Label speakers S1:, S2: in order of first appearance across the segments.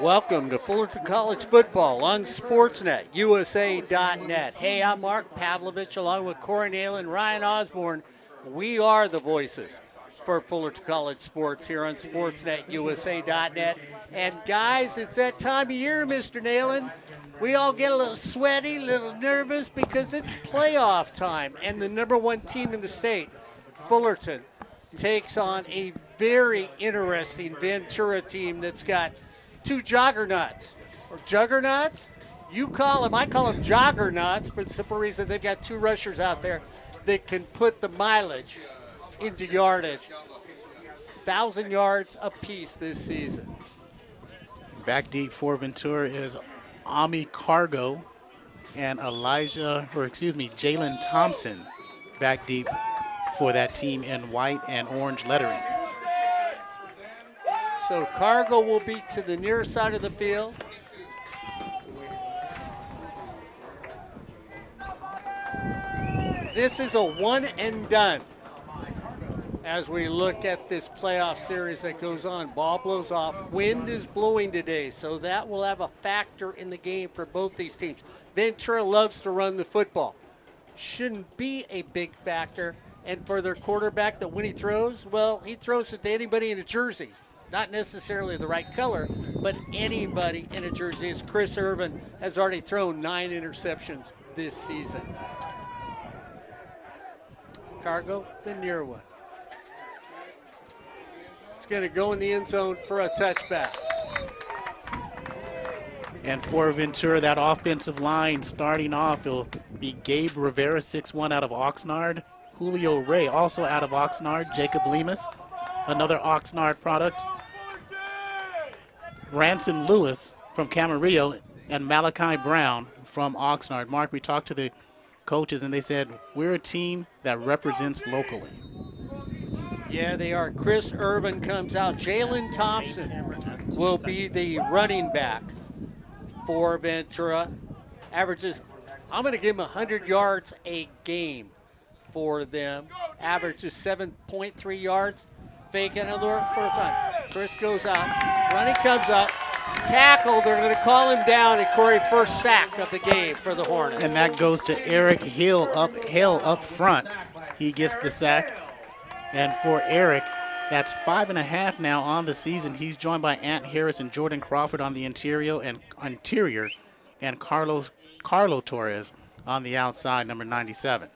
S1: Welcome to Fullerton College football on Sportsnet, USA.net. Hey, I'm Mark Pavlovich along with Corey Neyland and Ryan Osborn. We are the voices for Fullerton College sports here on Sportsnet, USA.net. And guys, it's that time of year, Mr. Neyland. We all get a little sweaty, a little nervous because it's playoff time. And the number one team in the state, Fullerton, takes on a very interesting Ventura team that's got two juggernauts, or juggernauts. You call them, I call them joggernauts for the simple reason they've got two rushers out there that can put the mileage into yardage. 1,000 yards apiece this season.
S2: Back deep for Ventura is Ami Cargo and Jalen Thompson back deep for that team in white and orange lettering.
S1: So Cargo will be to the near side of the field. This is a one and done as we look at this playoff series that goes on. Ball blows off. Wind is blowing today, so that will have a factor in the game for both these teams. Ventura loves to run the football. Shouldn't be a big factor. And for their quarterback, that when he throws, well, he throws it to anybody in a jersey. Not necessarily the right color, but anybody in a jersey. As Chris Irvin has already thrown 9 interceptions this season. Cargo, the near one. It's going to go in the end zone for a touchback.
S2: And for Ventura, that offensive line starting off, it'll be Gabe Rivera, 6'1", out of Oxnard. Julio Ray, also out of Oxnard. Jacob Lemus, another Oxnard product. Ransom Lewis from Camarillo, and Malachi Brown from Oxnard. Mark, we talked to the coaches, and they said, we're a team that represents locally.
S1: Yeah, they are. Chris Irvin comes out. Jalen Thompson will be the running back for Ventura. Averages, I'm going to give him 100 yards a game for them. Averages 7.3 yards. Fake and alert for a time. Chris goes out. Running comes up. Tackle. They're going to call him down. And Corey, first sack of the game for the Hornets.
S2: And that goes to Eric Hill up front. He gets the sack. And for Eric, that's 5.5 now on the season. He's joined by Ant Harris and Jordan Crawford on the interior, and Carlo Torres on the outside, number 97.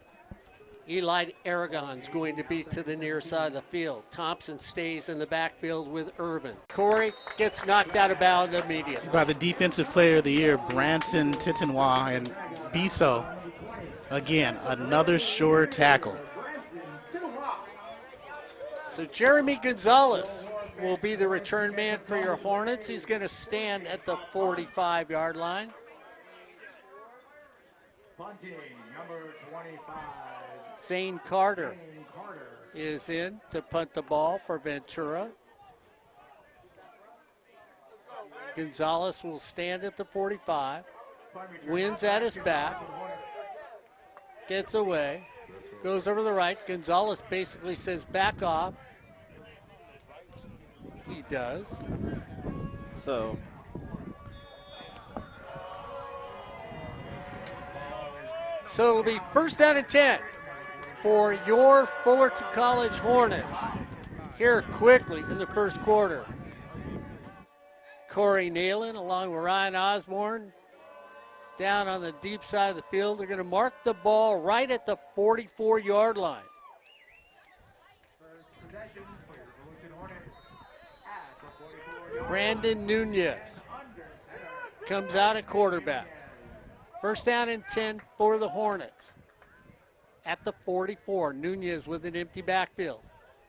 S1: Eli Aragon's going to be to the near side of the field. Thompson stays in the backfield with Irvin. Corey gets knocked out of bounds immediately.
S2: By the defensive player of the year, Branson Titanois, and Biso, again, another sure tackle.
S1: So Jeremy Gonzalez will be the return man for your Hornets. He's going to stand at the 45-yard line.
S3: Punting, number 25.
S1: Zane Carter is in to punt the ball for Ventura. Gonzalez will stand at the 45. Wins at his back. Gets away. Goes over to the right. Gonzalez basically says back off. He does.
S4: So
S1: it'll be first down and 10 for your Fullerton College Hornets here quickly in the first quarter. Corey Neyland along with Ryan Osborn down on the deep side of the field. They're going to mark the ball right at the 44-yard line.
S3: Possession for your Fullerton Hornets at the 44-yard.
S1: Brandon Nunez comes out at quarterback. First down and 10 for the Hornets. At the 44, Nunez with an empty backfield.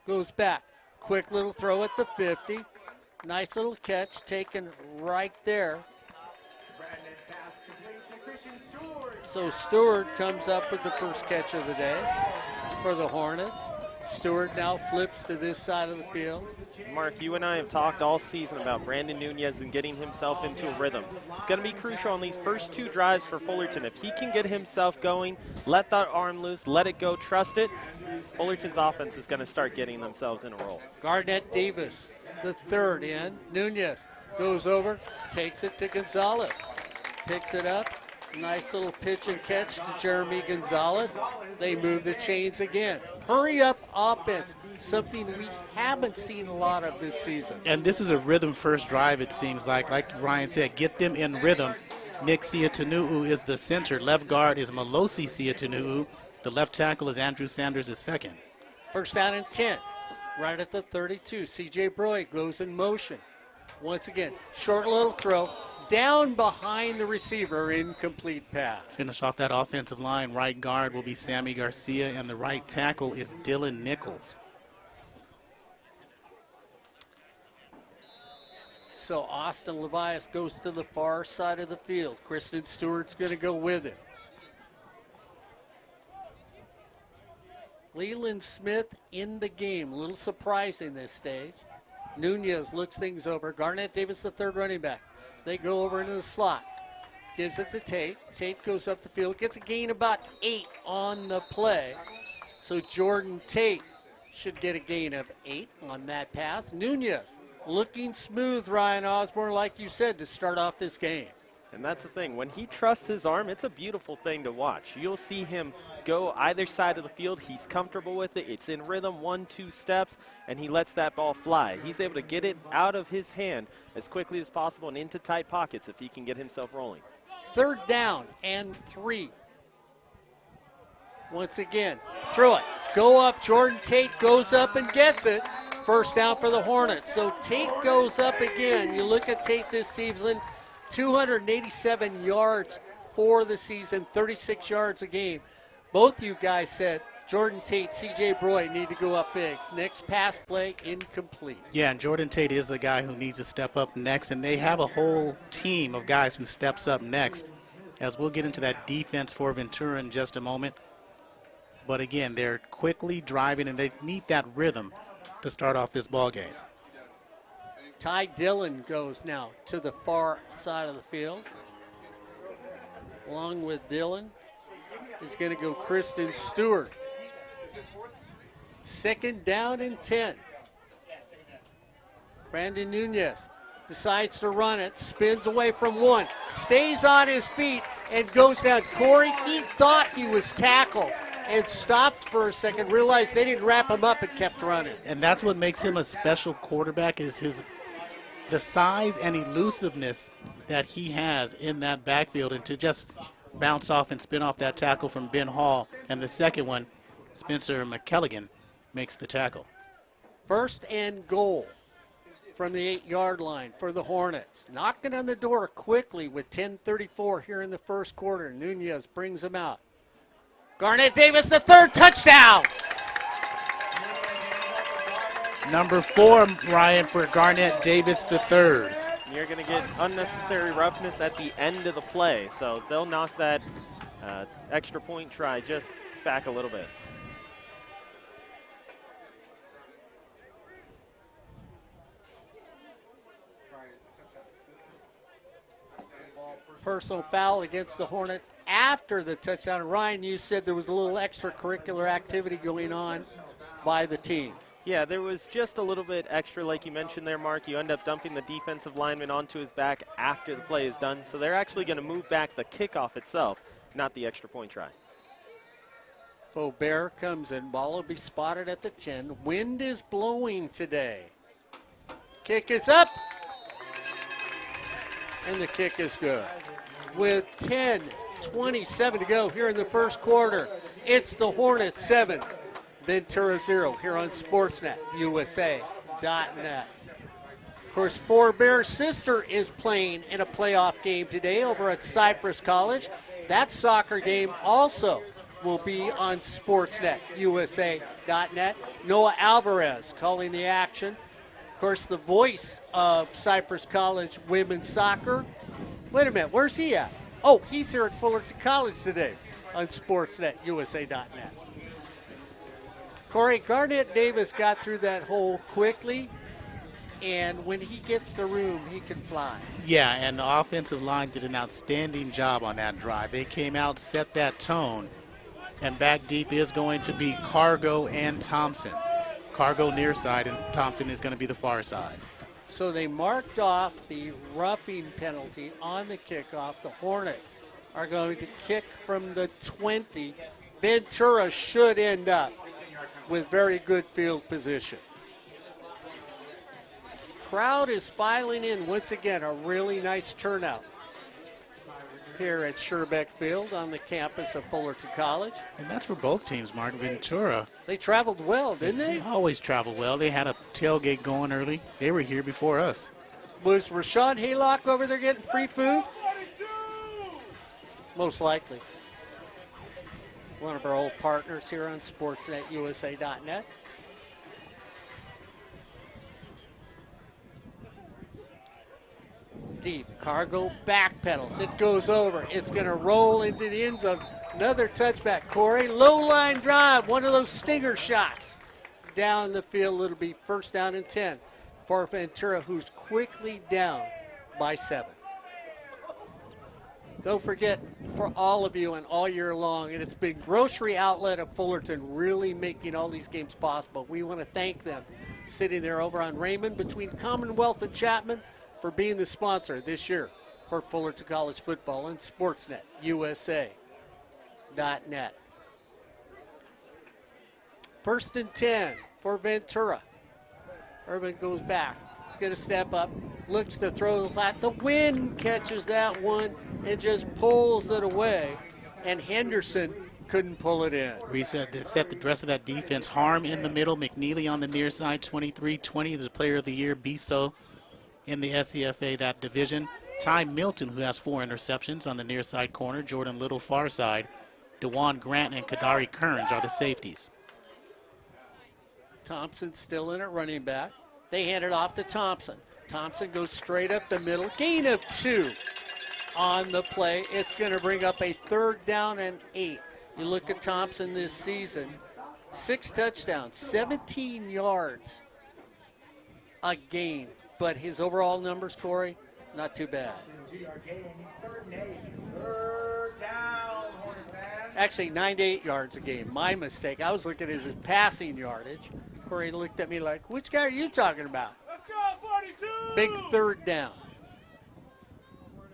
S1: Goes back. Quick little throw at the 50. Nice little catch taken right there. So Stewart comes up with the first catch of the day for the Hornets. Stewart now flips to this side of the field.
S4: Mark, you and I have talked all season about Brandon Nunez and getting himself into a rhythm. It's going to be crucial on these first 2 drives for Fullerton. If he can get himself going, let that arm loose, let it go, trust it, Fullerton's offense is going to start getting themselves in a roll.
S1: Garnett Davis, the third in. Nunez goes over, takes it to Gonzalez. Picks it up. Nice little pitch and catch to Jeremy Gonzalez. They move the chains again. Hurry up offense, something we haven't seen a lot of this season.
S2: And this is a rhythm first drive, it seems like. Like Ryan said, get them in rhythm. Nick Siatanuu is the center. Left guard is Malosi Siatanuu. The left tackle is Andrew Sanders is second.
S1: First down and 10. Right at the 32. C.J. Broy goes in motion. Once again, short little throw. Down behind the receiver, incomplete pass.
S2: Finish off that offensive line. Right guard will be Sammy Garcia, and the right tackle is Dylan Nichols.
S1: So Austin Levias goes to the far side of the field. Kristen Stewart's going to go with him. Leland Smith in the game. A little surprising this stage. Nunez looks things over. Garnett Davis, the third running back. They go over into the slot. Gives it to Tate. Tate goes up the field. Gets a gain about 8 on the play. So Jordan Tate should get a gain of 8 on that pass. Nunez looking smooth, Ryan Osborn, like you said, to start off this game.
S4: And that's the thing. When he trusts his arm, it's a beautiful thing to watch. You'll see him go either side of the field. He's comfortable with it. It's in rhythm, 1-2 steps, and he lets that ball fly. He's able to get it out of his hand as quickly as possible and into tight pockets if he can get himself rolling.
S1: Third down and 3. Once again, throw it. Go up. Jordan Tate goes up and gets it. First down for the Hornets. So Tate goes up again. You look at Tate this season, 287 yards for the season, 36 yards a game. Both you guys said Jordan Tate, C.J. Broy need to go up big. Next pass play, incomplete.
S2: Yeah, and Jordan Tate is the guy who needs to step up next, and they have a whole team of guys who steps up next, as we'll get into that defense for Ventura in just a moment. But again, they're quickly driving, and they need that rhythm to start off this ball game.
S1: Ty Dillon goes now to the far side of the field. Along with Dillon is going to go Kristen Stewart. Second down and 10. Brandon Nunez decides to run it, spins away from one, stays on his feet, and goes down. Corey, he thought he was tackled and stopped for a second, realized they didn't wrap him up and kept running.
S2: And that's what makes him a special quarterback, is the size and elusiveness that he has in that backfield, and to just bounce off and spin off that tackle from Ben Hall. And the second one, Spencer McKelligan makes the tackle.
S1: First and goal from the 8-yard line for the Hornets. Knocking on the door quickly with 10:34 here in the first quarter. Nunez brings them out. Garnett Davis, the third touchdown.
S2: Number 4, Ryan, for Garnett Davis the third.
S4: You're going to get unnecessary roughness at the end of the play, so they'll knock that extra point try just back a little bit.
S1: Personal foul against the Hornet after the touchdown. Ryan, you said there was a little extracurricular activity going on by the team.
S4: Yeah, there was just a little bit extra, like you mentioned there, Mark. You end up dumping the defensive lineman onto his back after the play is done. So they're actually going to move back the kickoff itself, not the extra point try.
S1: Faubert comes in. Ball will be spotted at the 10. Wind is blowing today. Kick is up. And the kick is good. With 10:27 to go here in the first quarter, it's the Hornets 7. Ventura 0 here on Sportsnet, USA.net. Of course, Forbear's sister is playing in a playoff game today over at Cypress College. That soccer game also will be on Sportsnet, USA.net. Noah Alvarez calling the action. Of course, the voice of Cypress College women's soccer. Wait a minute, where's he at? Oh, he's here at Fullerton College today on Sportsnet, USA.net. Corey, Garnett Davis got through that hole quickly, and when he gets the room, he can fly.
S2: Yeah, and the offensive line did an outstanding job on that drive. They came out, set that tone, and back deep is going to be Cargo and Thompson. Cargo near side, and Thompson is going to be the far side.
S1: So they marked off the roughing penalty on the kickoff. The Hornets are going to kick from the 20. Ventura should end up with very good field position. Crowd is filing in once again, a really nice turnout here at Scherbeck Field on the campus of Fullerton College.
S2: And that's for both teams, Mark. Ventura.
S1: They traveled well, didn't they?
S2: They always travel well. They had a tailgate going early. They were here before us.
S1: Was Rashawn Haylock over there getting free food? Most likely. One of our old partners here on SportsNetUSA.net. Deep, Cargo back pedals. It goes over. It's going to roll into the end zone. Another touchback, Corey. Low line drive, one of those stinger shots. Down the field, it'll be first down and 10 for Ventura, who's quickly down by 7. Don't forget, for all of you and all year long, and it's been Grocery Outlet of Fullerton really making all these games possible. We want to thank them sitting there over on Raymond between Commonwealth and Chapman for being the sponsor this year for Fullerton College football and Sportsnet USA.net. First and 10 for Ventura. Urban goes back. He's going to step up, looks to throw the flat. The wind catches that one and just pulls it away. And Henderson couldn't pull it in.
S2: Reset the rest of that defense. Harm in the middle. McNeely on the near side. 23-20 is the player of the year. Biso in the SCFA, that division. Ty Milton, who has 4 interceptions on the near side corner. Jordan Little, far side. DeJuan Grant and Kadari Kearns are the safeties.
S1: Thompson still in at running back. They hand it off to Thompson. Thompson goes straight up the middle. Gain of 2 on the play. It's going to bring up a 3rd down and 8. You look at Thompson this season, 6 touchdowns, 17 yards a game. But his overall numbers, Corey, not too bad. Actually, 9 to 8 yards a game. My mistake. I was looking at his passing yardage. Corey looked at me like, which guy are you talking about?
S5: Let's go, 42!
S1: Big 3rd down.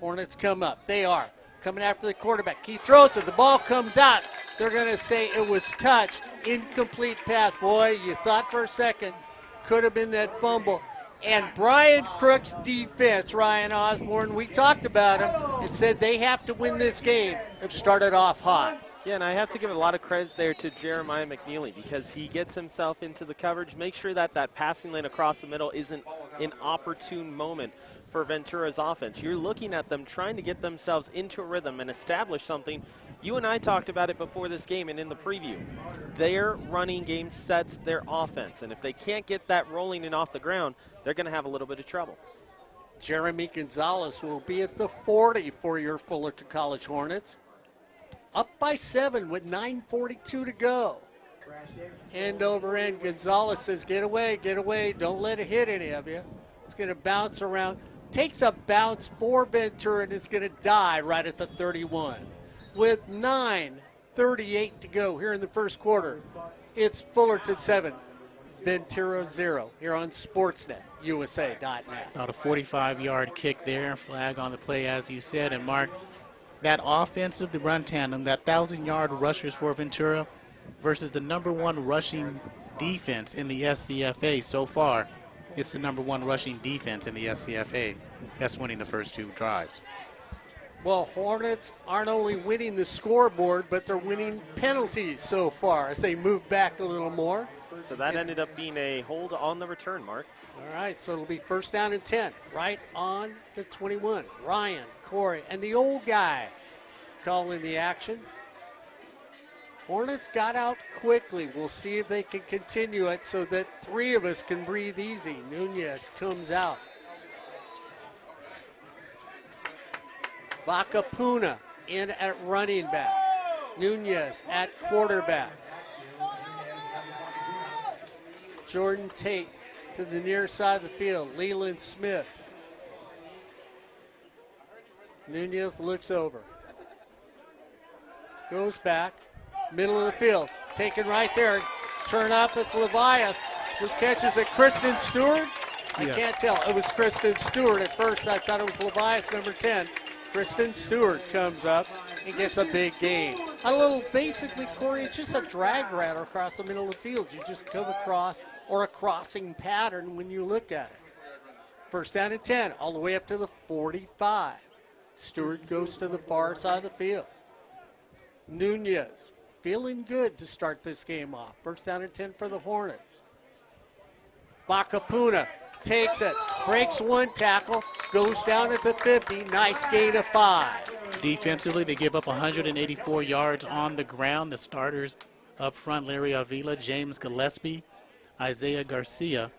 S1: Hornets come up. They are coming after the quarterback. He throws it. The ball comes out. They're going to say it was touched. Incomplete pass. Boy, you thought for a second could have been that fumble. And Brian Crook's defense, Ryan Osborn, we talked about him and said they have to win this game. Have started off hot.
S4: Yeah, and I have to give a lot of credit there to Jeremiah McNeely because he gets himself into the coverage, make sure that that passing lane across the middle isn't an opportune moment for Ventura's offense. You're looking at them trying to get themselves into a rhythm and establish something. You and I talked about it before this game and in the preview. Their running game sets their offense, and if they can't get that rolling and off the ground, they're going to have a little bit of trouble.
S1: Jeremy Gonzalez will be at the 40 for your Fullerton College Hornets. Up by 7 with 9:42 to go. End over end. Gonzalez says, get away, don't let it hit any of you. It's going to bounce around. Takes a bounce for Ventura, and it's going to die right at the 31. With 9:38 to go here in the first quarter, it's Fullerton 7, Ventura 0 here on Sportsnet USA.net.
S2: About a 45-yard kick there. Flag on the play, as you said. And, Mark, that offensive, the run tandem, that 1,000-yard rushers for Ventura versus the #1 rushing defense in the SCFA so far. It's the #1 rushing defense in the SCFA that's winning the first 2 drives.
S1: Well, Hornets aren't only winning the scoreboard, but they're winning penalties so far as they move back a little more.
S4: So that ended up being a hold on the return, Mark.
S1: All right, so it'll be first down and 10, right on the 21. Ryan, Corey, and the old guy calling the action. Hornets got out quickly. We'll see if they can continue it so that 3 of us can breathe easy. Nunez comes out. Vakapuna in at running back. Nunez at quarterback. Jordan Tate to the near side of the field. Leland Smith. Nunez looks over. Goes back. Middle of the field. Taken right there. Turn up. It's Levias who catches it. Kristen Stewart I can't tell. It was Kristen Stewart. At first, I thought it was Levias, number 10. Kristen Stewart comes up and gets a big gain. A little, basically, Corey, it's just a drag route across the middle of the field. You just come across, or a crossing pattern when you look at it. First down and 10, all the way up to the 45. Stewart goes to the far side of the field. Nunez feeling good to start this game off. First down and 10 for the Hornets. Bakapuna takes it, breaks one tackle, goes down at the 50. Nice gain of 5.
S2: Defensively, they give up 184 yards on the ground. The starters up front, Larry Avila, James Gillespie, Isaiah Garcia.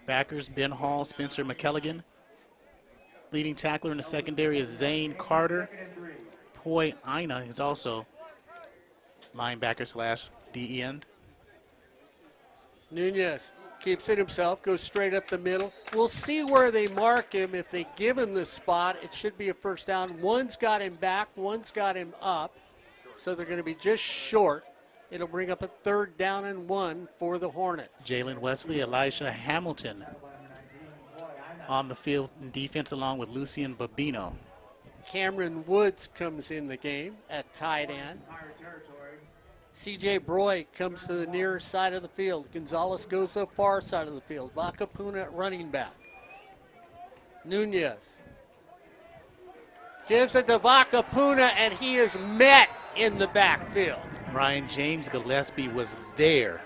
S2: Backers, Ben Hall, Spencer McKelligan. Leading tackler in the secondary is Zane Carter. Poi Aina is also linebacker / D end.
S1: Nunez keeps it himself, goes straight up the middle. We'll see where they mark him. If they give him the spot, it should be a first down. One's got him back, one's got him up. So they're going to be just short. It'll bring up a 3rd down and 1 for the Hornets.
S2: Jalen Wesley, Elisha Hamilton on the field in defense along with Lucian Babino.
S1: Cameron Woods comes in the game at tight end. C.J. Broy comes to the near side of the field. Gonzalez goes to the far side of the field. Bakapuna at running back. Nunez gives it to Bakapuna, and he is met in the backfield.
S2: Ryan James Gillespie was there.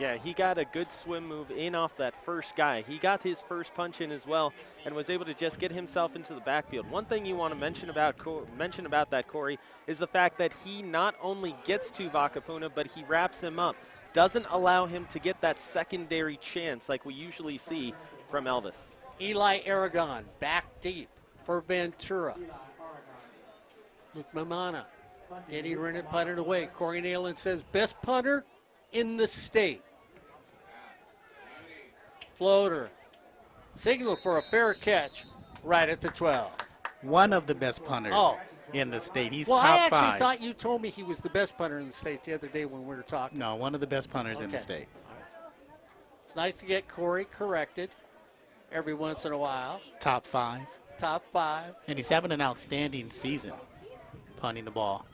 S4: Yeah, he got a good swim move in off that first guy. He got his first punch in as well and was able to just get himself into the backfield. One thing you want to mention about that, Corey, is the fact that he not only gets to Vakapuna, but he wraps him up. Doesn't allow him to get that secondary chance like we usually see from Elvis.
S1: Eli Aragon back deep for Ventura. Luke Mamana getting ready to punt it away. Corey Neyland says best punter in the state. Floater. Signal for a fair catch right at the 12.
S2: One of the best punters in the state. He's
S1: well,
S2: top
S1: I actually
S2: 5.
S1: thought you told me he was the best punter in the state the other day when we were talking.
S2: No, one of the best punters in the state.
S1: It's nice to get Corey corrected every once in a while.
S2: Top 5.
S1: Top 5.
S2: And he's having an outstanding season punting the ball.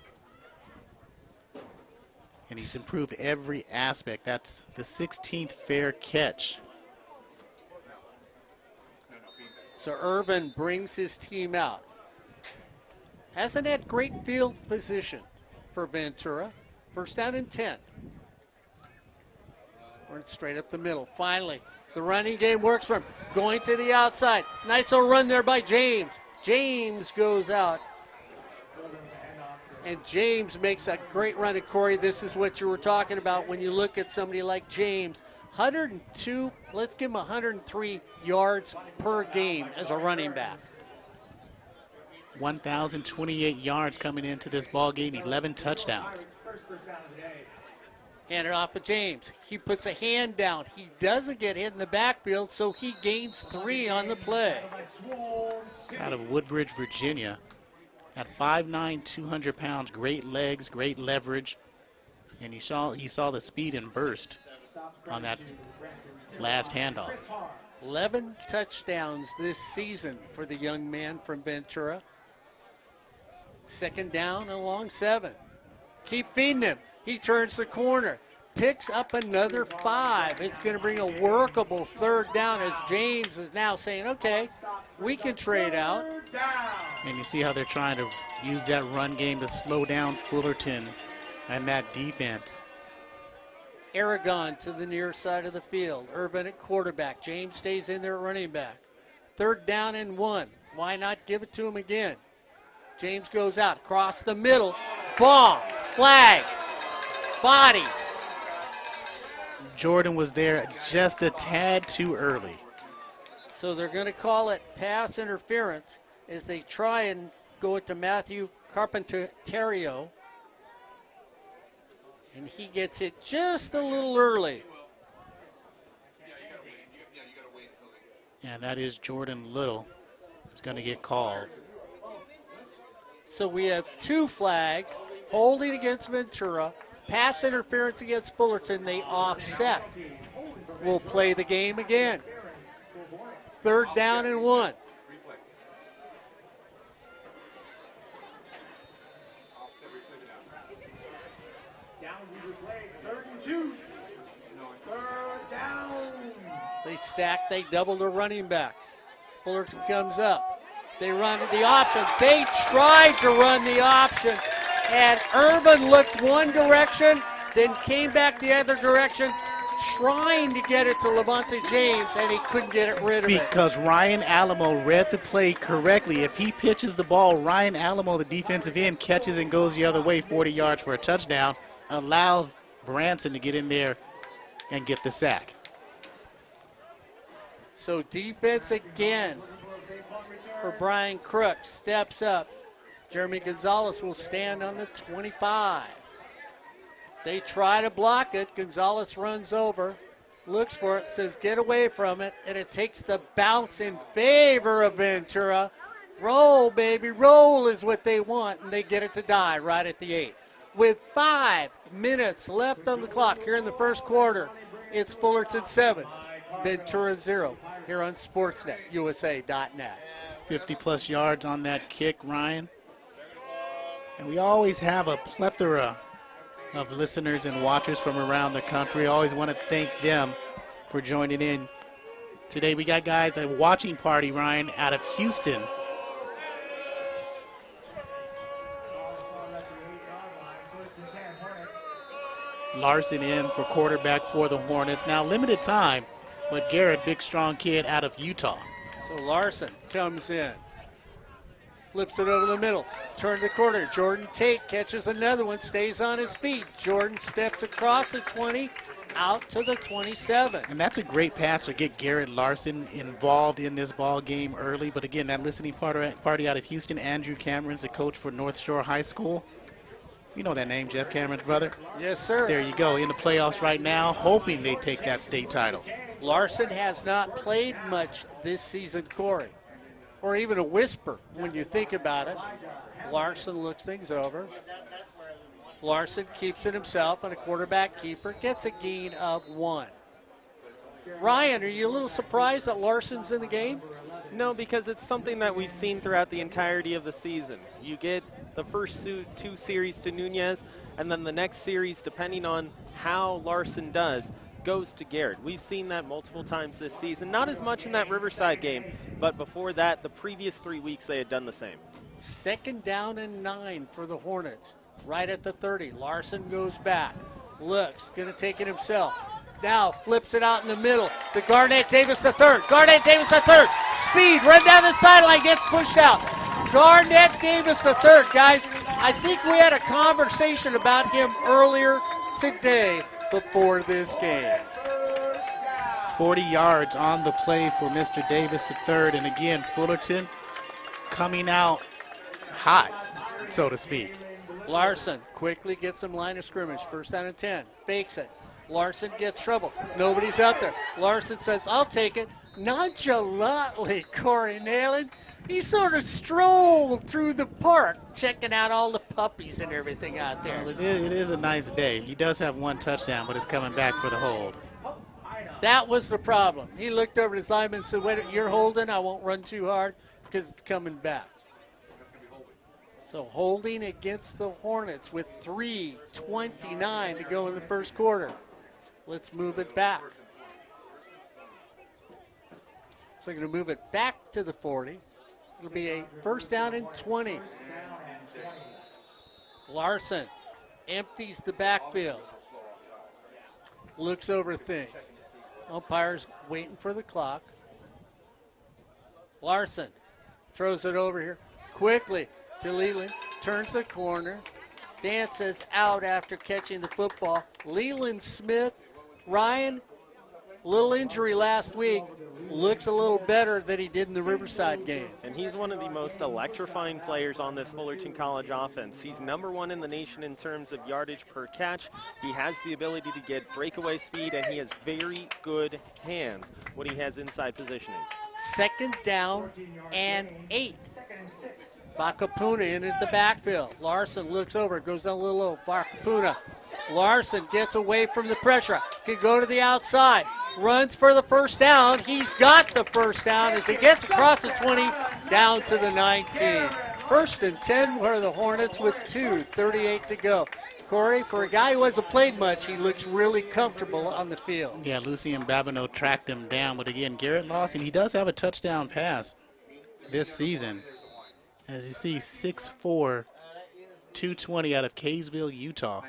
S2: And he's improved every aspect. That's the 16th fair catch.
S1: So Irvin brings his team out. Hasn't had great field position for Ventura. First down and 10. Run straight up the middle. Finally, the running game works for him. Going to the outside. Nice little run there by James. James goes out. And James makes a great run at Corey. This is what you were talking about when you look at somebody like James. 102, let's give him 103 yards per game as a running back.
S2: 1,028 yards coming into this ball game, 11 touchdowns.
S1: Hand it off to James. He puts a hand down. He doesn't get hit in the backfield, so he gains 3 on the play.
S2: Out of Woodbridge, Virginia. At 5'9", 200 pounds, great legs, great leverage. And he saw the speed and burst on that last handoff.
S1: 11 touchdowns this season for the young man from Ventura. Second down along 7. Keep feeding him. He turns the corner. Picks up another 5. It's going to bring a workable 3rd down as James is now saying, okay, we can trade out.
S2: And you see how they're trying to use that run game to slow down Fullerton and that defense.
S1: Aragon to the near side of the field. Urban at quarterback. James stays in there at running back. 3rd down and 1. Why not give it to him again? James goes out across the middle. Ball, flag, body.
S2: Jordan was there just a tad too early.
S1: So they're going to call it pass interference as they try and go it to Matthew Carpentario. And he gets it just a little early.
S2: And that is Jordan Little. He's going to get called.
S1: So we have 2 flags, holding against Ventura, pass interference against Fullerton. They offset. We'll play the game again. third down and 1.
S3: Down user play, 3rd and 2. 3rd down.
S1: They stack, they double their running backs. Fullerton comes up. They run the option. They tried to run the option, and Urban looked one direction, then came back the other direction, trying to get it to Levante James, and he couldn't get it rid of it.
S2: Because Ryan Alamo read the play correctly. If he pitches the ball, Ryan Alamo, the defensive end, catches and goes the other way 40 yards for a touchdown, allows Branson to get in there and get the sack.
S1: So defense again for Brian Crooks. Steps up. Jeremy Gonzalez will stand on the 25. They try to block it. Gonzalez runs over, looks for it, says get away from it, and it takes the bounce in favor of Ventura. Roll, baby, roll is what they want, and they get it to die right at the 8. With 5 minutes left on the clock here in the first quarter, it's Fullerton 7, Ventura 0, here on Sportsnet, USA.net.
S2: 50-plus yards on that kick, Ryan. And we always have a plethora of listeners and watchers from around the country. I always want to thank them for joining in. Today we got guys at a watching party, Ryan, out of Houston. Larson in for quarterback for the Hornets. Now limited time, but Garrett, big strong kid out of Utah.
S1: So Larson comes in, flips it over the middle, turn the corner. Jordan Tate catches another one, stays on his feet. Jordan steps across the 20, out to the 27.
S2: And that's a great pass to get Garrett Larson involved in this ball game early. But again, that listening party out of Houston, Andrew Cameron's the coach for North Shore High School. You know that name, Jeff Cameron's brother?
S1: Yes, sir.
S2: There you go, in the playoffs right now, hoping they take that state title.
S1: Larson has not played much this season, Corey, or even a whisper when you think about it. Larson looks things over. Larson keeps it himself on a quarterback keeper, gets a gain of 1. Ryan, are you a little surprised that Larson's in the game?
S4: No, because it's something that we've seen throughout the entirety of the season. You get the first 2 series to Nunez, and then the next series, depending on how Larson does, goes to Garrett. We've seen that multiple times this season. Not as much in that Riverside game, but before that, the previous 3 weeks, they had done the same.
S1: 2nd down and 9 for the Hornets. Right at the 30. Larson goes back. Looks, going to take it himself. Now flips it out in the middle to Garnett Davis III. Garnett Davis III. Speed, run down the sideline, gets pushed out. Garnett Davis III, guys. I think we had a conversation about him earlier today before this game.
S2: 40 yards on the play for Mr. Davis III. And again, Fullerton coming out hot, so to speak.
S1: Larson quickly gets some line of scrimmage. 1st down and 10. Fakes it. Larson gets trouble. Nobody's out there. Larson says, I'll take it. Nonchalantly, Corey Neyland. He sort of strolled through the park, checking out all the puppies and everything out there.
S2: Well, it is a nice day. He does have 1 touchdown, but it's coming back for the hold.
S1: That was the problem. He looked over at his lineman and said, wait, you're holding, I won't run too hard because it's coming back. So holding against the Hornets with 3:29 to go in the first quarter. Let's move it back. So they're going to move it back to the 40. It'll be a 1st down and 20. Larson empties the backfield. Looks over things. Umpire's waiting for the clock. Larson throws it over here quickly to Leland. Turns the corner. Dances out after catching the football. Leland Smith, Ryan, little injury last week. Looks a little better than he did in the Riverside game.
S4: And he's one of the most electrifying players on this Fullerton College offense. He's #1 in the nation in terms of yardage per catch. He has the ability to get breakaway speed, and he has very good hands when he has inside positioning.
S1: 2nd down and 8. Vakapuna into the backfield. Larson looks over, goes down a little low. Vakapuna. Larson gets away from the pressure. Can go to the outside. runs for the first down. He's got the first down as he gets across the 20 down to the 19. First and 10 for the Hornets with 2:38 to go. Corey, for a guy who hasn't played much, he looks really comfortable on the field.
S2: Yeah, Lucien Babineau tracked him down, but again, Garrett Lawson, he does have a touchdown pass this season. As you see, 6'4", 220 out of Kaysville, Utah.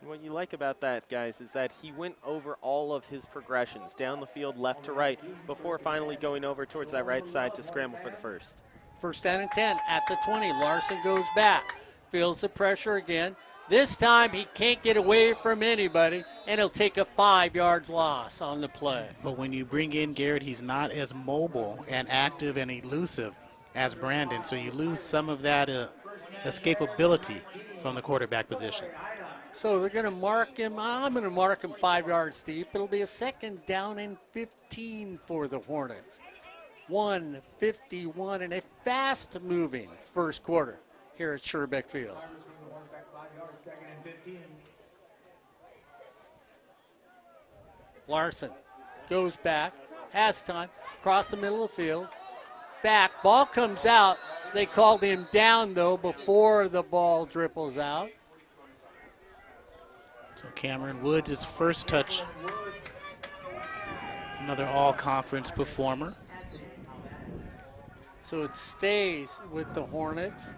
S4: What you like about that, guys, is that he went over all of his progressions, down the field, left to right, before finally going over towards that right side to scramble for the first.
S1: First down and 10 at the 20. Larson goes back, feels the pressure again. This time he can't get away from anybody, and he'll take a 5-yard loss on the play.
S2: But when you bring in Garrett, he's not as mobile and active and elusive as Brandon, so you lose some of that escapability from the quarterback position.
S1: So they're going to mark him. I'm going to mark him 5 yards deep. It'll be a second down and 15 for the Hornets. 1:51 and a fast-moving first quarter here at Sherbeck Field. Larson goes back, has time, across the middle of the field, back, ball comes out. They called him down, though, before the ball dribbles out.
S2: So Cameron Woods' first touch, another all-conference performer.
S1: So it stays with the Hornets.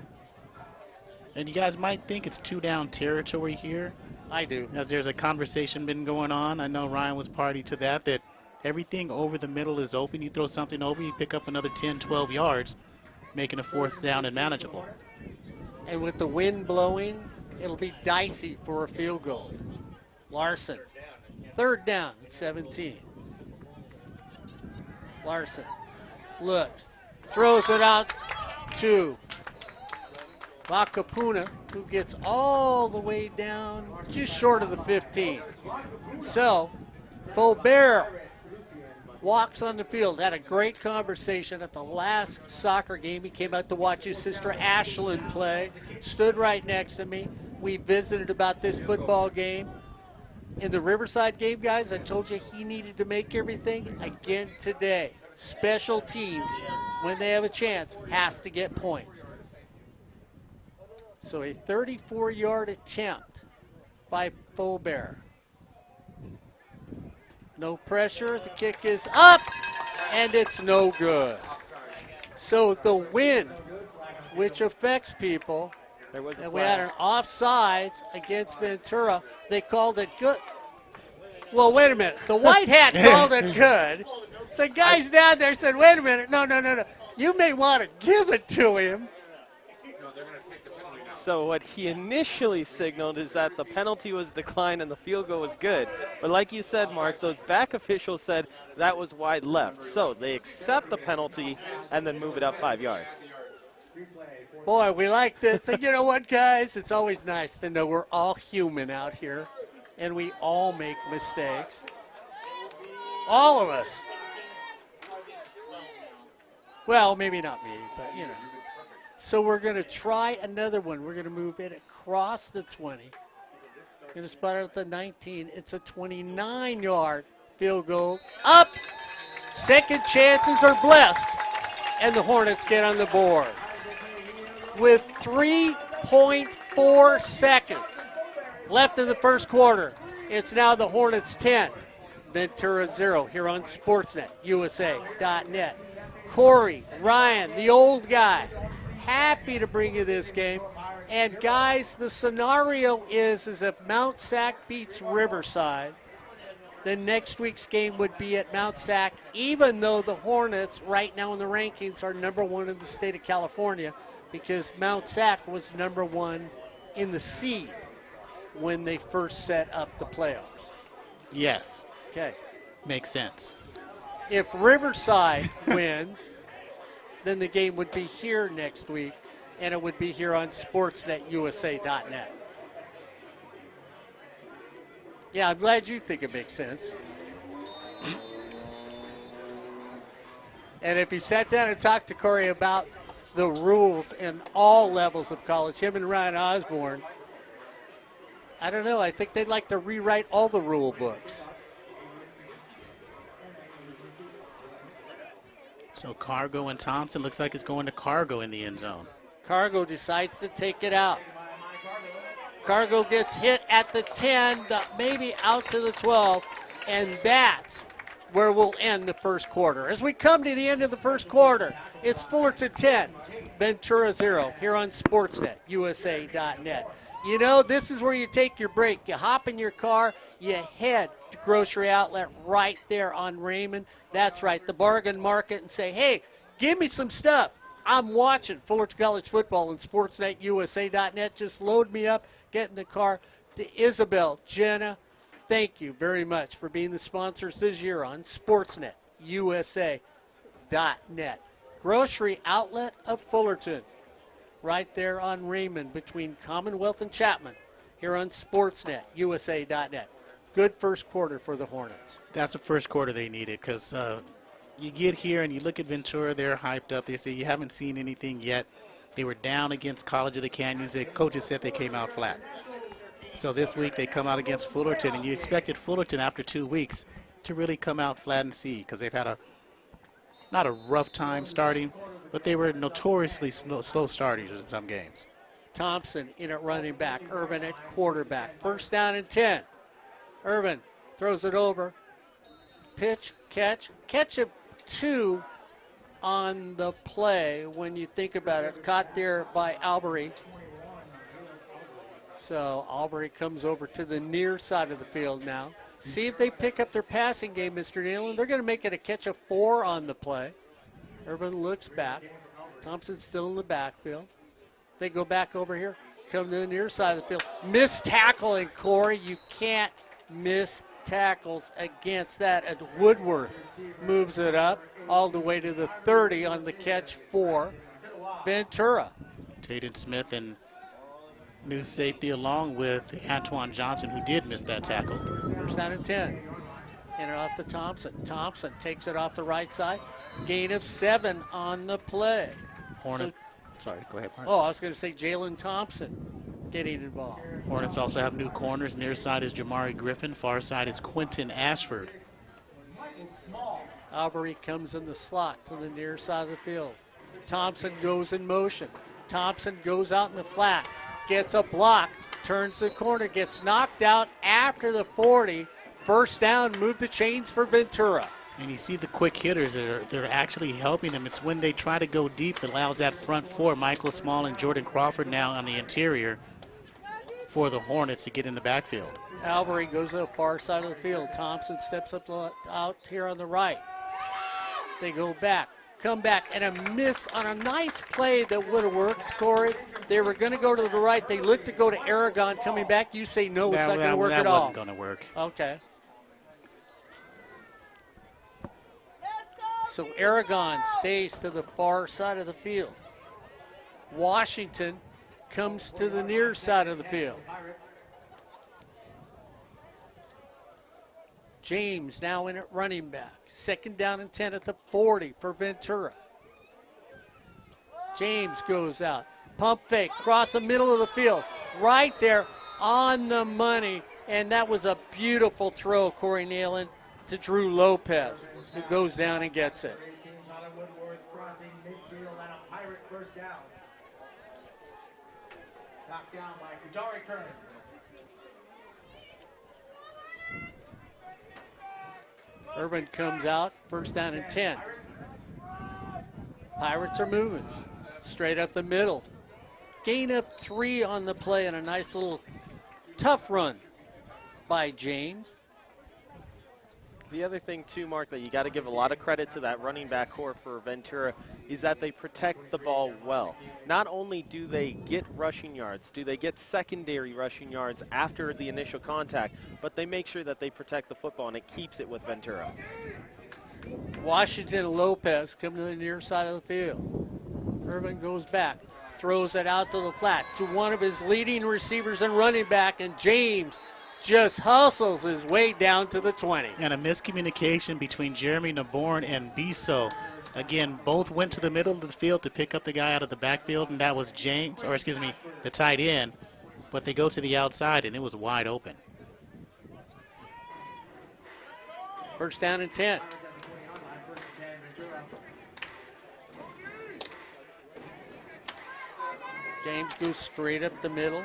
S2: And you guys might think it's two-down territory here.
S1: I do.
S2: As there's a conversation been going on, I know Ryan was party to that everything over the middle is open. You throw something over, you pick up another 10, 12 yards, making a fourth down and manageable.
S1: And with the wind blowing, it'll be dicey for a field goal. Larson, third down at 17. Larson looks, throws it out to Vakapuna, who gets all the way down just short of the 15. So, Fulbert walks on the field. Had a great conversation at the last soccer game. He came out to watch his sister Ashlyn play. Stood right next to me. We visited about this football game. In the Riverside game, guys, I told you he needed to make everything again today. Special teams, when they have a chance, has to get points. So a 34-yard attempt by Fulbert. No pressure. The kick is up, and it's no good. So the wind, which affects people, and we had an offsides against Ventura. They called it good. Well, wait a minute. The white hat called it good. The guys down there said, wait a minute. No. You may want to give it to him.
S4: So what he initially signaled is that the penalty was declined and the field goal was good. But like you said, Mark, those back officials said that was wide left. So they accept the penalty and then move it up 5 yards.
S1: Boy, we like this. And you know what, guys? It's always nice to know we're all human out here, and we all make mistakes. All of us. Well, maybe not me, but, you know. So we're going to try another one. We're going to move it across the 20. Going to spot it at the 19. It's a 29-yard field goal. Up! Second chances are blessed, and the Hornets get on the board. With 3.4 seconds left in the first quarter, it's now the Hornets 10, Ventura 0 here on Sportsnet, USA.net. Corey, Ryan, the old guy, happy to bring you this game. And guys, the scenario is if Mount Sac beats Riverside, then next week's game would be at Mount Sac, even though the Hornets right now in the rankings are number 1 in the state of California, because Mount Sac was number 1 in the seed when they first set up the playoffs.
S2: Yes.
S1: Okay.
S2: Makes sense.
S1: If Riverside wins, then the game would be here next week, and it would be here on SportsNetUSA.net. Yeah, I'm glad you think it makes sense. And if you sat down and talked to Corey about the rules in all levels of college, him and Ryan Osborn, I don't know, I think they'd like to rewrite all the rule books.
S2: So Cargo and Thompson, looks like it's going to Cargo in the end zone.
S1: Cargo decides to take it out. Cargo gets hit at the 10, maybe out to the 12, and that's where we'll end the first quarter. As we come to the end of the first quarter, it's Fullerton 10, Ventura 0 here on Sportsnet, USA.net. You know, this is where you take your break. You hop in your car, you head to Grocery Outlet right there on Raymond. That's right, the bargain market, and say, hey, give me some stuff. I'm watching Fullerton College football on Sportsnet, USA.net. Just load me up, get in the car. To Isabel, Jenna, thank you very much for being the sponsors this year on Sportsnet, USA.net. Grocery Outlet of Fullerton, right there on Raymond between Commonwealth and Chapman, here on Sportsnet, USA.net. Good first quarter for the Hornets.
S2: That's the first quarter they needed, because you get here and you look at Ventura, they're hyped up. They say you haven't seen anything yet. They were down against College of the Canyons. The coaches said they came out flat. So this week they come out against Fullerton, and you expected Fullerton after 2 weeks to really come out flat and see, because they've had not a rough time starting, but they were notoriously slow starters in some games.
S1: Thompson in at running back, Urban at quarterback. First down and 10. Urban throws it over. Pitch, catch of 2 on the play when you think about it. Caught there by Albury. So Albury comes over to the near side of the field now. See if they pick up their passing game, Mr. Neyland. They're going to make it a catch of 4 on the play. Urban looks back. Thompson's still in the backfield. They go back over here, come to the near side of the field. Missed tackling, Corey. You can't miss tackles against that. And Woodworth moves it up all the way to the 30 on the catch for Ventura.
S2: Taden Smith and new safety along with Antoine Johnson, who did miss that tackle.
S1: First down and 10. In and off to Thompson. Thompson takes it off the right side. Gain of 7 on the play.
S2: Hornet. Sorry, go ahead, Mark.
S1: Oh, I was going to say Jalen Thompson getting involved.
S2: Hornets also have new corners. Near side is Jamari Griffin. Far side is Quentin Ashford.
S1: Albury comes in the slot to the near side of the field. Thompson goes in motion. Thompson goes out in the flat. Gets a block. Turns the corner. Gets knocked out after the 40. First down. Move the chains for Ventura.
S2: And you see the quick hitters that are actually helping them. It's when they try to go deep that allows that front four, Michael Small and Jordan Crawford now on the interior for the Hornets to get in the backfield.
S1: Albury goes to the far side of the field. Thompson steps up out here on the right. They go back, come back, and a miss on a nice play that would have worked, Corey. They were going to go to the right. They looked to go to Aragon coming back. You say no, it's not going to work at all.
S2: That wasn't going to work.
S1: Okay. So Aragon stays to the far side of the field. Washington comes to the near side of the field. James now in at running back. Second down and 10 at the 40 for Ventura. James goes out. Pump fake, cross the middle of the field. Right there on the money. And that was a beautiful throw, Corey Neyland, to Drew Lopez, who goes down and gets it.
S3: Knocked down by Kadari Kearns.
S1: Urban comes out, first down and 10. Pirates are moving straight up the middle. Gain of 3 on the play and a nice little tough run by James.
S4: The other thing, too, Mark, that you got to give a lot of credit to that running back core for Ventura is that they protect the ball well. Not only do they get rushing yards, do they get secondary rushing yards after the initial contact, but they make sure that they protect the football, and it keeps it with Ventura.
S1: Washington and Lopez come to the near side of the field. Urban goes back, throws it out to the flat to one of his leading receivers and running back, and James just hustles his way down to the 20.
S2: And a miscommunication between Jeremy Naborn and Biso. Again, both went to the middle of the field to pick up the guy out of the backfield, and that was James, or excuse me, the tight end. But they go to the outside, and it was wide open.
S1: First down and 10. James goes straight up the middle.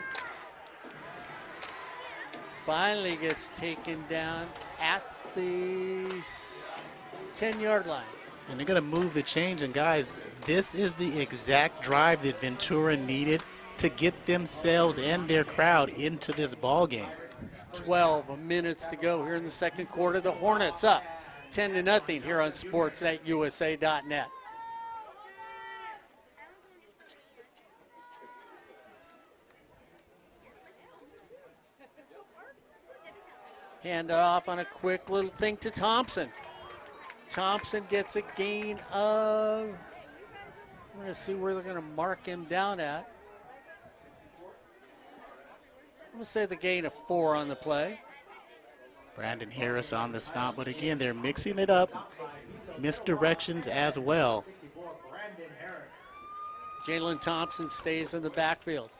S1: Finally gets taken down at the 10-yard line.
S2: And they're going to move the change. And, guys, this is the exact drive that Ventura needed to get themselves and their crowd into this ball game.
S1: 12 minutes to go here in the second quarter. The Hornets up 10-0 here on SportsNetUSA.net. Hand it off on a quick little thing to Thompson. Thompson gets a gain of, I'm going to see where they're going to mark him down at. I'm going to say the gain of 4 on the play.
S2: Brandon Harris on the stop, but again, they're mixing it up. Misdirections as well.
S1: Jalen Thompson stays in the backfield.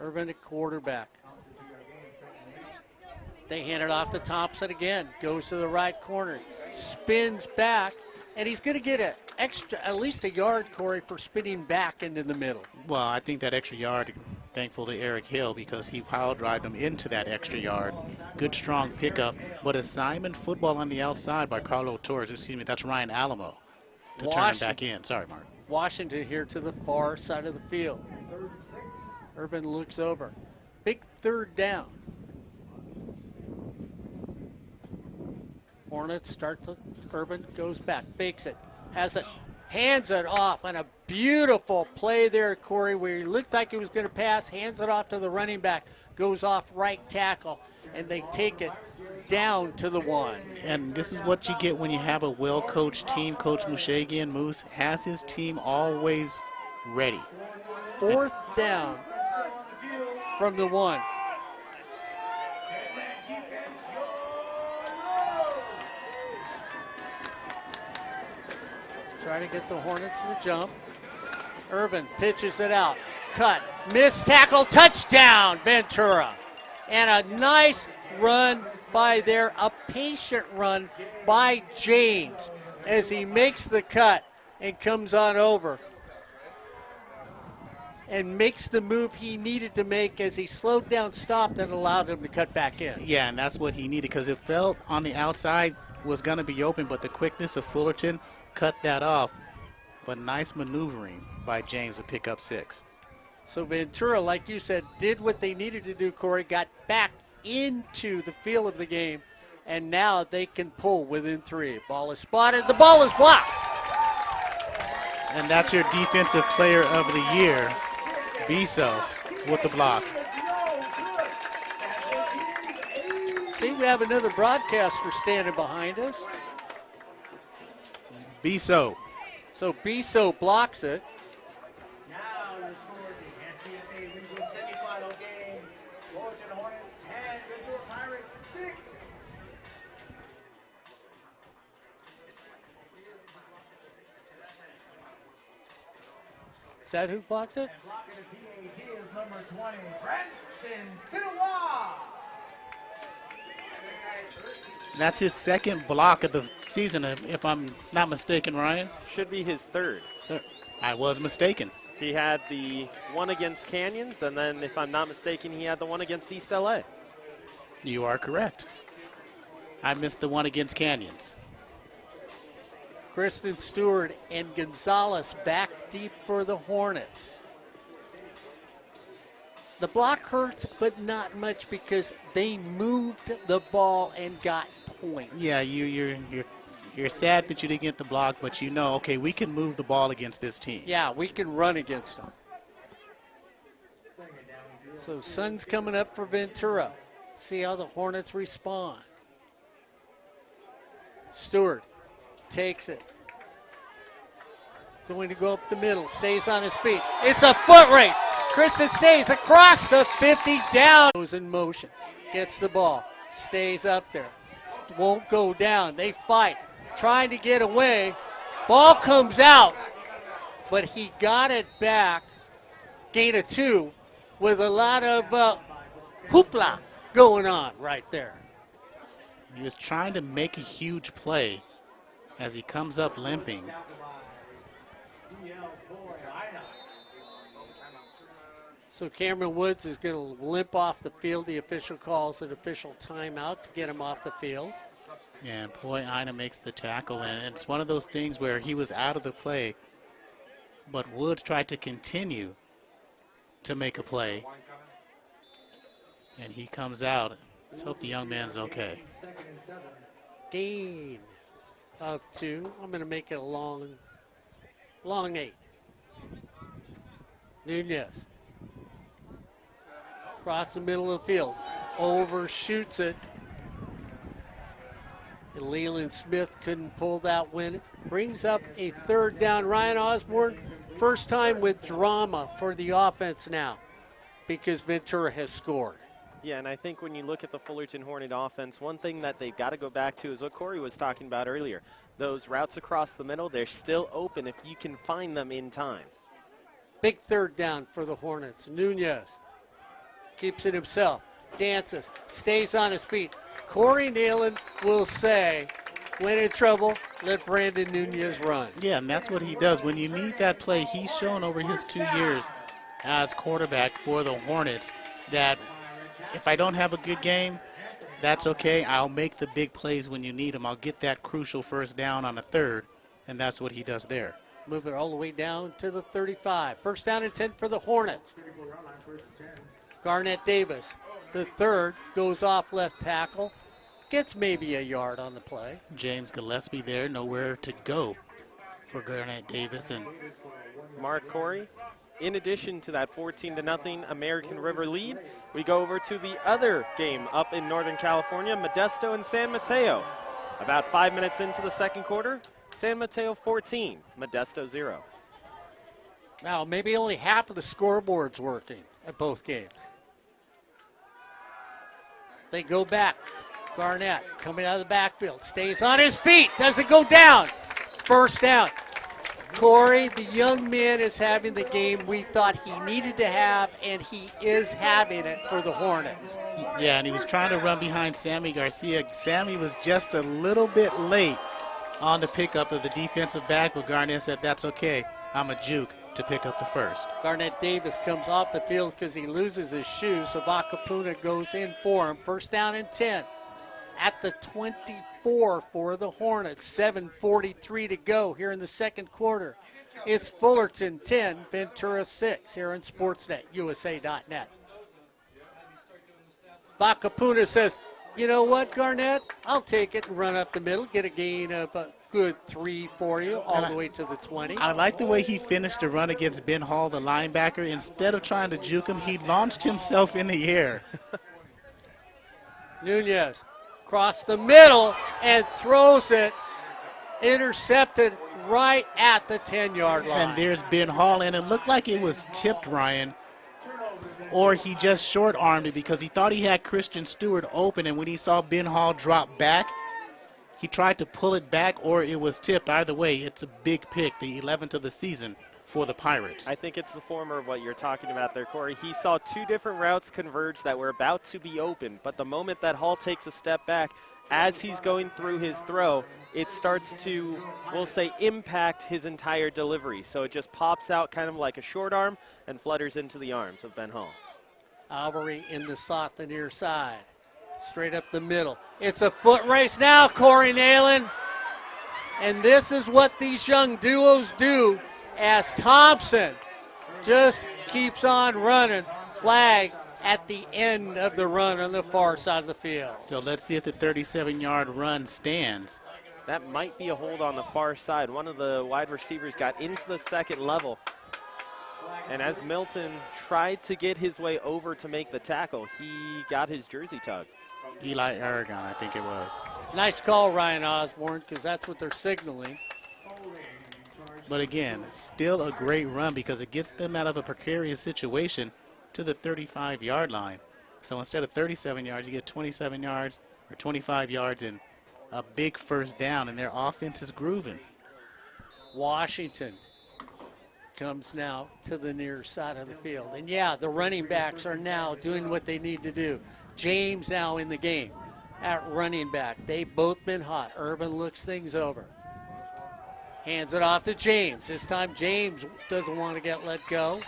S1: Urban at quarterback. They hand it off to Thompson again. Goes to the right corner. Spins back. And he's going to get at least a yard, Corey, for spinning back into the middle.
S2: Well, I think that extra yard, thankful to Eric Hill, because he power drived him into that extra yard. Good, strong pickup. But assignment football on the outside by Carlo Torres. Excuse me, that's Ryan Alamo to turn him back in. Sorry, Mark.
S1: Washington here to the far side of the field. Urban looks over. Big third down. Hornets start to, Urban goes back, fakes it, has it, hands it off, and a beautiful play there, Corey, where he looked like he was going to pass, hands it off to the running back, goes off right tackle, and they take it down to the 1.
S2: And this is what you get when you have a well-coached team. Coach Mushagian Moose has his team always ready.
S1: 4th down from the 1. Trying to get the Hornets to jump. Urban pitches it out. Cut. Missed tackle. Touchdown, Ventura. And a nice run by there. A patient run by James as he makes the cut and comes on over and makes the move he needed to make as he slowed down, stopped, and allowed him to cut back in.
S2: Yeah, and that's what he needed, because it felt on the outside was going to be open, but the quickness of Fullerton cut that off. But nice maneuvering by James to pick up 6.
S1: So Ventura, like you said, did what they needed to do, Corey, got back into the feel of the game, and now they can pull within 3. Ball is spotted. The ball is blocked.
S2: And that's your defensive player of the year, Biso, with the block.
S1: See, we have another broadcaster standing behind us.
S2: Biso.
S1: So Biso blocks it.
S3: Now your score in the NCAA Regional Semifinal game. Fullerton Hornets 10, Ventura Pirates 6.
S1: Is that who blocks it?
S3: And blocking the PAT is number 20, Branson Tinawa.
S2: That's his 2nd block of the season, if I'm not mistaken, Ryan.
S4: Should be his 3rd.
S2: I was mistaken.
S4: He had the one against Canyons, and then, if I'm not mistaken, he had the one against East LA.
S2: You are correct. I missed the one against Canyons.
S1: Kristen Stewart and Gonzalez back deep for the Hornets. The block hurts, but not much because they moved the ball and got points.
S2: Yeah, you're sad that you didn't get the block, but you know, okay, we can move the ball against this team.
S1: Yeah, we can run against them. So sun's coming up for Ventura. See how the Hornets respond. Stewart takes it. Going to go up the middle, stays on his feet. It's a foot race. Kristen stays across the 50, down. Goes in motion, gets the ball, stays up there. Won't go down. They fight, trying to get away. Ball comes out, but he got it back. Gain of 2 with a lot of hoopla going on right there.
S2: He was trying to make a huge play as he comes up limping.
S1: So Cameron Woods is going to limp off the field. The official calls an official timeout to get him off the field.
S2: And Poi Aina makes the tackle, and it's one of those things where he was out of the play, but Woods tried to continue to make a play. And he comes out. Let's hope the young man's okay.
S1: Gain of 2. I'm going to make it a long 8. Nunez. Across the middle of the field. Overshoots it. And Leland Smith couldn't pull that win. Brings up a 3rd down. Ryan Osborn, first time with drama for the offense now because Ventura has scored.
S4: Yeah, and I think when you look at the Fullerton Hornet offense, one thing that they've got to go back to is what Corey was talking about earlier. Those routes across the middle, they're still open if you can find them in time.
S1: Big 3rd down for the Hornets. Nunez keeps it himself, dances, stays on his feet. Corey Neyland will say, when in trouble, let Brandon Nunez run.
S2: Yeah, and that's what he does. When you need that play, he's shown over his 2 years as quarterback for the Hornets that if I don't have a good game, that's okay. I'll make the big plays when you need them. I'll get that crucial 1st down on a 3rd, and that's what he does there.
S1: Move it all the way down to the 35. 1st down and 10 for the Hornets. Garnett Davis, the 3rd, goes off left tackle. Gets maybe a yard on the play.
S2: James Gillespie there, nowhere to go for Garnett Davis. And
S4: Mark Corey, in addition to that 14-0 American River lead, we go over to the other game up in Northern California, Modesto and San Mateo. About 5 minutes into the 2nd quarter, San Mateo 14, Modesto 0.
S1: Now, maybe only half of the scoreboard's working at both games. They go back. Garnett coming out of the backfield, stays on his feet, doesn't go down. 1st down. Corey, the young man, is having the game we thought he needed to have, and he is having it for the Hornets.
S2: yeah, and he was trying to run behind Sammy Garcia. Sammy was just a little bit late on the pickup of the defensive back, but Garnett said, that's okay. I'm a juke to pick up the 1st.
S1: Garnett Davis comes off the field because he loses his shoes, so Vakapuna goes in for him. 1st down and 10 at the 24 for the Hornets. 7:43 to go here in the 2nd quarter. It's Fullerton 10, Ventura 6 here on Sportsnet, USA.net. Vakapuna says, you know what, Garnett? I'll take it and run up the middle, get a gain of a good 3 for you, all the way to the 20.
S2: I like the way he finished the run against Ben Hall, the linebacker. Instead of trying to juke him, he launched himself in the air.
S1: Nunez across the middle and throws it, intercepted right at the 10-yard line.
S2: And there's Ben Hall, and it looked like it was tipped, Ryan, or he just short-armed it because he thought he had Christian Stewart open, and when he saw Ben Hall drop back, he tried to pull it back, or it was tipped. Either way, it's a big pick, the 11th of the season for the Pirates.
S4: I think it's the former of what you're talking about there, Corey. He saw 2 different routes converge that were about to be open, but the moment that Hall takes a step back, as he's going through his throw, it starts to, we'll say, impact his entire delivery. So it just pops out kind of like a short arm and flutters into the arms of Ben Hall.
S1: Albury in the slot, the near side. Straight up the middle. It's a foot race now, Corey Neyland. And this is what these young duos do as Thompson just keeps on running. Flag at the end of the run on the far side of the field.
S2: So let's see if the 37-yard run stands.
S4: That might be a hold on the far side. One of the wide receivers got into the 2nd level. And as Milton tried to get his way over to make the tackle, he got his jersey tugged.
S2: Eli Aragon, I think it was.
S1: Nice call, Ryan Osborn, because that's what they're signaling.
S2: But again, still a great run because it gets them out of a precarious situation to the 35-yard line. So instead of 37 yards, you get 27 yards or 25 yards and a big 1st down, and their offense is grooving.
S1: Washington comes now to the near side of the field. And yeah, the running backs are now doing what they need to do. James now in the game at running back. They've both been hot. Urban looks things over. Hands it off to James. This time James doesn't want to get let go.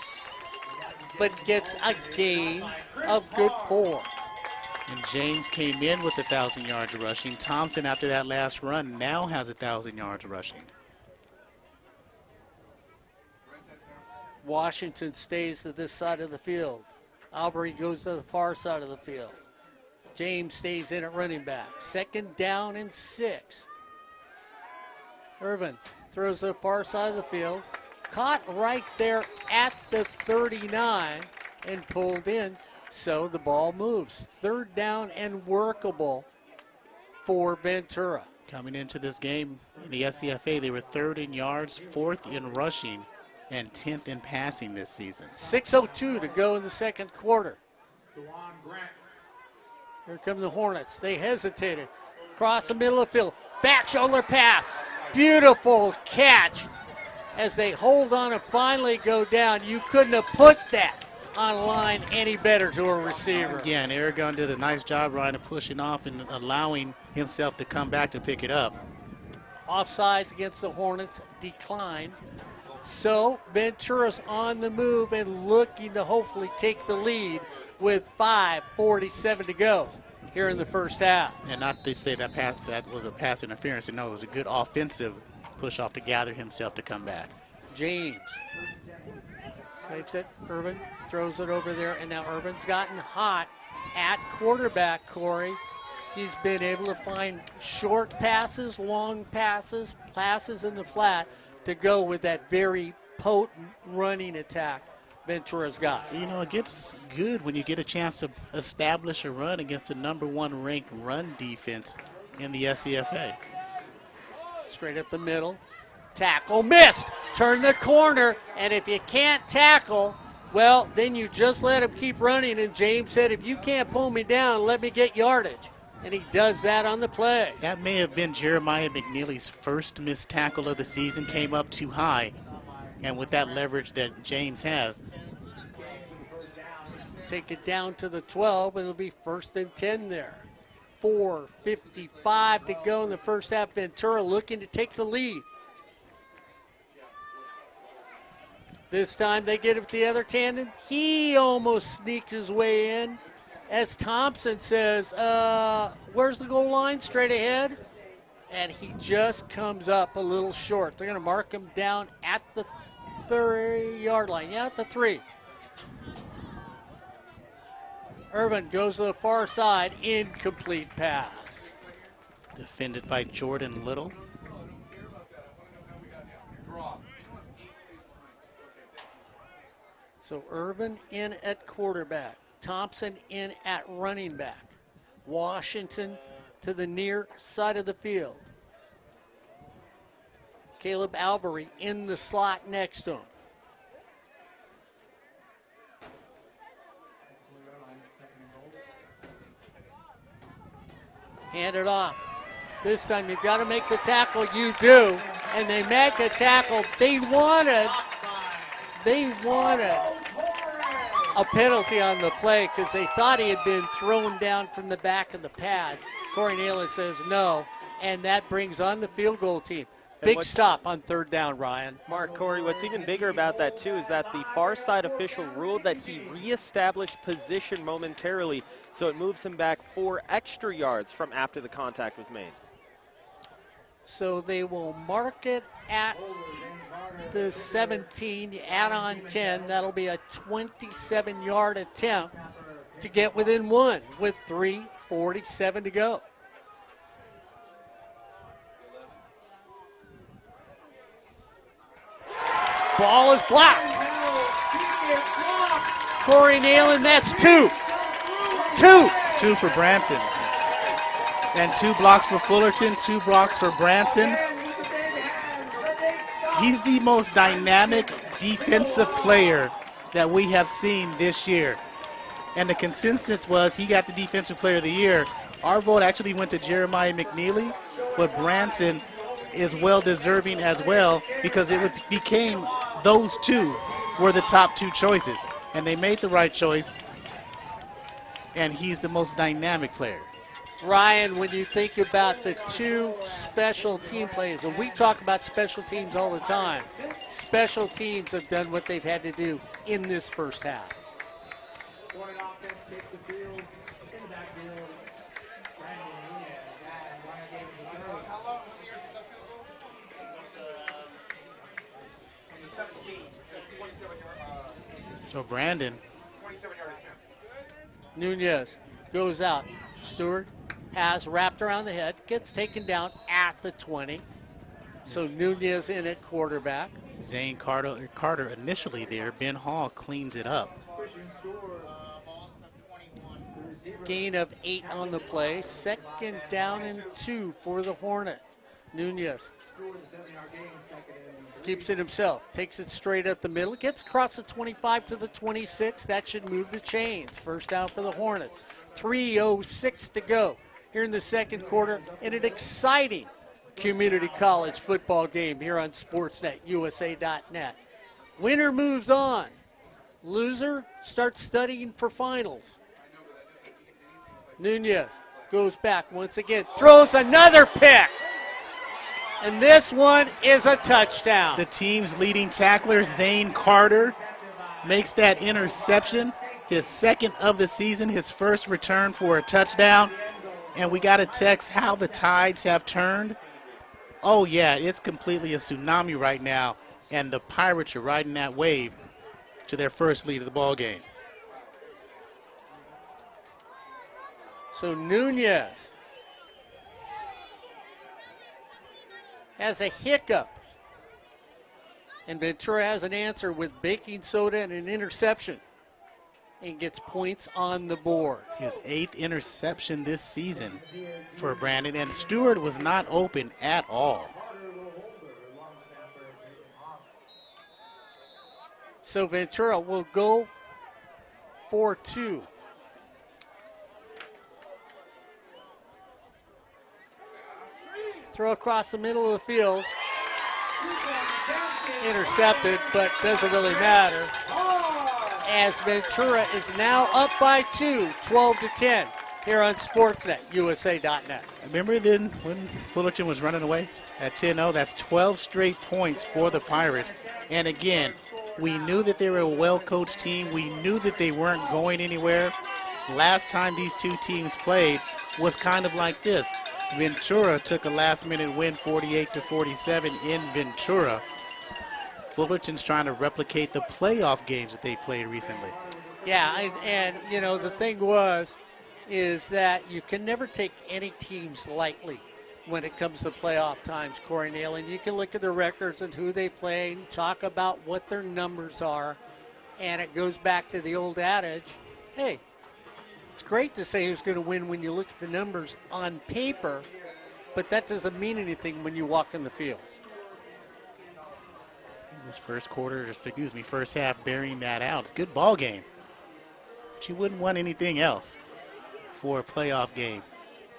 S1: but gets a gain of good 4.
S2: And James came in with 1,000 yards rushing. Thompson, after that last run, now has 1,000 yards rushing.
S1: Washington stays to this side of the field. Albury goes to the far side of the field. James stays in at running back. 2nd down and 6. Irvin throws to the far side of the field. Caught right there at the 39 and pulled in. So the ball moves. 3rd down and workable for Ventura.
S2: Coming into this game in the SCFA, they were 3rd in yards, 4th in rushing, and 10th in passing this season.
S1: 6:02 to go in the 2nd quarter. Here come the Hornets. They hesitated. Across the middle of the field. Back shoulder pass. Beautiful catch as they hold on and finally go down. You couldn't have put that on line any better to a receiver.
S2: Yeah, and Aragon did a nice job, Ryan, of pushing off and allowing himself to come back to pick it up.
S1: Offsides against the Hornets decline. So Ventura's on the move and looking to hopefully take the lead with 5:47 to go here in the first half.
S2: And not to say that that was a pass interference. No, it was a good offensive push off to gather himself to come back.
S1: James makes it. Irvin throws it over there, and now Irvin's gotten hot at quarterback, Corey. He's been able to find short passes, long passes, passes in the flat to go with that very potent running attack Ventura's got.
S2: You know, it gets good when you get a chance to establish a run against the #1 ranked run defense in the SCFA.
S1: Straight up the middle. Tackle missed. Turn the corner, and if you can't tackle, well, then you just let him keep running. And James said, if you can't pull me down, let me get yardage. And he does that on the play.
S2: That may have been Jeremiah McNeely's first missed tackle of the season. Came up too high. And with that leverage that James has.
S1: Take it down to the 12. It'll be 1st and 10 there. 4:55 to go in the first half. Ventura looking to take the lead. This time they get it with the other tandem. He almost sneaks his way in. As Thompson says, where's the goal line? Straight ahead. And he just comes up a little short. They're going to mark him down at the 3-yard line. Yeah, at the 3. Irvin goes to the far side. Incomplete pass.
S2: Defended by Jordan Little.
S1: So Irvin in at quarterback. Thompson in at running back. Washington to the near side of the field. Caleb Albury in the slot next to him. Hand it off. This time you've got to make the tackle. You do. And they make a tackle. They wanted a penalty on the play because they thought he had been thrown down from the back of the pads. Corey Neyland says no, and that brings on the field goal team. Big stop on 3rd down, Ryan.
S4: Mark, Corey, what's even bigger about that, too, is that the far side official ruled that he reestablished position momentarily, so it moves him back 4 extra yards from after the contact was made.
S1: So they will mark it at the 17. You add on 10. That'll be a 27-yard attempt to get within 1 with 3:47 to go. Ball is blocked. Corey Neyland, that's 2.
S2: 2 for Branson. And 2 blocks for Fullerton, 2 blocks for Branson. He's the most dynamic defensive player that we have seen this year. And the consensus was he got the Defensive Player of the Year. Our vote actually went to Jeremiah McNeely, but Branson is well deserving as well because it became those 2 were the top 2 choices. And they made the right choice, and he's the most dynamic player.
S1: Ryan, when you think about the 2 special team plays, and we talk about special teams all the time, special teams have done what they've had to do in this first half.
S3: Hornet offense takes the field in the backfield. Brandon Nunez and Ryan Davis third.
S5: How long was the year since that field goal? From the 17, 27-yard.
S2: So Brandon
S5: 27-yard attempt.
S1: Nunez goes out. Stewart has wrapped around the head, gets taken down at the 20. So Nunez in at quarterback.
S2: Zane Carter initially there. Ben Hall cleans it up.
S1: Gain of 8 on the play. 2nd down and 2 for the Hornets. Nunez keeps it himself. Takes it straight up the middle. Gets across the 25 to the 26. That should move the chains. First down for the Hornets. 3:06 to go here in the second quarter in an exciting community college football game here on Sportsnet, USA.net. Winner moves on. Loser starts studying for finals. Nunez goes back once again, throws another pick. And this one is a touchdown.
S2: The team's leading tackler, Zane Carter, makes that interception. His 2nd of the season, his first return for a touchdown. And we got a text how the tides have turned. Oh, yeah, it's completely a tsunami right now, and the Pirates are riding that wave to their first lead of the ball game.
S1: So Nunez has a hiccup, and Ventura has an answer with baking soda and an interception and gets points on the board.
S2: His 8th interception this season for Brandon, and Stewart was not open at all.
S1: So Ventura will go for 2. Throw across the middle of the field. Intercepted, but doesn't really matter, as Ventura is now up by 2, 12-10, here on Sportsnet, USA.net.
S2: Remember then when Fullerton was running away at 10-0? That's 12 straight points for the Pirates. And again, we knew that they were a well-coached team. We knew that they weren't going anywhere. Last time these two teams played was kind of like this. Ventura took a last-minute win, 48-47 in Ventura. Fullerton's trying to replicate the playoff games that they played recently.
S1: Yeah, and you know, the thing is that you can never take any teams lightly when it comes to playoff times, Corey Neyland. You can look at their records and who they played, talk about what their numbers are, and it goes back to the old adage, hey, it's great to say who's going to win when you look at the numbers on paper, but that doesn't mean anything when you walk in the field.
S2: This first half bearing that out. It's a good ball game. But you wouldn't want anything else for a playoff game.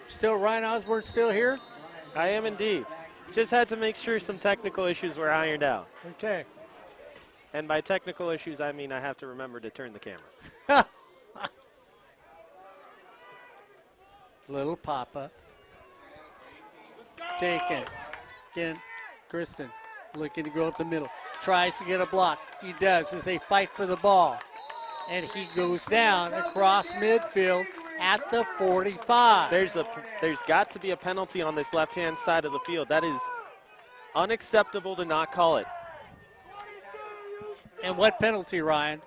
S1: Still, Ryan Osborn still here?
S4: I am indeed. Just had to make sure some technical issues were ironed out.
S1: Okay.
S4: And by technical issues, I mean I have to remember to turn the camera.
S1: Little pop-up. Taken. Again, Kristen looking to go up the middle. Tries to get a block. He does as they fight for the ball. And he goes down across midfield at the 45.
S4: There's got to be a penalty on this left-hand side of the field. That is unacceptable to not call it.
S1: And what penalty, Ryan?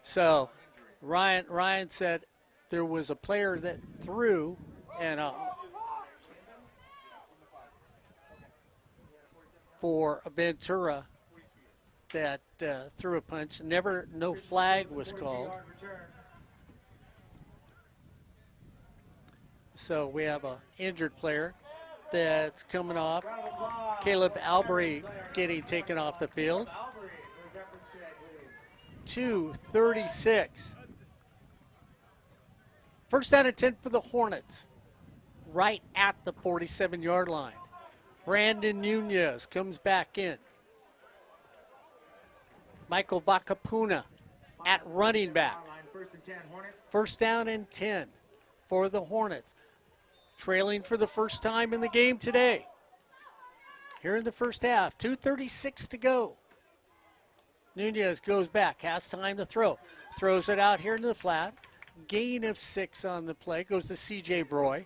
S1: So Ryan said there was a player that threw and for Ventura that threw a punch. No flag was called. So we have an injured player that's coming off. Caleb Albury getting taken off the field. 2:36. First down and 10 for the Hornets, right at the 47-yard line. Brandon Nunez comes back in. Michael Vacapuna at running back.
S3: First and 10 Hornets.
S1: First down and 10. for the Hornets. Trailing for the first time in the game today. Here in the first half, 2:36 to go. Nunez goes back, has time to throw. Throws it out here into the flat. Gain of 6 on the play. Goes to C.J. Broy.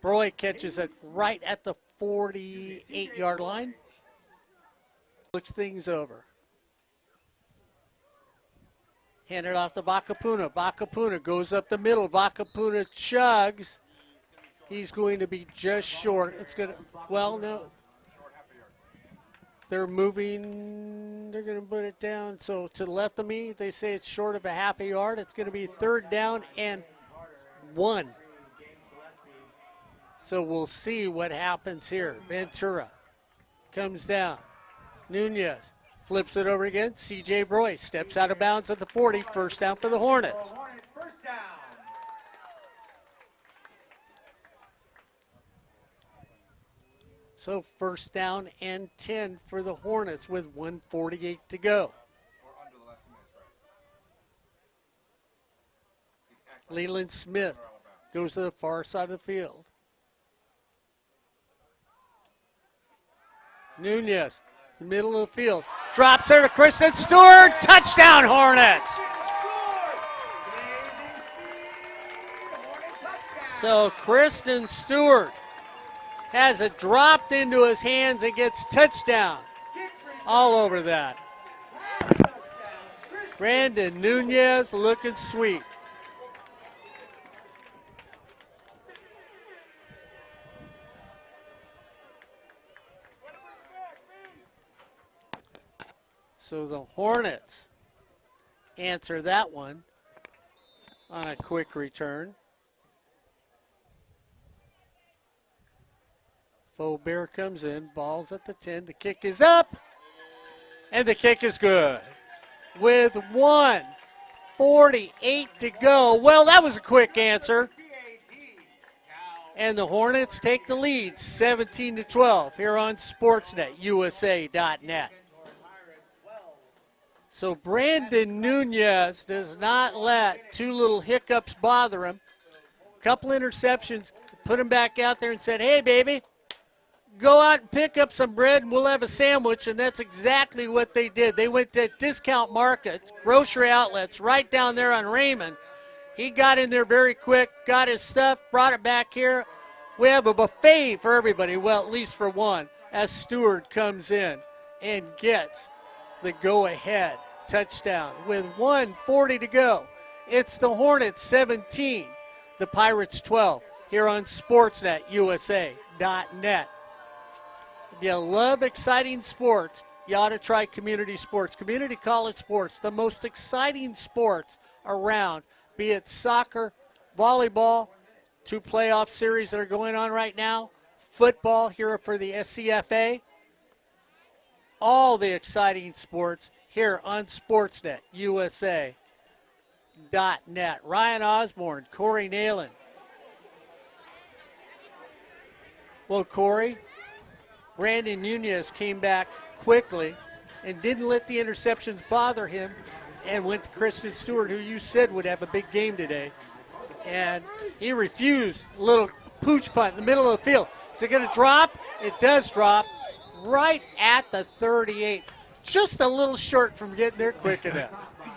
S1: Broy catches it right at the 48-yard line. Looks things over. Handed off to Vakapuna. Vakapuna goes up the middle. Vakapuna chugs. He's going to be just short. It's going to, well, no. They're moving. They're going to put it down. So to the left of me, they say it's short of a half a yard. It's going to be 3rd down and 1. So we'll see what happens here. Ventura comes down. Nunez flips it over again. C.J. Broy steps out of bounds at the 40. First down for the Hornets.
S3: First down.
S1: So first down and 10 for the Hornets with 1:48 to go. Leland Smith goes to the far side of the field. Nunez, middle of the field, drops there to Kristen Stewart. Touchdown, Hornets! So Kristen Stewart has it dropped into his hands and gets touchdown all over that. Brandon Nunez looking sweet. So the Hornets answer that one on a quick return. Faubert comes in, ball's at the 10, the kick is up, and the kick is good. With 1:48 to go. Well, that was a quick answer. And the Hornets take the lead, 17-12, here on Sportsnet, USA.net. So Brandon Nunez does not let 2 little hiccups bother him. Couple interceptions, put him back out there and said, hey, baby, go out and pick up some bread and we'll have a sandwich, and that's exactly what they did. They went to discount markets, grocery outlets, right down there on Raymond. He got in there very quick, got his stuff, brought it back here. We have a buffet for everybody, well, at least for one, as Stewart comes in and gets the go-ahead touchdown with 1:40 to go. It's the Hornets 17, the Pirates 12, here on Sportsnet, USA.net. If you love exciting sports, you ought to try community sports. Community college sports, the most exciting sports around, be it soccer, volleyball, 2 playoff series that are going on right now, football here for the SCFA, all the exciting sports here on Sportsnet, USA.net. Ryan Osborn, Corey Neyland. Well, Corey, Brandon Nunez came back quickly and didn't let the interceptions bother him and went to Kristen Stewart, who you said would have a big game today. And he refused a little pooch punt in the middle of the field. Is it going to drop? It does drop right at the 38. Just a little short from getting there quick enough.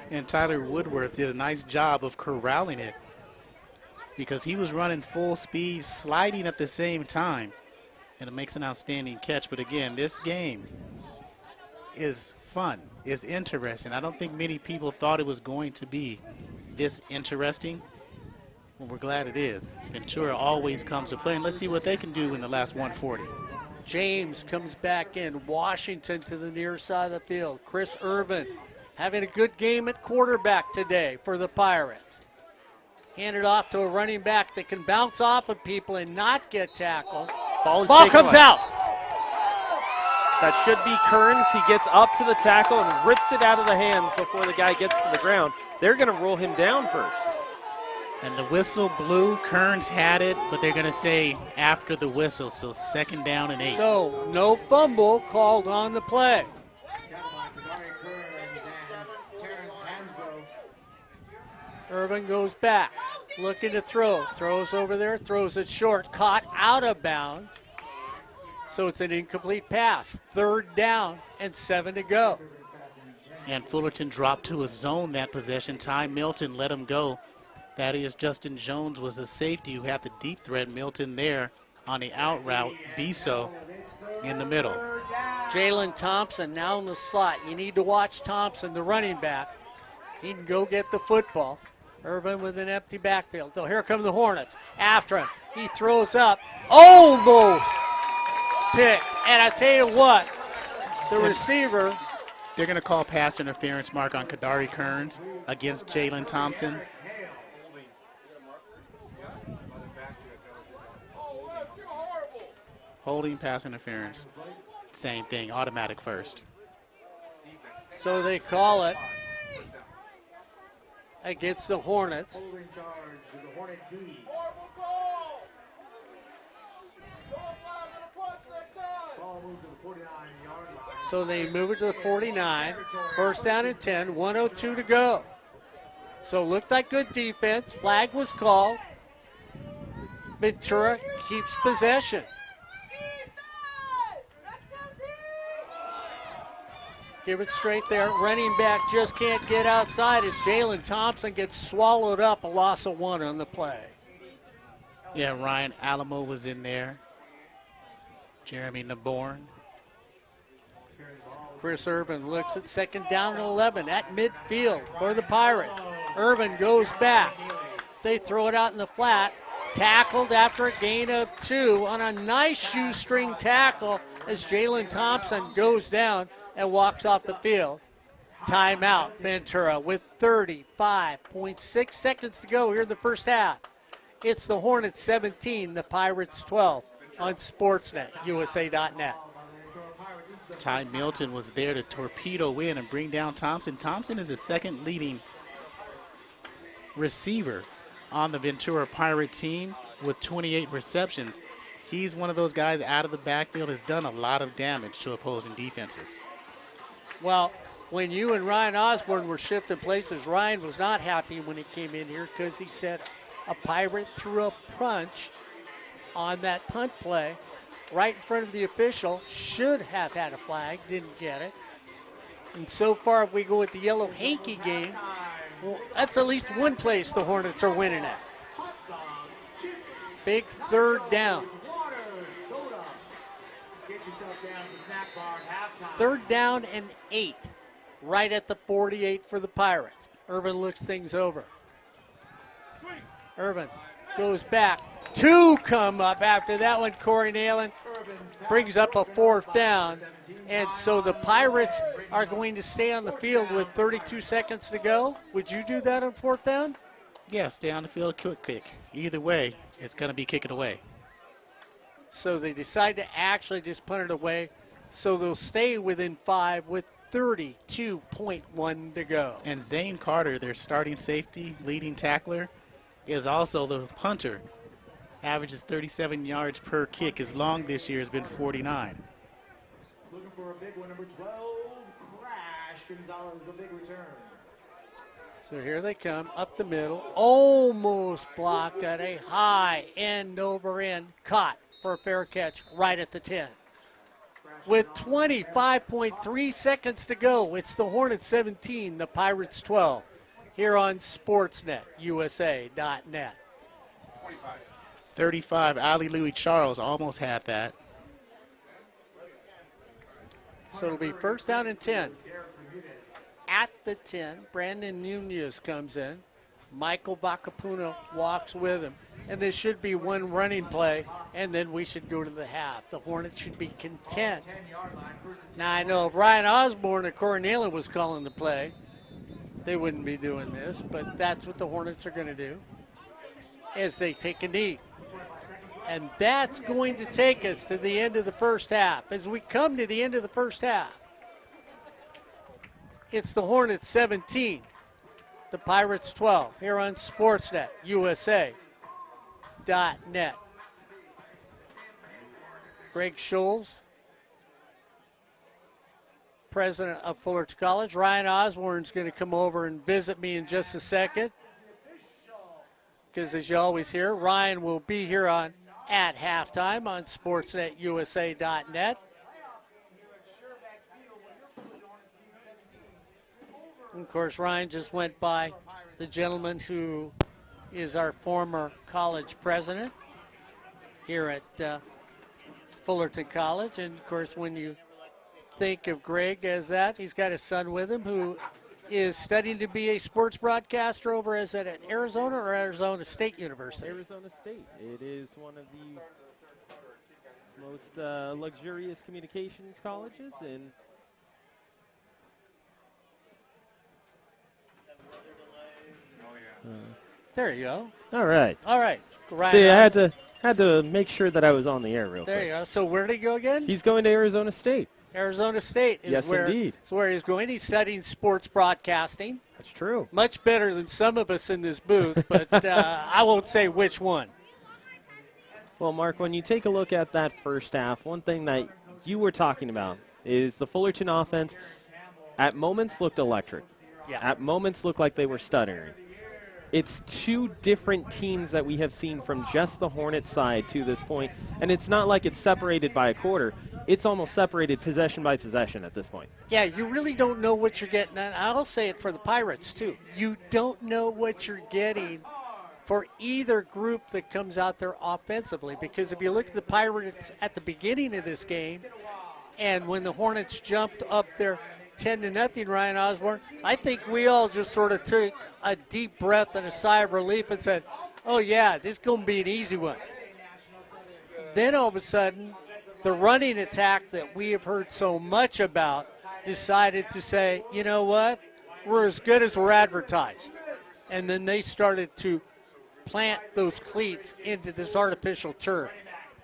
S2: And Tyler Woodworth did a nice job of corralling it because he was running full speed, sliding at the same time. And it makes an outstanding catch. But again, this game is fun, is interesting. I don't think many people thought it was going to be this interesting. Well, we're glad it is. Ventura always comes to play, and let's see what they can do in the last 140.
S1: James comes back in. Washington to the near side of the field. Chris Irvin having a good game at quarterback today for the Pirates. Handed off to a running back that can bounce off of people and not get tackled. Ball comes out.
S4: That should be Kearns. He gets up to the tackle and rips it out of the hands before the guy gets to the ground. They're going to roll him down first.
S2: And the whistle blew. Kearns had it, but they're going to say after the whistle, so 2nd down and 8.
S1: So no fumble called on the play. Irvin goes back. looking to throw. Throws over there, throws it short, caught out of bounds. So it's an incomplete pass. 3rd down and 7 to go.
S2: And Fullerton dropped to a zone that possession. Ty Milton let him go. That is, Justin Jones was a safety who had the deep threat. Milton there on the out route. Biso in the middle.
S1: Jalen Thompson now in the slot. You need to watch Thompson, the running back. He can go get the football. Irvin with an empty backfield. So here come the Hornets. After him. He throws up. Almost picked. And I tell you what, the receiver.
S2: They're going to call pass interference mark on Kadari Kearns against Jalen Thompson. Holding, pass interference. Same thing, automatic first.
S1: So they call it against the Hornets.
S3: Holding charge to the Hornet D. Ball moved to the 49-yard line.
S1: So they move it to the 49. 1st down and 10, 1:02 to go. So looked like good defense. Flag was called. Ventura keeps possession. Give it straight there. Running back just can't get outside as Jalen Thompson gets swallowed up. A loss of 1 on the play.
S2: Yeah, Ryan Alamo was in there. Jeremy Naborn.
S1: Chris Irvin looks at 2nd down and 11 at midfield for the Pirates. Irvin goes back. They throw it out in the flat. Tackled after a gain of 2 on a nice shoestring tackle as Jalen Thompson goes down and walks off the field. Timeout, Ventura, with 35.6 seconds to go here in the first half. It's the Hornets 17, the Pirates 12 on Sportsnet, USA.net.
S2: Ty Milton was there to torpedo in and bring down Thompson. Thompson is the 2nd leading receiver on the Ventura Pirate team with 28 receptions. He's one of those guys out of the backfield, has done a lot of damage to opposing defenses.
S1: Well, when you and Ryan Osborn were shifting places, Ryan was not happy when he came in here because he said a Pirate threw a punch on that punt play right in front of the official. Should have had a flag, didn't get it. And so far, if we go with the yellow hanky game, well, that's at least one place the Hornets are winning at. Big 3rd down. 3rd down and 8, right at the 48 for the Pirates. Irvin looks things over. Irvin goes back. 2 come up after that one. Corey Neyland brings up a 4th down. And so the Pirates are going to stay on the field with 32 seconds to go. Would you do that on 4th down?
S2: Yeah, stay on the field, quick kick. Either way, it's going to be kicking away.
S1: So they decide to actually just punt it away. So they'll stay within 5 with 32.1 to go.
S2: And Zane Carter, their starting safety, leading tackler, is also the punter. Averages 37 yards per kick. His long this year has been 49.
S3: Looking for a big one, number 12, Crash Gonzalez, a big return.
S1: So here they come, up the middle, almost blocked at a high end over end, caught for a fair catch right at the 10. With 25.3 seconds to go, it's the Hornets 17, the Pirates 12, here on Sportsnet, USA.net.
S2: 35, Ali Louis Charles almost had that.
S1: So it'll be 1st down and 10. At the 10, Brandon Nunez comes in. Michael Vacapuna walks with him. And this should be one running play, and then we should go to the half. The Hornets should be content. Now, I know if Ryan Osborn or Corey Neyland was calling the play, they wouldn't be doing this, but that's what the Hornets are going to do as they take a knee. And that's going to take us to the end of the first half. As we come to the end of the first half, it's the Hornets 17, the Pirates 12, here on Sportsnet, USA.net. Greg Scholes, president of Fullerton College. Ryan Osborn's going to come over and visit me in just a second. because as you always hear, Ryan will be here at halftime on SportsNetUSA.net. And of course, Ryan just went by the gentleman who is our former college president here at Fullerton College. And of course, when you think of Greg as that, he's got a son with him who is studying to be a sports broadcaster over at Arizona or Arizona State University?
S4: Arizona State. It is one of the most luxurious communications colleges in.
S1: There you go.
S4: All right.
S1: All right. Ryan,
S4: See, I had to make sure that I was on the air real
S1: there
S4: quick.
S1: you go. So where did he go again?
S4: He's going to Arizona State.
S1: Arizona State is
S4: Yes, indeed.
S1: where he's going. He's studying sports broadcasting.
S4: That's true.
S1: Much better than some of us in this booth, but I won't say which one.
S4: Well, Mark, when you take a look at that first half, one thing that you were talking about is the Fullerton offense at moments looked electric.
S1: Yeah.
S4: At moments looked like they were stuttering. It's two different teams that we have seen from just the Hornets side to this point, and it's not like it's separated by a quarter. It's almost separated possession by possession at this point.
S1: Yeah, you really don't know what you're getting. And I'll say it for the Pirates, too. You don't know what you're getting for either group that comes out there offensively, because if you look at the Pirates at the beginning of this game and when the Hornets jumped up there 10-0, Ryan Osborn, I think we all just sort of took a deep breath and a sigh of relief and said, oh, yeah, this is going to be an easy one. Then all of a sudden, the running attack that we have heard so much about decided to say, you know what, we're as good as we're advertised. And then they started to plant those cleats into this artificial turf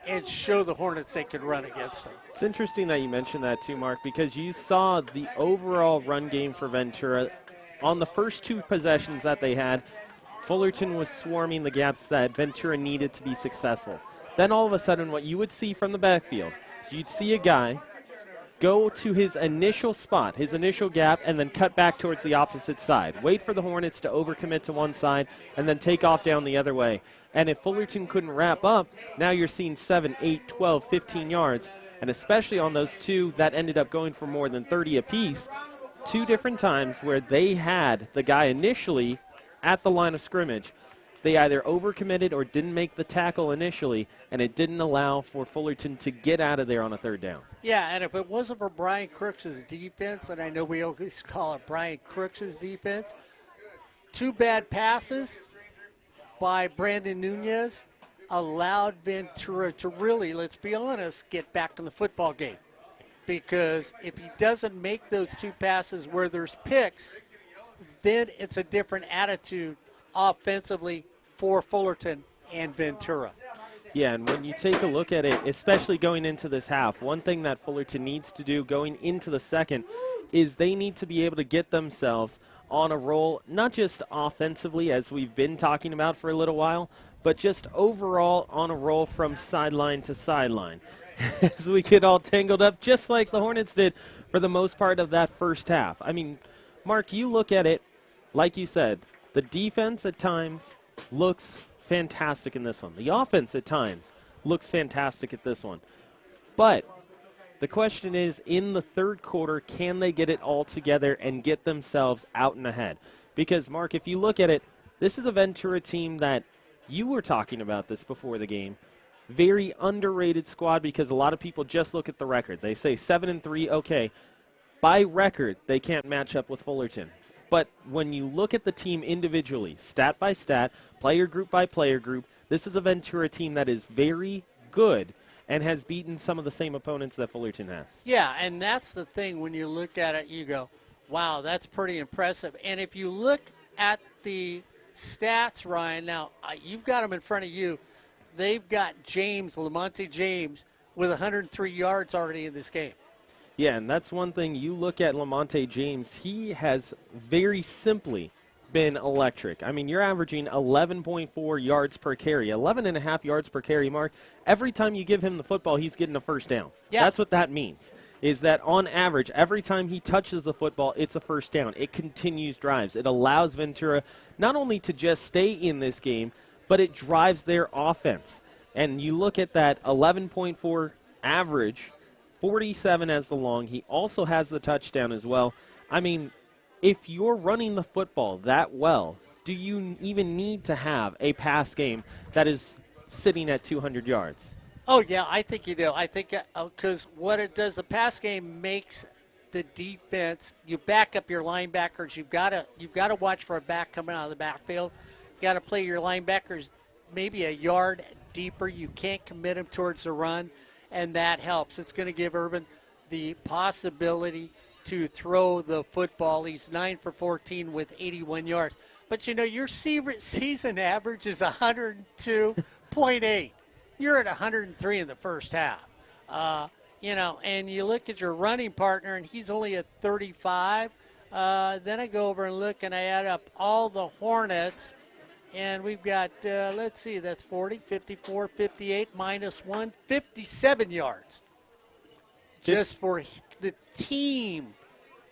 S1: and show the Hornets they could run against them.
S4: It's interesting that you mentioned that too, Mark, because you saw the overall run game for Ventura. On the first two possessions that they had, Fullerton was swarming the gaps that Ventura needed to be successful. Then all of a sudden what you would see from the backfield is you'd see a guy go to his initial spot, his initial gap, and then cut back towards the opposite side. Wait for the Hornets to overcommit to one side and then take off down the other way. And if Fullerton couldn't wrap up, now you're seeing 7, 8, 12, 15 yards. And especially on those two that ended up going for more than 30 apiece, two different times where they had the guy initially at the line of scrimmage. They either overcommitted or didn't make the tackle initially, and it didn't allow for Fullerton to get out of there on a third down.
S1: Yeah, and if it wasn't for Brian Crooks' defense, and I know we always call it Brian Crooks' defense, two bad passes by Brandon Nunez allowed Ventura to really, let's be honest, get back in the football game. Because if he doesn't make those two passes where there's picks, then it's a different attitude offensively for Fullerton and Ventura.
S4: Yeah, and when you take a look at it, especially going into this half, one thing that Fullerton needs to do going into the second is they need to be able to get themselves on a roll, not just offensively, as we've been talking about for a little while, but just overall on a roll from sideline to sideline. As we get all tangled up, just like the Hornets did for the most part of that first half. I mean, Mark, you look at it, like you said, the defense at times looks fantastic in this one. The offense at times looks fantastic at this one. But the question is, in the third quarter, can they get it all together and get themselves out and ahead? Because, Mark, if you look at it, this is a Ventura team that you were talking about this before the game. Very underrated squad because a lot of people just look at the record. They say 7-3, okay. By record, they can't match up with Fullerton. But when you look at the team individually, stat by stat, player group by player group, this is a Ventura team that is very good and has beaten some of the same opponents that Fullerton has.
S1: Yeah, and that's the thing. When you look at it, you go, wow, that's pretty impressive. And if you look at the stats, Ryan, now you've got them in front of you. They've got Lamonte James, with 103 yards already in this game.
S4: Yeah, and that's one thing. You look at Lamonte James, he has very simply been electric. I mean, you're averaging 11.4 yards per carry, 11.5 yards per carry, Mark. Every time you give him the football, he's getting a first down.
S1: Yeah.
S4: That's what that means, is that on average, every time he touches the football, it's a first down. It continues drives. It allows Ventura not only to just stay in this game, but it drives their offense. And you look at that 11.4 average, 47 as the long. He also has the touchdown as well. I mean, if you're running the football that well, do you even need to have a pass game that is sitting at 200 yards?
S1: Oh, yeah, I think you do. I think because what it does, the pass game makes the defense, you back up your linebackers. You've got to watch for a back coming out of the backfield. You got to play your linebackers maybe a yard deeper. You can't commit them towards the run, and that helps. It's going to give Irvin the possibility to throw the football. He's 9 for 14 with 81 yards. But, you know, your season average is 102.8. You're at 103 in the first half. You know, and you look at your running partner, and he's only at 35. Then I go over and look, and I add up all the Hornets, and we've got, let's see, that's 40, 54, 58, minus 1, 57 yards. Just for the team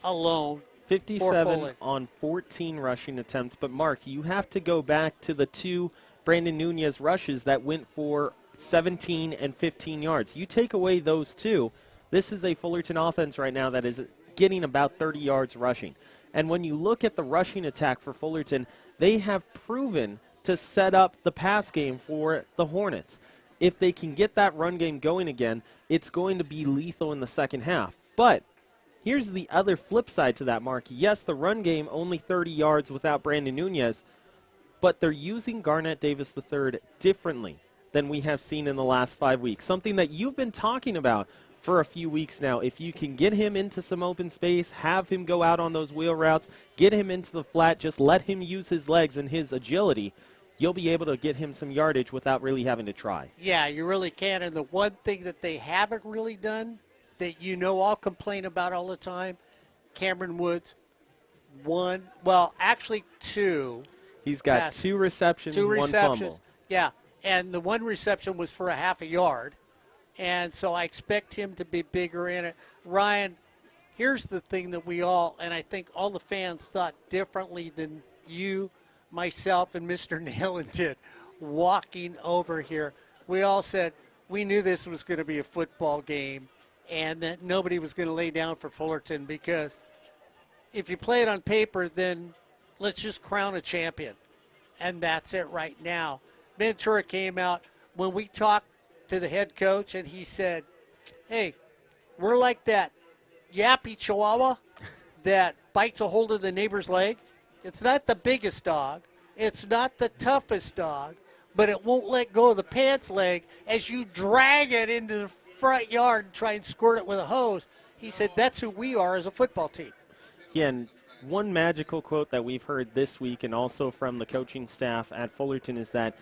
S1: alone.
S4: 57 on 14 rushing attempts. But, Mark, you have to go back to the 2 Brandon Nunez rushes that went for 17 and 15 yards. You take away those 2, this is a Fullerton offense right now that is getting about 30 yards rushing. And when you look at the rushing attack for Fullerton, they have proven to set up the pass game for the Hornets. If they can get that run game going again, it's going to be lethal in the second half. But here's the other flip side to that, Mark. Yes, the run game only 30 yards without Brandon Nunez, but they're using Garnett Davis III differently than we have seen in the last 5 weeks, something that you've been talking about for a few weeks now. If you can get him into some open space, have him go out on those wheel routes, get him into the flat, just let him use his legs and his agility, you'll be able to get him some yardage without really having to try.
S1: Yeah, you really can. And the one thing that they haven't really done that I'll complain about all the time, Cameron Woods, 2.
S4: He's got
S1: passes.
S4: 2 receptions,
S1: 2
S4: 1
S1: receptions.
S4: fumble.
S1: Yeah, and the 1 reception was for a half a yard. And so I expect him to be bigger in it. Ryan, here's the thing that we all, and I think all the fans thought differently than you, myself, and Mr. Neyland did walking over here. We all said we knew this was going to be a football game and that nobody was going to lay down for Fullerton, because if you play it on paper, then let's just crown a champion. And that's it right now. Ventura came out when we talked to the head coach, and he said, hey, we're like that yappy chihuahua that bites a hold of the neighbor's leg. It's not the biggest dog. It's not the toughest dog, but it won't let go of the pants leg as you drag it into the front yard and try and squirt it with a hose. He said that's who we are as a football team.
S4: Yeah, and one magical quote that we've heard this week and also from the coaching staff at Fullerton is that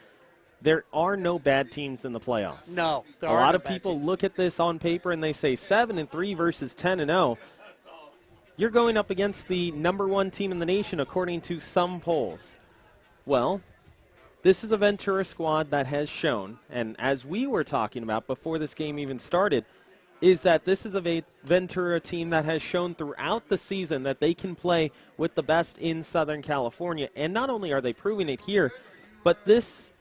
S4: there are no bad teams in the playoffs.
S1: No, there
S4: a
S1: are
S4: lot
S1: no
S4: of
S1: bad
S4: people
S1: teams.
S4: look at this on paper and they say 7-3 versus 10-0. You're going up against the number 1 team in the nation according to some polls. Well, this is a Ventura squad that has shown, and as we were talking about before this game even started, is that this is a Ventura team that has shown throughout the season that they can play with the best in Southern California. And not only are they proving it here, but this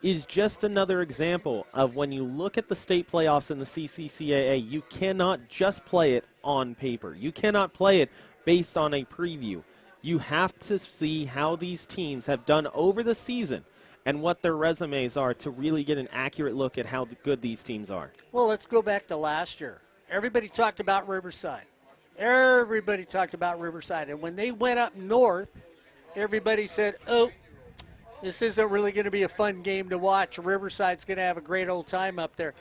S4: is just another example of when you look at the state playoffs in the CCCAA, you cannot just play it on paper. You cannot play it based on a preview. You have to see how these teams have done over the season and what their resumes are to really get an accurate look at how good these teams are.
S1: Well, let's go back to last year. Everybody talked about Riverside. Everybody talked about Riverside. And when they went up north, everybody said, oh, this isn't really going to be a fun game to watch. Riverside's going to have a great old time up there.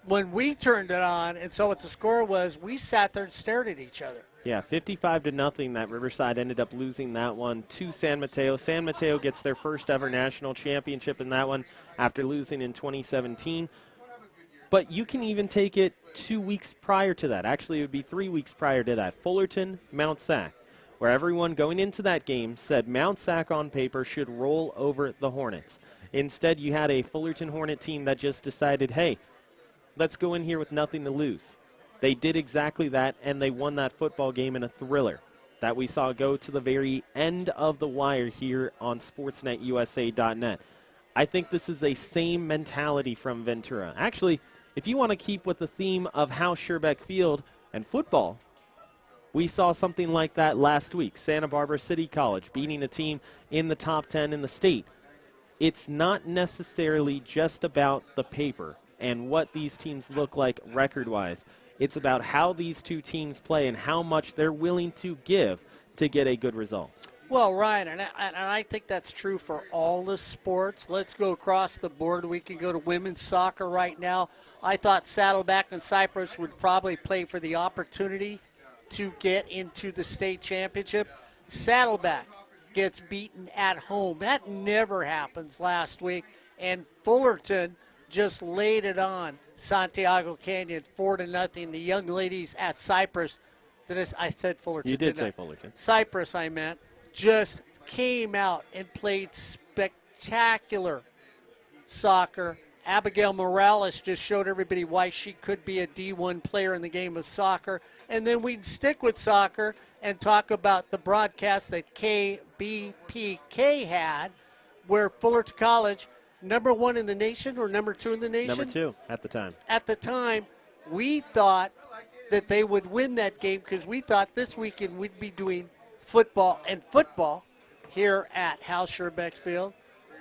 S1: When we turned it on and saw what the score was, we sat there and stared at each other.
S4: Yeah, 55-0 that Riverside ended up losing that one to San Mateo. San Mateo gets their first ever national championship in that one after losing in 2017. But you can even take it 2 weeks prior to that. Actually, it would be 3 weeks prior to that. Fullerton, Mount Sac, where everyone going into that game said Mount Sac on paper should roll over the Hornets. Instead, you had a Fullerton Hornet team that just decided, hey, let's go in here with nothing to lose. They did exactly that, and they won that football game in a thriller that we saw go to the very end of the wire here on SportsNetUSA.net. I think this is a same mentality from Ventura. Actually, if you want to keep with the theme of House Scherbeck Field and football, we saw something like that last week. Santa Barbara City College beating a team in the top 10 in the state. It's not necessarily just about the paper and what these teams look like record-wise. It's about how these two teams play and how much they're willing to give to get a good result.
S1: Well, Ryan, and I think that's true for all the sports. Let's go across the board. We can go to women's soccer right now. I thought Saddleback and Cypress would probably play for the opportunity to get into the state championship. Saddleback gets beaten at home. That never happens last week. And Fullerton just laid it on Santiago Canyon 4-0. The young ladies at Cypress, I said Fullerton.
S4: You did say Fullerton.
S1: Cypress, I meant, just came out and played spectacular soccer. Abigail Morales just showed everybody why she could be a D1 player in the game of soccer. And then we'd stick with soccer and talk about the broadcast that KBPK had, where Fullerton College, number 1 in the nation or number 2 in the nation?
S4: Number 2 at the time.
S1: At the time, we thought that they would win that game because we thought this weekend we'd be doing football here at House Scherbeck Field.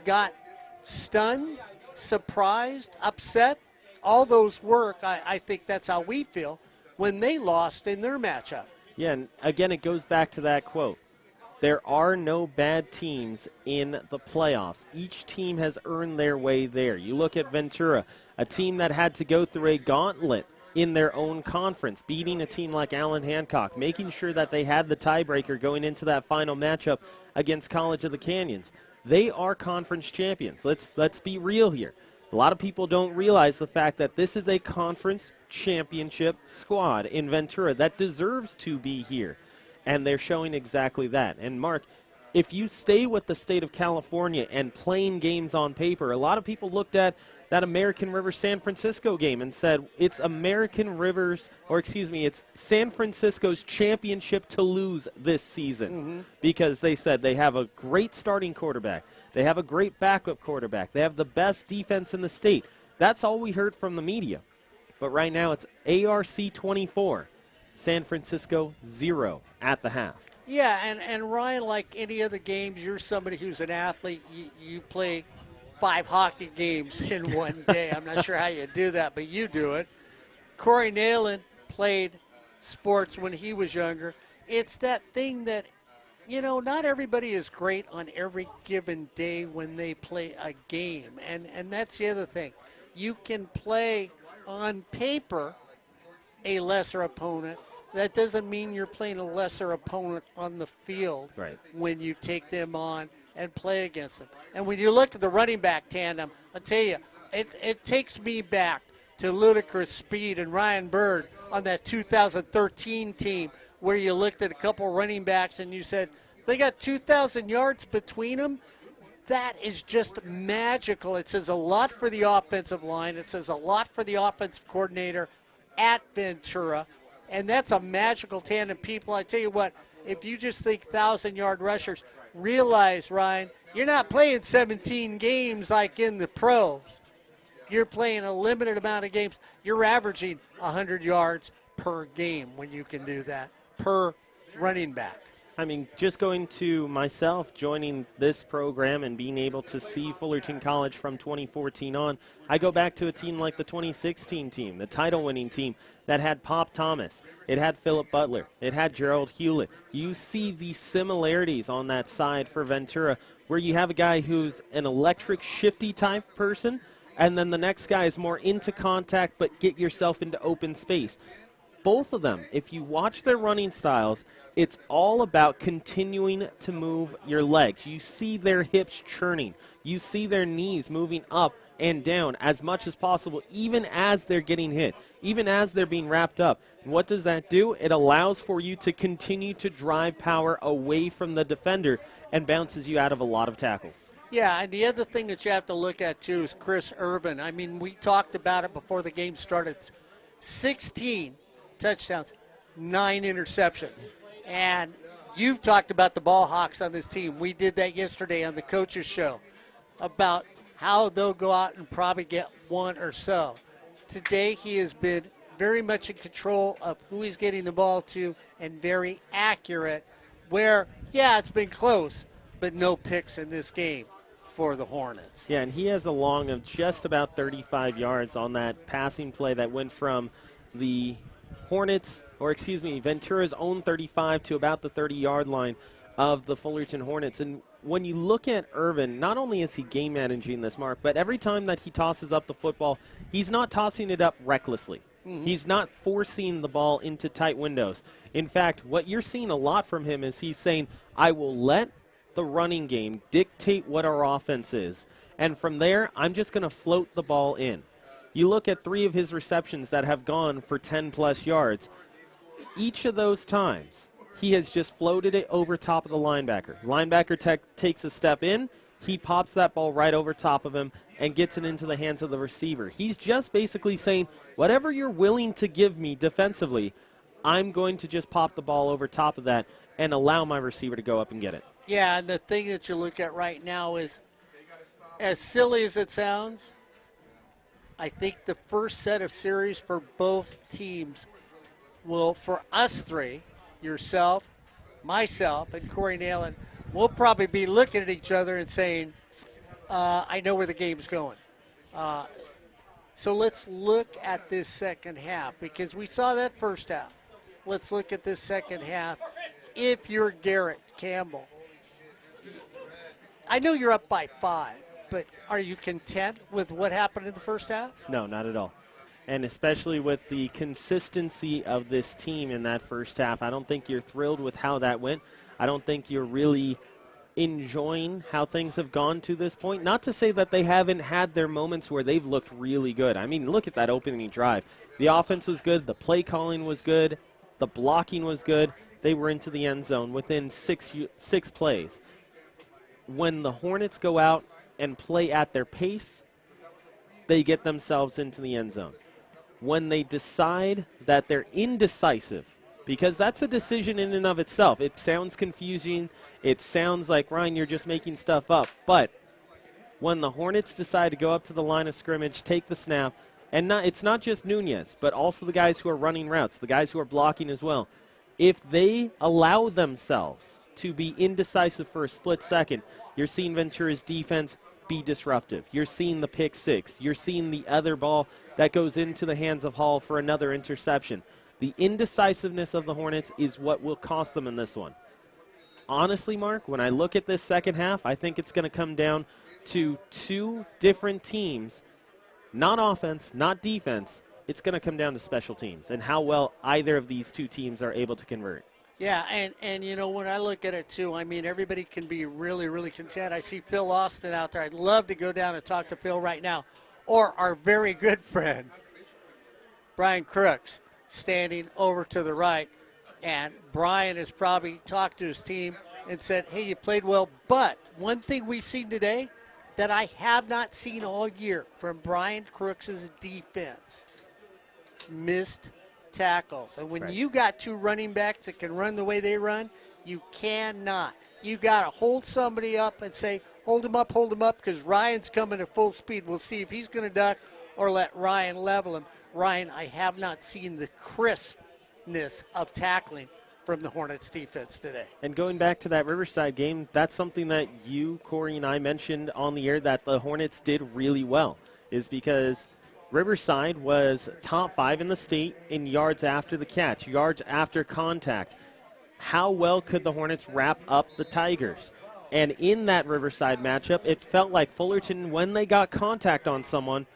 S1: Got stunned, surprised, upset. All those work. I think that's how we feel when they lost in their matchup.
S4: Yeah, and again, it goes back to that quote. There are no bad teams in the playoffs. Each team has earned their way there. You look at Ventura, a team that had to go through a gauntlet in their own conference, beating a team like Allen Hancock, making sure that they had the tiebreaker going into that final matchup against College of the Canyons. They are conference champions. Let's be real here. A lot of people don't realize the fact that this is a conference championship squad in Ventura that deserves to be here. And they're showing exactly that. And, Mark, if you stay with the state of California and playing games on paper, a lot of people looked at that American River San Francisco game and said it's it's San Francisco's championship to lose this season because they said they have a great starting quarterback. They have a great backup quarterback. They have the best defense in the state. That's all we heard from the media. But right now it's ARC 24, San Francisco 0 at the half.
S1: Yeah, and Ryan, like any other games, you're somebody who's an athlete. You play 5 hockey games in one day. I'm not sure how you do that, but you do it. Corey Neyland played sports when he was younger. It's that thing that, not everybody is great on every given day when they play a game. And that's the other thing. You can play on paper a lesser opponent. That doesn't mean you're playing a lesser opponent on the field when you take them on and play against them. And when you look at the running back tandem, I tell you, it takes me back to ludicrous speed and Ryan Bird on that 2013 team where you looked at a couple running backs and you said, they got 2,000 yards between them. That is just magical. It says a lot for the offensive line. It says a lot for the offensive coordinator at Ventura. And that's a magical tandem. People, I tell you what, if you just think 1,000-yard rushers, realize, Ryan, you're not playing 17 games like in the pros. You're playing a limited amount of games. You're averaging 100 yards per game when you can do that, per running back.
S4: I mean, just going to myself, joining this program and being able to see Fullerton College from 2014 on, I go back to a team like the 2016 team, the title-winning team that had Pop Thomas. It had Philip Butler. It had Gerald Hewlett. You see the similarities on that side for Ventura where you have a guy who's an electric, shifty type person, and then the next guy is more into contact but get yourself into open space. Both of them, if you watch their running styles, it's all about continuing to move your legs. You see their hips churning. You see their knees moving up and down as much as possible, even as they're getting hit, even as they're being wrapped up. And what does that do? It allows for you to continue to drive power away from the defender and bounces you out of a lot of tackles.
S1: Yeah, and the other thing that you have to look at, too, is Chris Urban. I mean, we talked about it before the game started. 16 touchdowns, 9 interceptions. And you've talked about the ball hawks on this team. We did that yesterday on the coaches show about how they'll go out and probably get one or so. Today he has been very much in control of who he's getting the ball to and very accurate where, yeah, it's been close, but no picks in this game for the Hornets.
S4: Yeah, and he has a long of just about 35 yards on that passing play that went from the Ventura's own 35 to about the 30-yard line of the Fullerton Hornets. And when you look at Irvin, not only is he game managing this, Mark, but every time that he tosses up the football, he's not tossing it up recklessly. He's not forcing the ball into tight windows. In fact, what you're seeing a lot from him is he's saying, I will let the running game dictate what our offense is. And from there, I'm just going to float the ball in. You look at 3 of his receptions that have gone for 10-plus yards. Each of those times, he has just floated it over top of the linebacker. Linebacker takes a step in. He pops that ball right over top of him and gets it into the hands of the receiver. He's just basically saying, whatever you're willing to give me defensively, I'm going to just pop the ball over top of that and allow my receiver to go up and get it.
S1: Yeah, and the thing that you look at right now is, as silly as it sounds, I think the first set of series for both teams will, for us 3, yourself, myself, and Corey Neyland, we'll probably be looking at each other and saying, I know where the game's going. So let's look at this second half because we saw that first half. Let's look at this second half. If you're Garrett Campbell, I know you're up by 5, but are you content with what happened in the first half?
S4: No, not at all. And especially with the consistency of this team in that first half, I don't think you're thrilled with how that went. I don't think you're really enjoying how things have gone to this point. Not to say that they haven't had their moments where they've looked really good. I mean, look at that opening drive. The offense was good. The play calling was good. The blocking was good. They were into the end zone within six plays. When the Hornets go out and play at their pace, they get themselves into the end zone. When they decide that they're indecisive, because that's a decision in and of itself. It sounds confusing. It sounds like, Ryan, you're just making stuff up. But when the Hornets decide to go up to the line of scrimmage, take the snap, and it's not just Nunez, but also the guys who are running routes, the guys who are blocking as well. If they allow themselves to be indecisive for a split second, you're seeing Ventura's defense be disruptive. You're seeing the pick 6. You're seeing the other ball that goes into the hands of Hall for another interception. The indecisiveness of the Hornets is what will cost them in this one. Honestly, Mark, when I look at this second half, I think it's going to come down to 2 different teams, not offense, not defense. It's going to come down to special teams and how well either of these 2 teams are able to convert.
S1: Yeah, and you know, when I look at it, too, I mean, everybody can be really, really content. I see Phil Austin out there. I'd love to go down and talk to Phil right now. Or our very good friend, Brian Crooks, standing over to the right. And Brian has probably talked to his team and said, hey, you played well. But one thing we've seen today that I have not seen all year from Brian Crooks' defense, missed tackles. And when you got 2 running backs that can run the way they run, you cannot. You got to hold somebody up and say, hold him up, because Ryan's coming at full speed. We'll see if he's going to duck or let Ryan level him. Ryan, I have not seen the crispness of tackling from the Hornets defense today.
S4: And going back to that Riverside game, that's something that you, Corey, and I mentioned on the air that the Hornets did really well, is because Riverside was top 5 in the state in yards after the catch, yards after contact. How well could the Hornets wrap up the Tigers? And in that Riverside matchup, it felt like Fullerton, when they got contact on someone,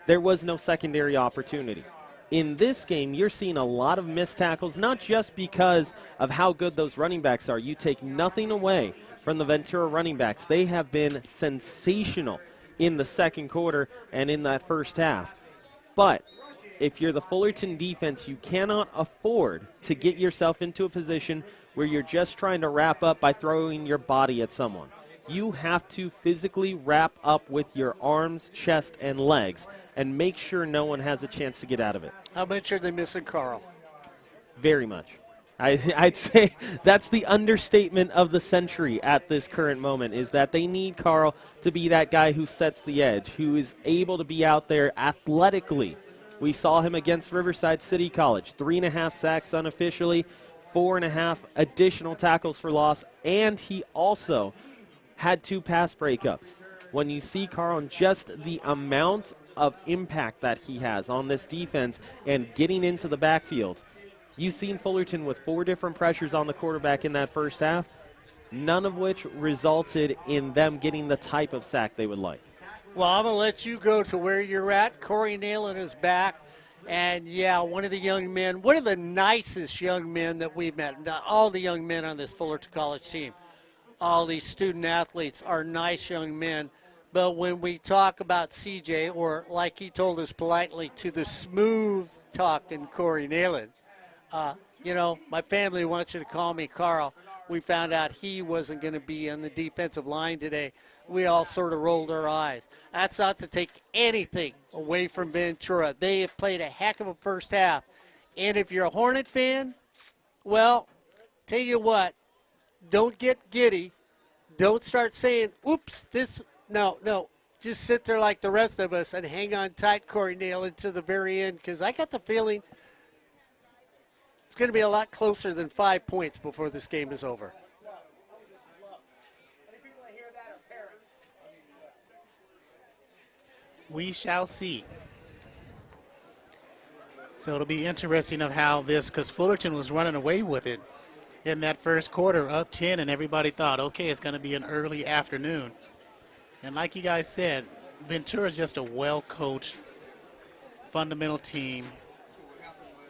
S4: there was no secondary opportunity. In this game, you're seeing a lot of missed tackles, not just because of how good those running backs are. You take nothing away from the Ventura running backs. They have been sensational in the second quarter and in that first half. But if you're the Fullerton defense, you cannot afford to get yourself into a position where you're just trying to wrap up by throwing your body at someone. You have to physically wrap up with your arms, chest, and legs and make sure no one has a chance to get out of it.
S1: How much are they missing Carl?
S4: Very much. I'd say that's the understatement of the century at this current moment, is that they need Carl to be that guy who sets the edge, who is able to be out there athletically. We saw him against Riverside City College, 3.5 sacks unofficially, 4.5 additional tackles for loss, and he also had 2 pass breakups. When you see Carl and just the amount of impact that he has on this defense and getting into the backfield, you've seen Fullerton with 4 different pressures on the quarterback in that first half, none of which resulted in them getting the type of sack they would like.
S1: Well, I'm going to let you go to where you're at. Corey Neyland is back. And, yeah, one of the young men, one of the nicest young men that we've met. Now, all the young men on this Fullerton College team, all these student athletes are nice young men. But when we talk about CJ, or like he told us politely, to the smooth-talking Corey Neyland, you know, my family wants you to call me Carl. We found out he wasn't going to be on the defensive line today. We all sort of rolled our eyes. That's not to take anything away from Ventura. They have played a heck of a first half. And if you're a Hornet fan, well, tell you what, don't get giddy. Don't start saying, oops, this, no. Just sit there like the rest of us and hang on tight, Corey Neyland, to the very end, because I got the feeling it's going to be a lot closer than 5 points before this game is over.
S2: We shall see. So it'll be interesting of how this, because Fullerton was running away with it in that first quarter, up 10, and everybody thought, okay, it's going to be an early afternoon. And like you guys said, Ventura is just a well-coached, fundamental team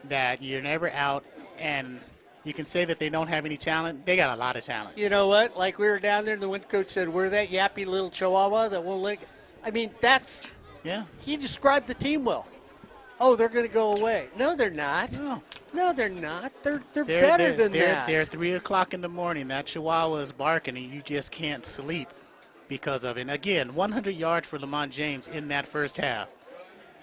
S2: that you're never out, and you can say that they don't have any talent. They got a lot of talent.
S1: You know what? Like we were down there, and the one coach said, we're that yappy little chihuahua that won't let. I mean, that's.
S2: Yeah.
S1: He described the team well. Oh, they're going to go away. No, they're not. No, they're not. They're better than that.
S2: They're 3 o'clock in the morning. That chihuahua is barking, and you just can't sleep because of it. And again, 100 yards for Lamont James in that first half.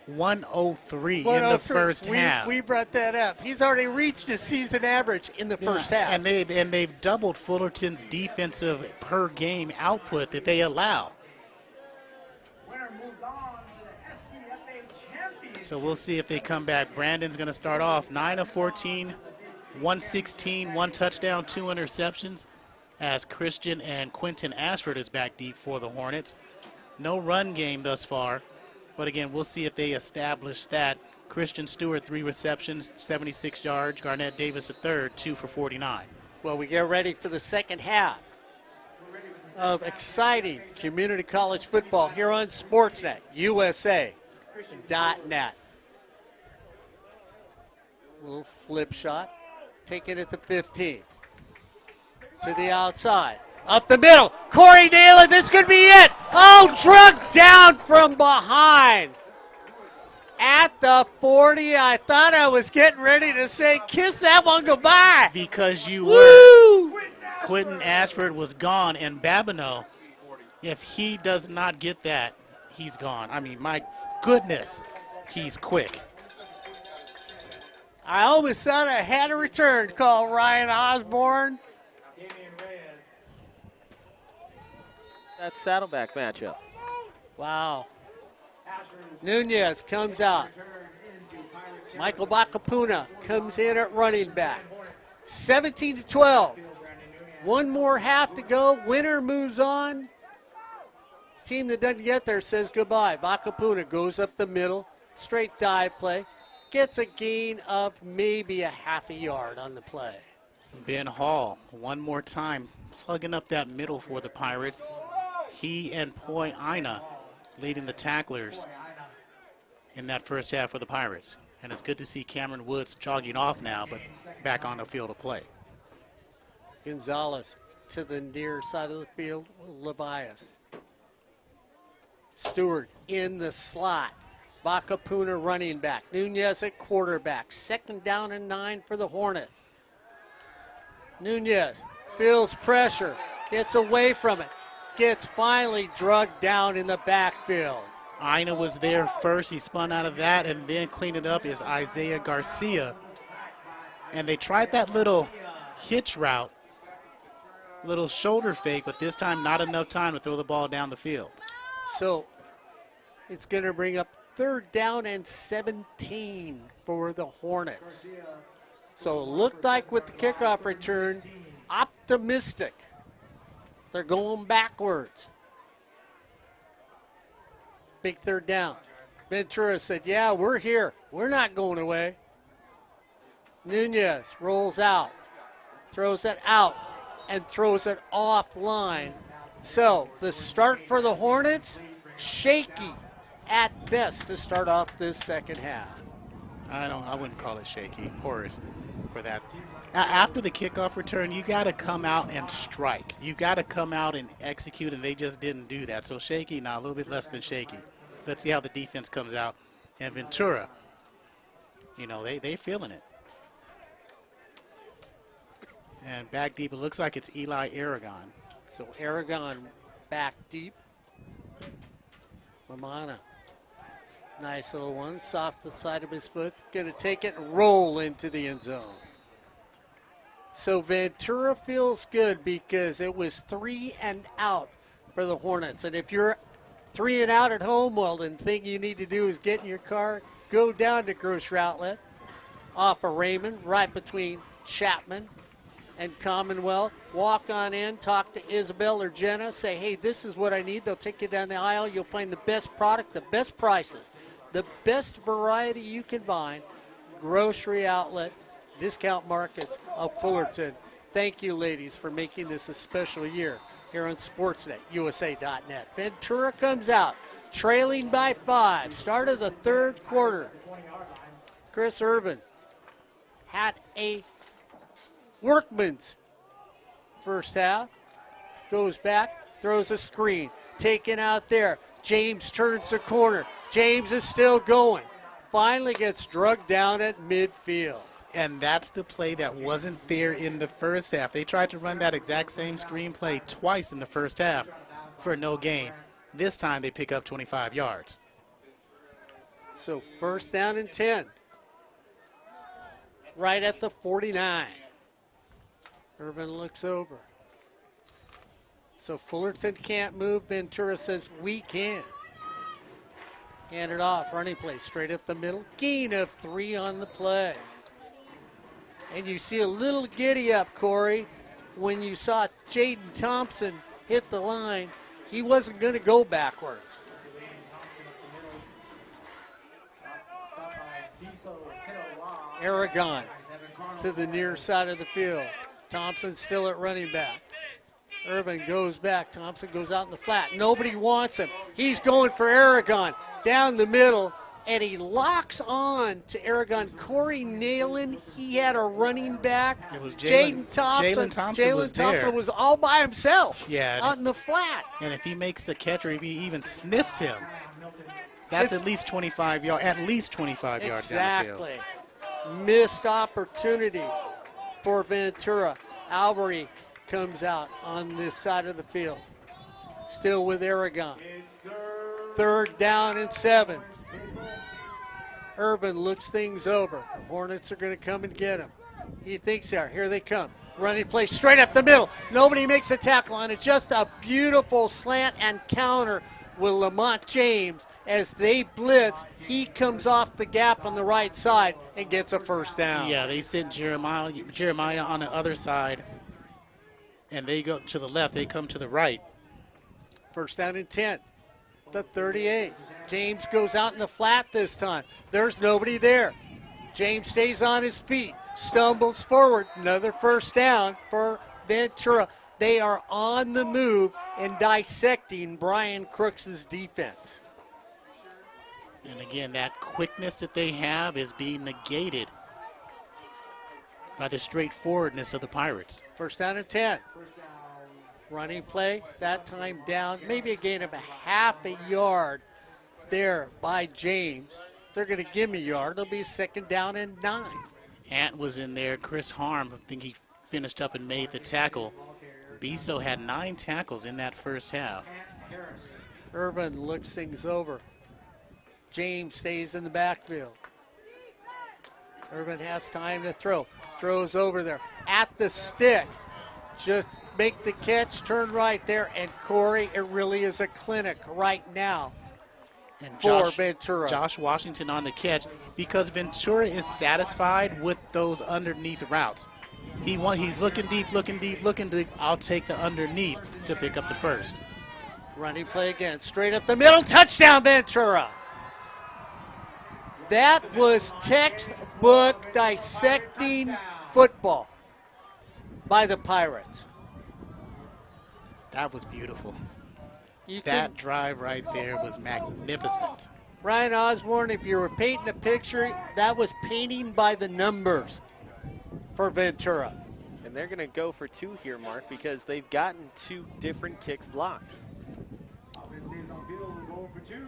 S2: 103 in the first half.
S1: We brought that up. He's already reached his season average in the first half.
S2: And they've doubled Fullerton's defensive per game output that they allow. So we'll see if they come back. Brandon's going to start off 9 of 14, 116, 1 touchdown, 2 interceptions, as Christian and Quentin Ashford is back deep for the Hornets. No run game thus far, but again, we'll see if they establish that. Christian Stewart, 3 receptions, 76 yards. Garnett Davis, a third, 2 for 49.
S1: Well, we get ready for the second half of exciting community college football here on Sportsnet, USA.net. Little flip shot. Take it at the 15. To the outside. Up the middle. Corey Neyland, this could be it. Oh, drugged down from behind. At the 40, I thought I was getting ready to say, kiss that one goodbye.
S2: Because you
S1: Woo!
S2: were. Quentin Ashford was gone, and Babineau, if he does not get that, he's gone. I mean, my goodness, he's quick.
S1: I almost thought I had a return call, Ryan Osborn.
S4: That Saddleback matchup.
S1: Wow. Nunez comes out. Michael Bacapuna comes in at running back. 17-12. One more half to go. Winner moves on. Team that doesn't get there says goodbye. Bacapuna goes up the middle. Straight dive play. Gets a gain of maybe a half a yard on the play.
S2: Ben Hall, one more time, plugging up that middle for the Pirates. He and Poi Aina leading the tacklers in that first half for the Pirates. And it's good to see Cameron Woods jogging off now, but back on the field of play.
S1: Gonzalez to the near side of the field. Levias. Stewart in the slot. Bacapuna running back. Nunez at quarterback. 2nd down and 9 for the Hornets. Nunez feels pressure. Gets away from it. Gets finally drugged down in the backfield.
S2: Aina was there first. He spun out of that, and then cleaned it up is Isaiah Garcia. And they tried that little hitch route, little shoulder fake, but this time not enough time to throw the ball down the field.
S1: So it's going to bring up 3rd down and 17 for the Hornets. So it looked like with the kickoff return, optimistic. They're going backwards. Big 3rd down. Ventura said, yeah, we're here. We're not going away. Nunez rolls out, throws it out, and throws it offline. So the start for the Hornets, shaky at best to start off this second half.
S2: I wouldn't call it shaky, porous for that. After the kickoff return, you got to come out and strike. You got to come out and execute, and they just didn't do that. So shaky, now a little bit less than shaky. Let's see how the defense comes out. And Ventura, you know, they feeling it. And back deep, it looks like it's Eli Aragon.
S1: So Aragon back deep. Mamana. Nice little one. Soft the side of his foot. Going to take it and roll into the end zone. So Ventura feels good because it was 3 and out for the Hornets. And if you're 3 and out at home, well, then the thing you need to do is get in your car, go down to Grocery Outlet, off of Raymond, right between Chapman and Commonwealth. Walk on in, talk to Isabel or Jenna, say, hey, this is what I need. They'll take you down the aisle. You'll find the best product, the best prices, the best variety you can find. Grocery Outlet, Discount Markets of Fullerton. Thank you, ladies, for making this a special year here on Sportsnet, USA.net. Ventura comes out, trailing by 5. Start of the 3rd quarter. Chris Irvin had a workman's first half. Goes back, throws a screen. Taken out there. James turns the corner. James is still going. Finally gets drugged down at midfield.
S2: And that's the play that wasn't there in the first half. They tried to run that exact same screenplay twice in the first half for no gain. This time they pick up 25 yards.
S1: So 1st down and 10. Right at the 49. Irvin looks over. So Fullerton can't move. Ventura says we can. Hand it off. Running play straight up the middle. Gain of 3 on the play. And you see a little giddy up, Corey, when you saw Jaden Thompson hit the line. He wasn't going to go backwards. Aragon to the near side of the field. Thompson still at running back. Irvin goes back. Thompson goes out in the flat. Nobody wants him. He's going for Aragon down the middle. And he locks on to Aragon. Corey Neyland, he had a running back.
S2: It was
S1: Jaden Thompson.
S2: Jalen
S1: Thompson was all by himself out in the flat.
S2: And if he makes the catch or if he even sniffs him, that's at least 25 yards. At least 25 yards down the field.
S1: Exactly. Missed opportunity for Ventura. Albury comes out on this side of the field. Still with Aragon. 3rd down and 7. Irvin looks things over. The Hornets are going to come and get him. He thinks they are. Here they come. Running play straight up the middle. Nobody makes a tackle on it. Just a beautiful slant and counter with Lamont James. As they blitz, he comes off the gap on the right side and gets a 1st down.
S2: Yeah, they sent Jeremiah on the other side, and they go to the left. They come to the right.
S1: 1st down and 10. The 38. James goes out in the flat this time. There's nobody there. James stays on his feet, stumbles forward. Another 1st down for Ventura. They are on the move and dissecting Brian Crooks' defense.
S2: And again, that quickness that they have is being negated by the straightforwardness of the Pirates.
S1: 1st down and 10. Running play, that time down, maybe a gain of a half a yard there by James. They're going to give him a yard. It'll be 2nd down and 9.
S2: Ant was in there. Chris Harm, I think he finished up and made the tackle. Biso had 9 tackles in that first half.
S1: Irvin looks things over. James stays in the backfield. Irvin has time to throw. Throws over there at the stick. Just make the catch, turn right there, and Corey, it really is a clinic right now
S2: And
S1: for Ventura.
S2: Josh Washington on the catch, because Ventura is satisfied with those underneath routes. He's looking deep. I'll take the underneath to pick up the first.
S1: Running play again, straight up the middle, touchdown Ventura. That was textbook dissecting football by the Pirates.
S2: That was beautiful.
S1: You
S2: That drive right there was magnificent.
S1: Ryan Osborn, if you were painting a picture, that was painting by the numbers for Ventura.
S4: And they're going to go for 2 here, Mark, because they've gotten 2 different kicks blocked.
S3: Offense stays on field. We're going for 2.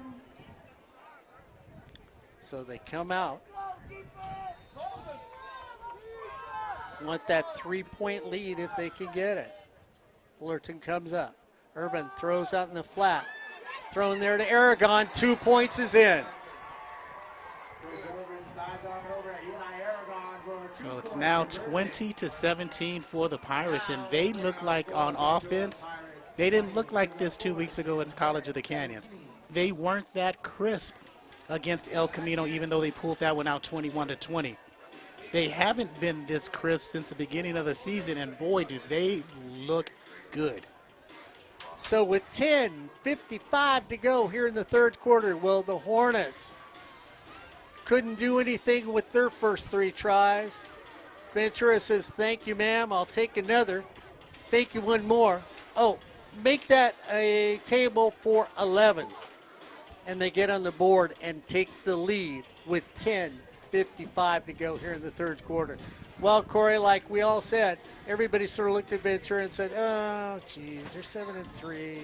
S1: So they come out. Want that 3-point lead if they can get it. Fullerton comes up. Urban throws out in the flat. Thrown there to Aragon. 2 points is in.
S2: So it's now 20-17 for the Pirates, and they look like on offense, they didn't look like this 2 weeks ago at College of the Canyons. They weren't that crisp against El Camino, even though they pulled that one out 21-20. They haven't been this crisp since the beginning of the season, and boy, do they look good.
S1: So with 10:55 to go here in the third quarter, well, the Hornets couldn't do anything with their first 3 tries. Ventura says, thank you, ma'am. I'll take another. Thank you, one more. Oh, make that a table for 11. And they get on the board and take the lead with 10:55 to go here in the third quarter. Well, Corey, like we all said, everybody sort of looked at Ventura and said, oh, geez, they're 7-3.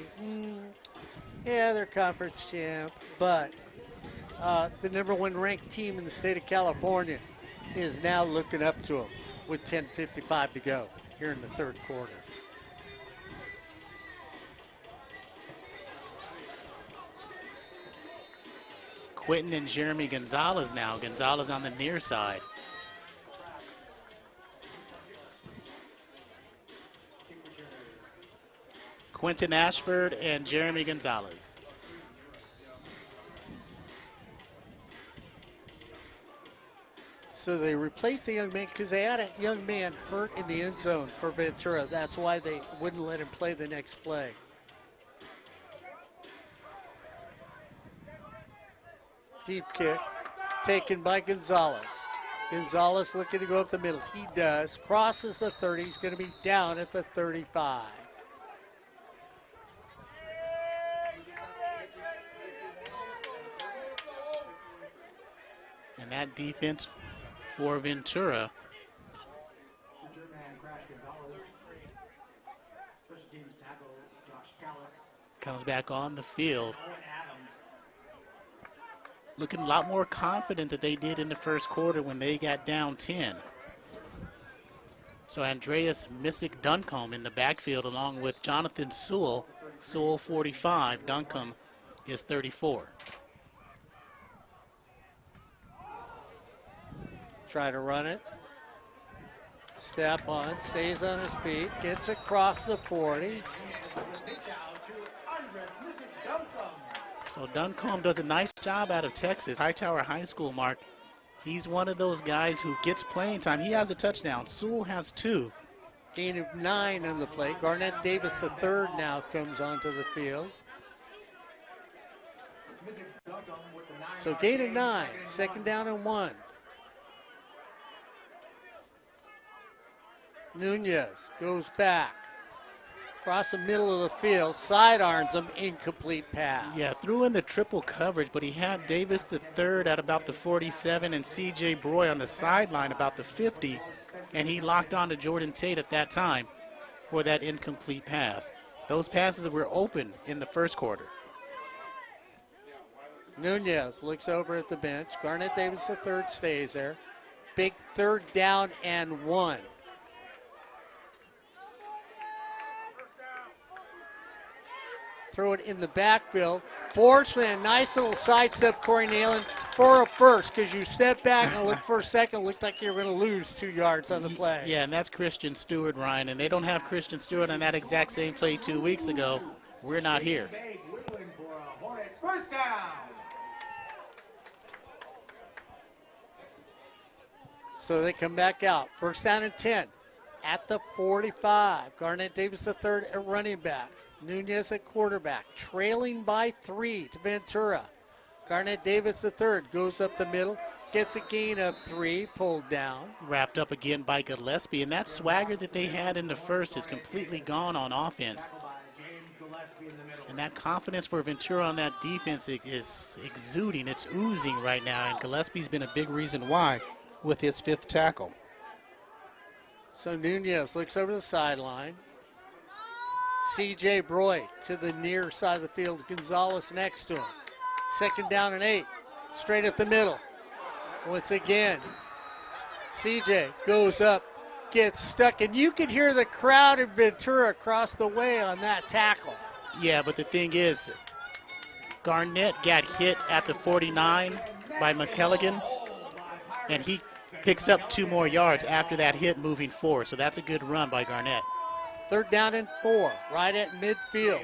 S1: Yeah, they're conference champ. But the number 1 ranked team in the state of California is now looking up to them with 10:55 to go here in the third quarter.
S2: Quentin and Jeremy Gonzalez now. Gonzalez on the near side. Quentin Ashford and Jeremy Gonzalez.
S1: So they replaced the young man because they had a young man hurt in the end zone for Ventura. That's why they wouldn't let him play the next play. Deep kick taken by Gonzalez. Gonzalez looking to go up the middle. He does. Crosses the 30. He's going to be down at the 35.
S2: And that defense for Ventura comes back on the field. Looking a lot more confident than they did in the first quarter when they got down 10. So Andreas Missick-Duncombe in the backfield along with Jonathan Sewell. Sewell 45, Duncombe is 34.
S1: Try to run it. Step on, stays on his feet, gets across the 40.
S2: So Duncombe does a nice job out of Texas, Hightower High School, Mark. He's one of those guys who gets playing time. He has a touchdown. Sewell has 2.
S1: Gain of 9 on the play. Garnett Davis III now comes onto the field. So gain of 9, second down and 1. Nunez goes back. Across the middle of the field, sidearms him, incomplete pass.
S2: Yeah, threw in the triple coverage, but he had Davis the third at about the 47 and C.J. Broy on the sideline about the 50, and he locked on to Jordan Tate at that time for that incomplete pass. Those passes were open in the first quarter.
S1: Nunez looks over at the bench. Garnett Davis the third stays there. Big third down and 1. Throw it in the backfield. Fortunately, a nice little sidestep, Corey Neyland, for a first because you stepped back and looked for a second. Looked like you were going to lose 2 yards on the play.
S2: Yeah, and that's Christian Stewart, Ryan, and they don't have Christian Stewart on that exact same play 2 weeks ago. We're not here.
S3: First down.
S1: So they come back out. First down and 10 at the 45. Garnett Davis III at running back. Nunez at quarterback. Trailing by 3 to Ventura. Garnett Davis III goes up the middle. Gets a gain of 3. Pulled down.
S2: Wrapped up again by Gillespie, and that swagger that they had in the first is completely gone on offense. And that confidence for Ventura on that defense is exuding. It's oozing right now, and Gillespie's been a big reason why with his 5th tackle.
S1: So Nunez looks over the sideline. C.J. Broy to the near side of the field. Gonzalez next to him. Second down and 8. Straight up the middle. Once again, C.J. goes up, gets stuck, and you can hear the crowd in Ventura across the way on that tackle.
S2: Yeah, but the thing is, Garnett got hit at the 49 by McKelligan, and he picks up 2 more yards after that hit moving forward. So that's a good run by Garnett.
S1: Third down and 4, right at midfield.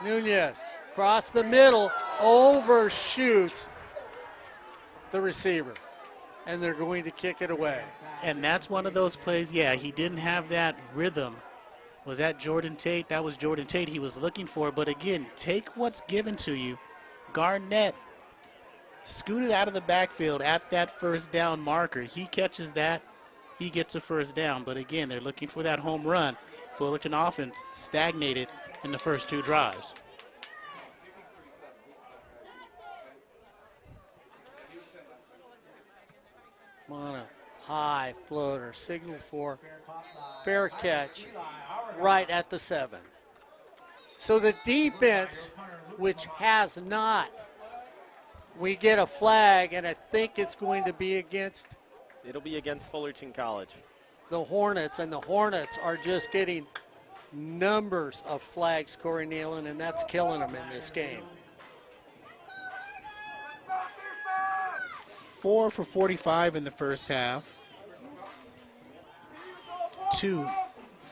S1: Nunez across the middle, overshoots the receiver, and they're going to kick it away.
S2: And that's one of those plays, yeah, he didn't have that rhythm. Was that Jordan Tate? That was Jordan Tate he was looking for. But again, take what's given to you. Garnett scooted out of the backfield at that first down marker. He catches that. He gets a first down. But again, they're looking for that home run. Fullerton offense stagnated in the first 2 drives.
S1: On a high floater, signal for fair catch right at the 7. So the defense, which has not, we get a flag, and I think it's going to be against.
S4: It'll be against Fullerton College.
S1: The Hornets, and the Hornets are just getting numbers of flags, Corey Neyland, and that's killing them in this game.
S2: 4 for 45 in the first half. 2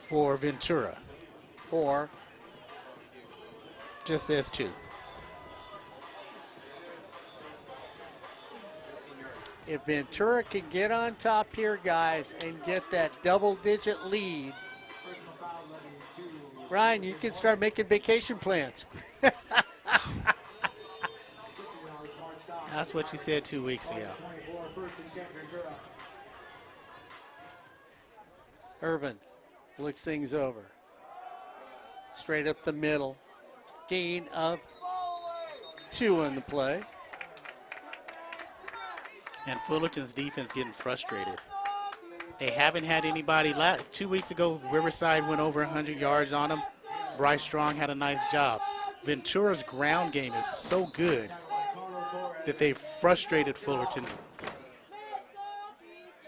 S2: for Ventura.
S1: 4.
S2: Just says 2.
S1: If Ventura can get on top here, guys, and get that double-digit lead, Ryan, you can start making vacation plans.
S2: That's what you said 2 weeks ago.
S1: Irvin looks things over. Straight up the middle. Gain of 2 on the play.
S2: And Fullerton's defense getting frustrated. They haven't had anybody. 2 weeks ago, Riverside went over 100 yards on them. Bryce Strong had a nice job. Ventura's ground game is so good that they frustrated Fullerton.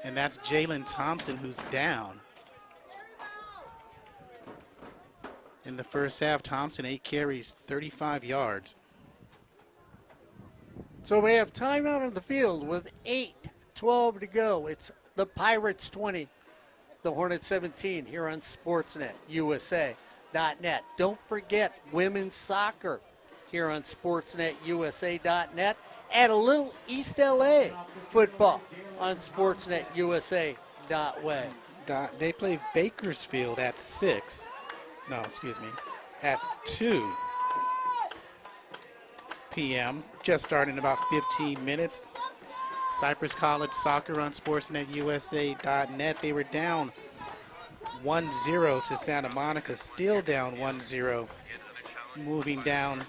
S2: And that's Jalen Thompson who's down. In the first half, Thompson 8 carries, 35 yards.
S1: So we have time out on the field with 8:12 to go. It's the Pirates 20, the Hornets 17 here on Sportsnet, USA.net. Don't forget women's soccer here on Sportsnet, USA.net. And a little East LA football on Sportsnet, USA.way.
S2: They play Bakersfield at 6. No, excuse me, at 2 p.m. Just starting in about 15 minutes. Cypress College Soccer on SportsNetUSA.net. They were down 1-0 to Santa Monica, still down 1-0, moving down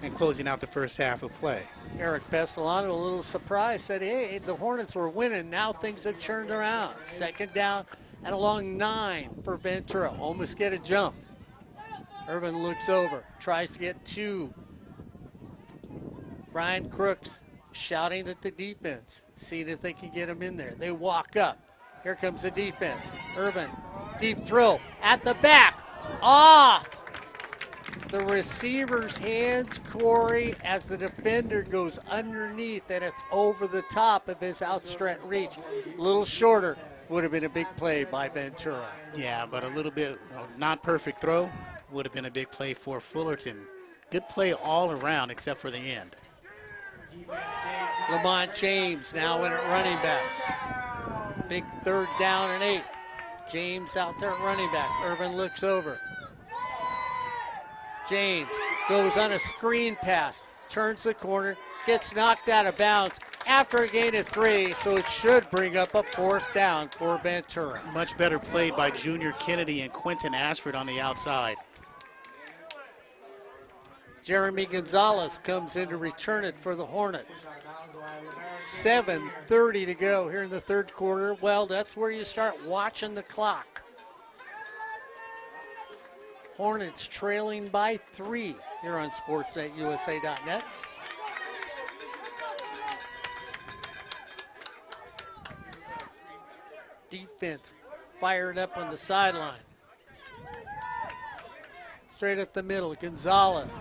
S2: and closing out the first half of play.
S1: Eric Pestilano, a little surprised, said, hey, the Hornets were winning. Now things have turned around. Second down and along 9 for Ventura. Almost get a jump. Irvin looks over, tries to get 2. Brian Crooks shouting at the defense, seeing if they can get him in there. They walk up. Here comes the defense. Irvin, deep throw at the back. Off. the receiver's hands, Corey, as the defender goes underneath, and it's over the top of his outstretched reach. A little shorter would have been a big play by Ventura.
S2: Yeah, but a little bit not perfect throw would have been a big play for Fullerton. Good play all around except for the end.
S1: Lamont James now in at running back. Big 3rd down and 8. James out there at running back. Irvin looks over. James goes on a screen pass, turns the corner, gets knocked out of bounds after a gain of 3, so it should bring up a 4th down for Ventura.
S2: Much better played by Junior Kennedy and Quentin Ashford on the outside.
S1: Jeremy Gonzalez comes in to return it for the Hornets. 7:30 to go here in the 3rd quarter. Well, that's where you start watching the clock. Hornets trailing by 3 here on sportsnetusa.net. Defense fired up on the sideline. Straight up the middle, Gonzalez.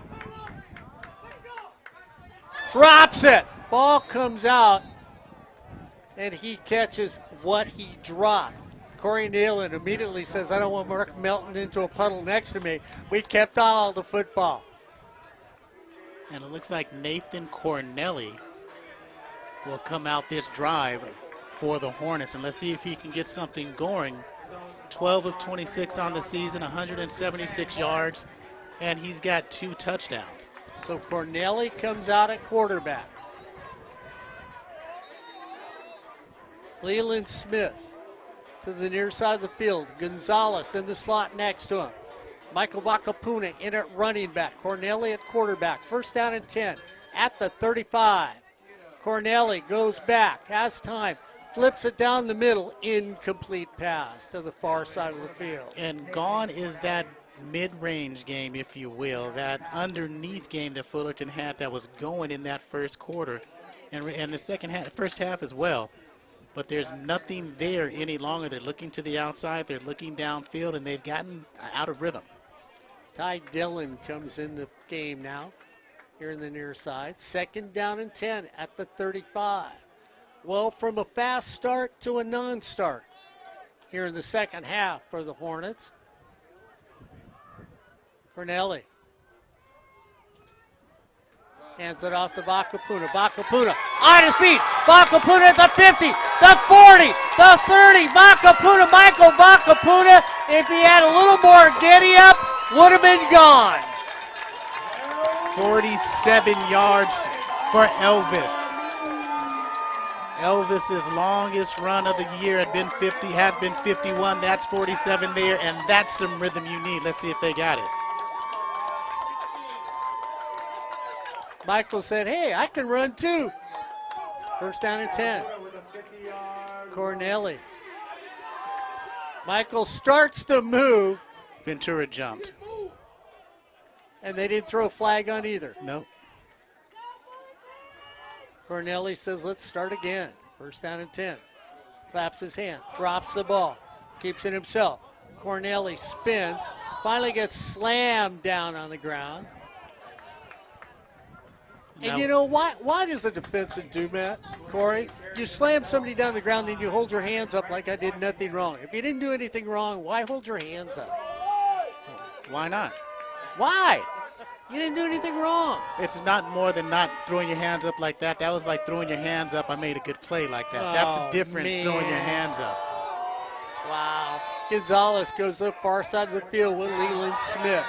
S1: Drops it. Ball comes out, and he catches what he dropped. Corey Neyland immediately says, I don't want Mark Melton into a puddle next to me. We kept all the football.
S2: And it looks like Nathan Cornelli will come out this drive for the Hornets. And let's see if he can get something going. 12 of 26 on the season, 176 yards, and he's got 2 touchdowns.
S1: So Cornelli comes out at quarterback. Leland Smith to the near side of the field. Gonzalez in the slot next to him. Michael Vakapuna in at running back. Cornelli at quarterback. 1st down and 10 at the 35. Cornelli goes back, has time, flips it down the middle. Incomplete pass to the far side of the field.
S2: And gone is that mid-range game, if you will, that underneath game that Fullerton had that was going in that 1st quarter and the first half as well. But there's nothing there any longer. They're looking to the outside, they're looking downfield, and they've gotten out of rhythm.
S1: Ty Dillon comes in the game now here in the near side. 2nd down and 10 at the 35. Well, from a fast start to a non-start here in the 2nd half for the Hornets. Cornelli hands it off to Vakapuna. Vakapuna on his feet. Vakapuna at the 50, the 40, the 30. Vakapuna, Michael Vakapuna, if he had a little more giddy up, would have been gone.
S2: 47 yards for Elvis. Elvis's longest run of the year had been 50, has been 51. That's 47 there, and that's some rhythm you need. Let's see if they got it.
S1: Michael said, hey, I can run too. 1st down and 10. Cornelli. Michael starts the move.
S2: Ventura jumped.
S1: And they didn't throw a flag on either.
S2: Nope.
S1: Cornelli says, let's start again. 1st down and 10. Claps his hand, drops the ball, keeps it himself. Cornelli spins, finally gets slammed down on the ground. And you know, why does the defensive do that, Corey? You slam somebody down the ground, then you hold your hands up like I did nothing wrong. If you didn't do anything wrong, why hold your hands up?
S2: Why not?
S1: Why? You didn't do anything wrong.
S2: It's not more than not throwing your hands up like that. That was like throwing your hands up, I made a good play like that. That's different, throwing your hands up.
S1: Wow. Gonzalez goes to the far side of the field with Leland Smith.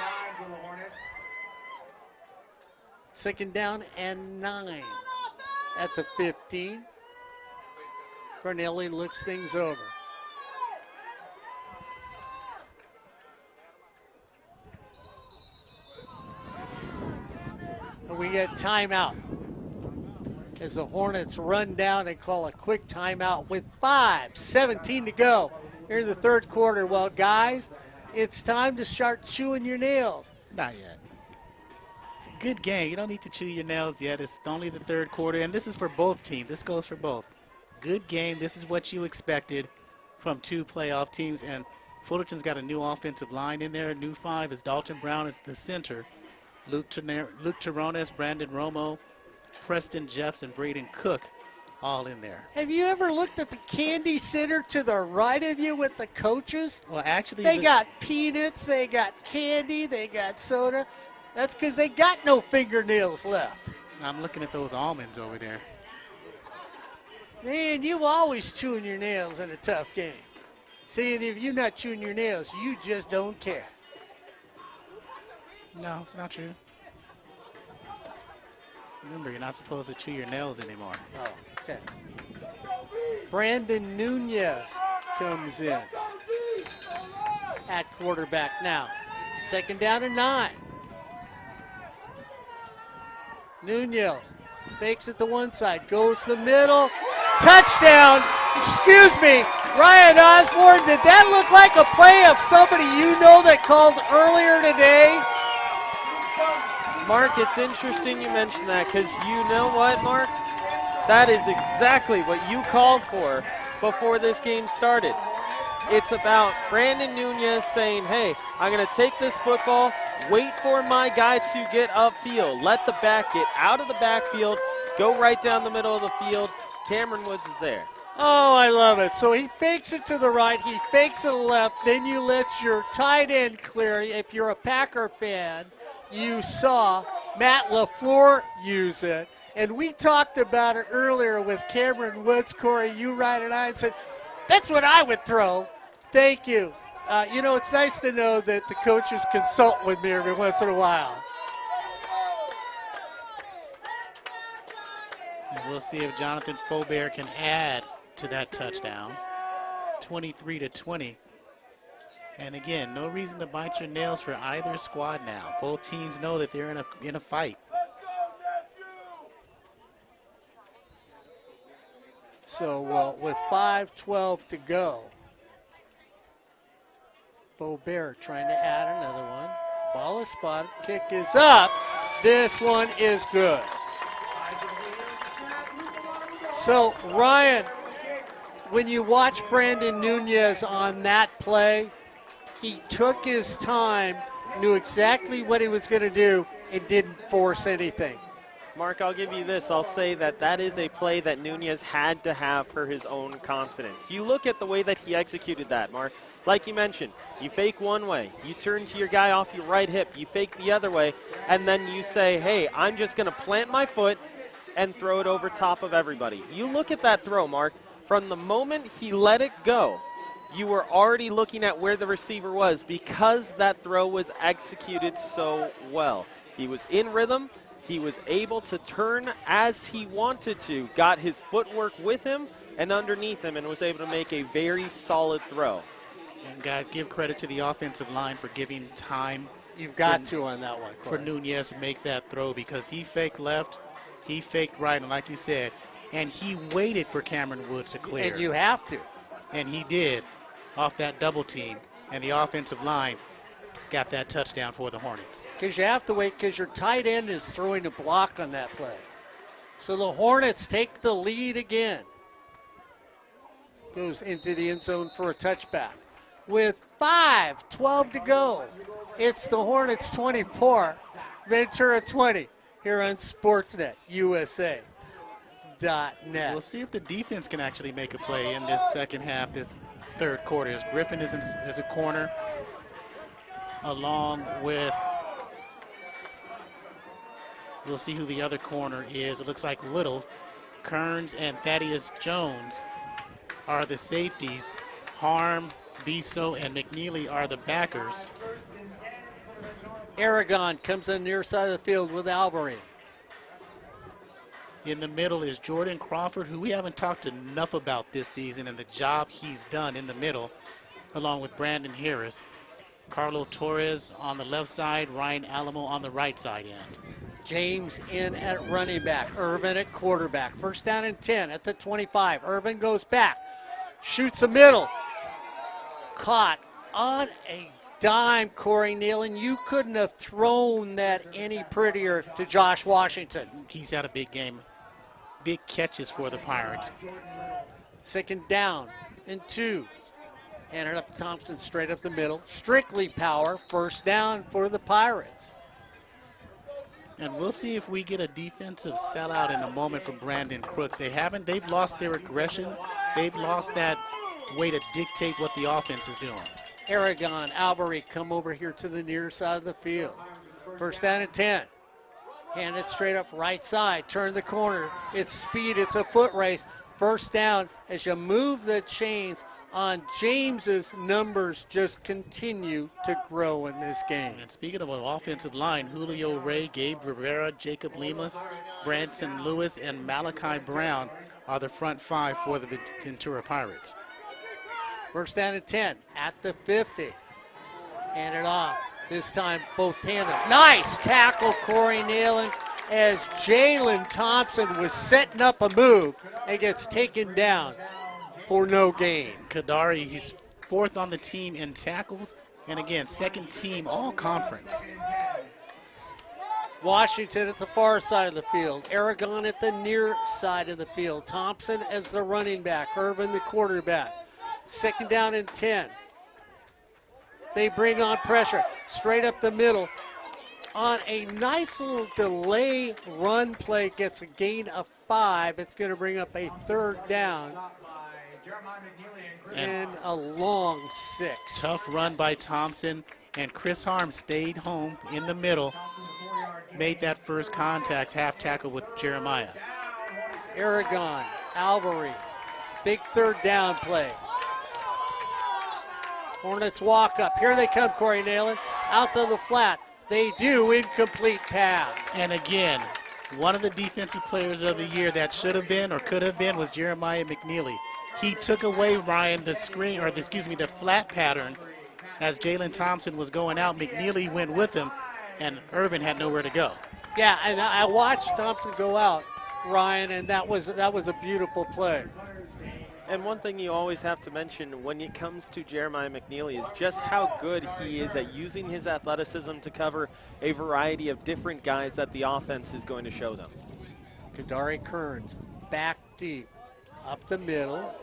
S1: 2nd down and 9 at the 15. Cornelli looks things over. And we get timeout as the Hornets run down and call a quick timeout with 5:17 to go here in the 3rd quarter. Well, guys, it's time to start chewing your nails.
S2: Not yet. It's a good game. You don't need to chew your nails yet. It's only the 3rd quarter, and this is for both teams. This goes for both. Good game. This is what you expected from 2 playoff teams, and Fullerton's got a new offensive line in there. New 5 is Dalton Brown as the center. Luke Terrones, Brandon Romo, Preston Jeffs, and Braden Cook all in there.
S1: Have you ever looked at the candy center to the right of you with the coaches?
S2: Well, actually,
S1: They got peanuts, they got candy, they got soda. That's because they got no fingernails left.
S2: I'm looking at those almonds over there.
S1: Man, you always chewing your nails in a tough game. See, and if you're not chewing your nails, you just don't care.
S2: No, it's not true. Remember, you're not supposed to chew your nails anymore.
S1: Oh, okay. Brandon Nunez comes in at quarterback now. 2nd down and 9. Nunez fakes it to one side, goes to the middle. Touchdown! Excuse me, Ryan Osborn, did that look like a play of somebody you know that called earlier today?
S4: Mark, it's interesting you mention that because you know what, Mark? That is exactly what you called for before this game started. It's about Brandon Nunez saying, hey, I'm going to take this football, wait for my guy to get upfield, let the back get out of the backfield, go right down the middle of the field. Cameron Woods is there.
S1: Oh, I love it. So he fakes it to the right, he fakes it to the left, then you let your tight end clear. If you're a Packer fan, you saw Matt LaFleur use it. And we talked about it earlier with Cameron Woods, Corey, you, Ryan, and I, and said, that's what I would throw. Thank you. You know, it's nice to know that the coaches consult with me every once in a while.
S2: And we'll see if Jonathan Faubert can add to that touchdown. 23-20. And again, no reason to bite your nails for either squad now. Both teams know that they're in a fight.
S1: So with 5:12 to go, Faubert trying to add another one. Ball is spotted, kick is up. This one is good. So Ryan, when you watch Brandon Nunez on that play, he took his time, knew exactly what he was going to do, and didn't force anything.
S4: Mark, I'll give you this. I'll say that is a play that Nunez had to have for his own confidence. You look at the way that he executed that, Mark. Like you mentioned, you fake one way, you turn to your guy off your right hip, you fake the other way, and then you say, hey, I'm just going to plant my foot and throw it over top of everybody. You look at that throw, Mark. From the moment he let it go, you were already looking at where the receiver was because that throw was executed so well. He was in rhythm. He was able to turn as he wanted to, got his footwork with him and underneath him, and was able to make a very solid throw.
S2: And guys, give credit to the offensive line for giving time.
S1: You've got to on that one,
S2: for Nunez to make that throw because he faked left, he faked right, and like you said, and he waited for Cameron Woods to clear.
S1: And you have to.
S2: And he did off that double team, and the offensive line got that touchdown for the Hornets.
S1: Because you have to wait because your tight end is throwing a block on that play. So the Hornets take the lead again. Goes into the end zone for a touchback. With 5:12 to go, it's the Hornets 24, Ventura 20 here on Sportsnet USA.net.
S2: We'll see if the defense can actually make a play in this second half, this third quarter. As Griffin is as a corner, along with, we'll see who the other corner is. It looks like Little. Kearns and Thaddeus Jones are the safeties. Harm, Biso, and McNeely are the backers.
S1: Aragon comes on the near side of the field with Alvarin.
S2: In the middle is Jordan Crawford, who we haven't talked enough about this season and the job he's done in the middle, along with Brandon Harris. Carlo Torres on the left side, Ryan Alamo on the right side end.
S1: James in at running back, Irvin at quarterback. 1st down and 10 at the 25. Irvin goes back, shoots the middle. Caught on a dime, Corey Neyland. You couldn't have thrown that any prettier to Josh Washington.
S2: He's had a big game. Big catches for the Pirates.
S1: 2nd down and 2. Handed up to Thompson straight up the middle. Strictly power. 1st down for the Pirates.
S2: And we'll see if we get a defensive sellout in a moment from Brandon Crooks. They've lost their aggression. They've lost that way to dictate what the offense is doing.
S1: Aragon, Albury come over here to the near side of the field. First down and 10. Hand it straight up right side. Turn the corner. It's speed. It's a foot race. First down as you move the chains on James's numbers just continue to grow in this game.
S2: And speaking of an offensive line, Julio Ray, Gabe Rivera, Jacob Lemus, Branson Lewis, and Malachi Brown are the front five for the Ventura Pirates.
S1: First down and 10 at the 50. Hand it off. This time both tandem. Nice tackle, Corey Neyland, as Jalen Thompson was setting up a move and gets taken down for no gain.
S2: Kadari, he's fourth on the team in tackles, and again, second team all conference.
S1: Washington at the far side of the field. Aragon at the near side of the field. Thompson as the running back. Irvin the quarterback. Second down and 10. They bring on pressure. Straight up the middle. On a nice little delay run play. Gets a gain of 5. It's going to bring up a third down. And a long 6.
S2: Tough run by Thompson, and Chris Harm stayed home in the middle. Made that first contact, half tackle with Jeremiah.
S1: Aragon, Albury, big third down play. Hornets walk up. Here they come, Corey Neyland. Out to the flat. They do, incomplete pass.
S2: And again, one of the defensive players of the year that should have been or could have been was Jeremiah McNeely. He took away, Ryan, the flat pattern as Jalen Thompson was going out. McNeely went with him, and Irvin had nowhere to go.
S1: Yeah, and I watched Thompson go out, Ryan, and that was a beautiful play.
S4: And one thing you always have to mention when it comes to Jeremiah McNeely is just how good he is at using his athleticism to cover a variety of different guys that the offense is going to show them.
S1: Kadari Kearns back deep, up the middle.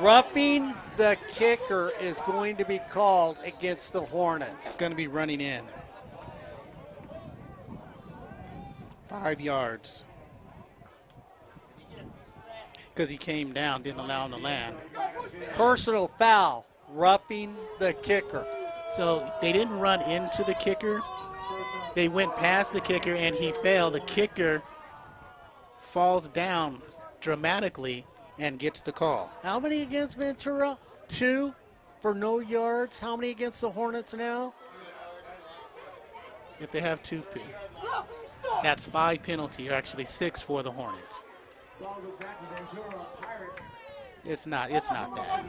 S1: Roughing the kicker is going to be called against the Hornets.
S2: It's going to be running in. 5 yards. Because he came down, didn't allow him to land.
S1: Personal foul, roughing the kicker.
S2: So they didn't run into the kicker. They went past the kicker, and he fell. The kicker falls down dramatically and gets the call.
S1: How many against Ventura? 2 for no yards. How many against the Hornets now?
S2: If they have 2, that's 5 penalty, or actually 6 for the Hornets. It's not that.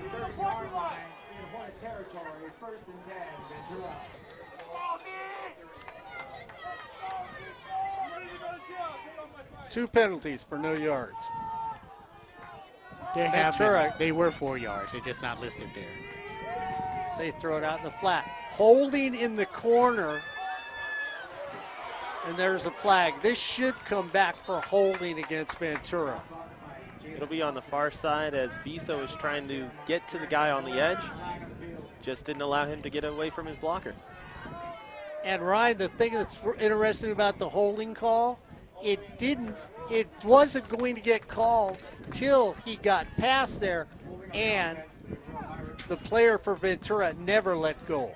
S1: Two penalties for no yards.
S2: They were 4 yards. They're just not listed there.
S1: They throw it out in the flat. Holding in the corner. And there's a flag. This should come back for holding against Ventura.
S4: It'll be on the far side as Biso is trying to get to the guy on the edge. Just didn't allow him to get away from his blocker.
S1: And Ryan, the thing that's interesting about the holding call, it wasn't going to get called till he got past there, and the player for Ventura never let go.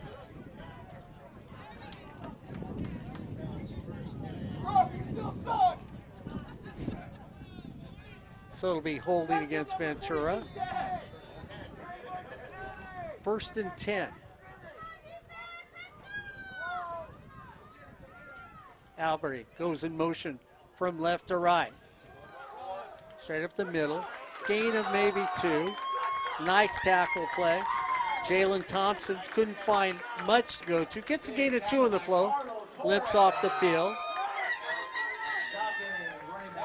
S1: So it'll be holding against Ventura. First and 10. Albury goes in motion from left to right. Straight up the middle. Gain of maybe 2. Nice tackle play. Jalen Thompson couldn't find much to go to. Gets a gain of 2 in the flow. Limps off the field.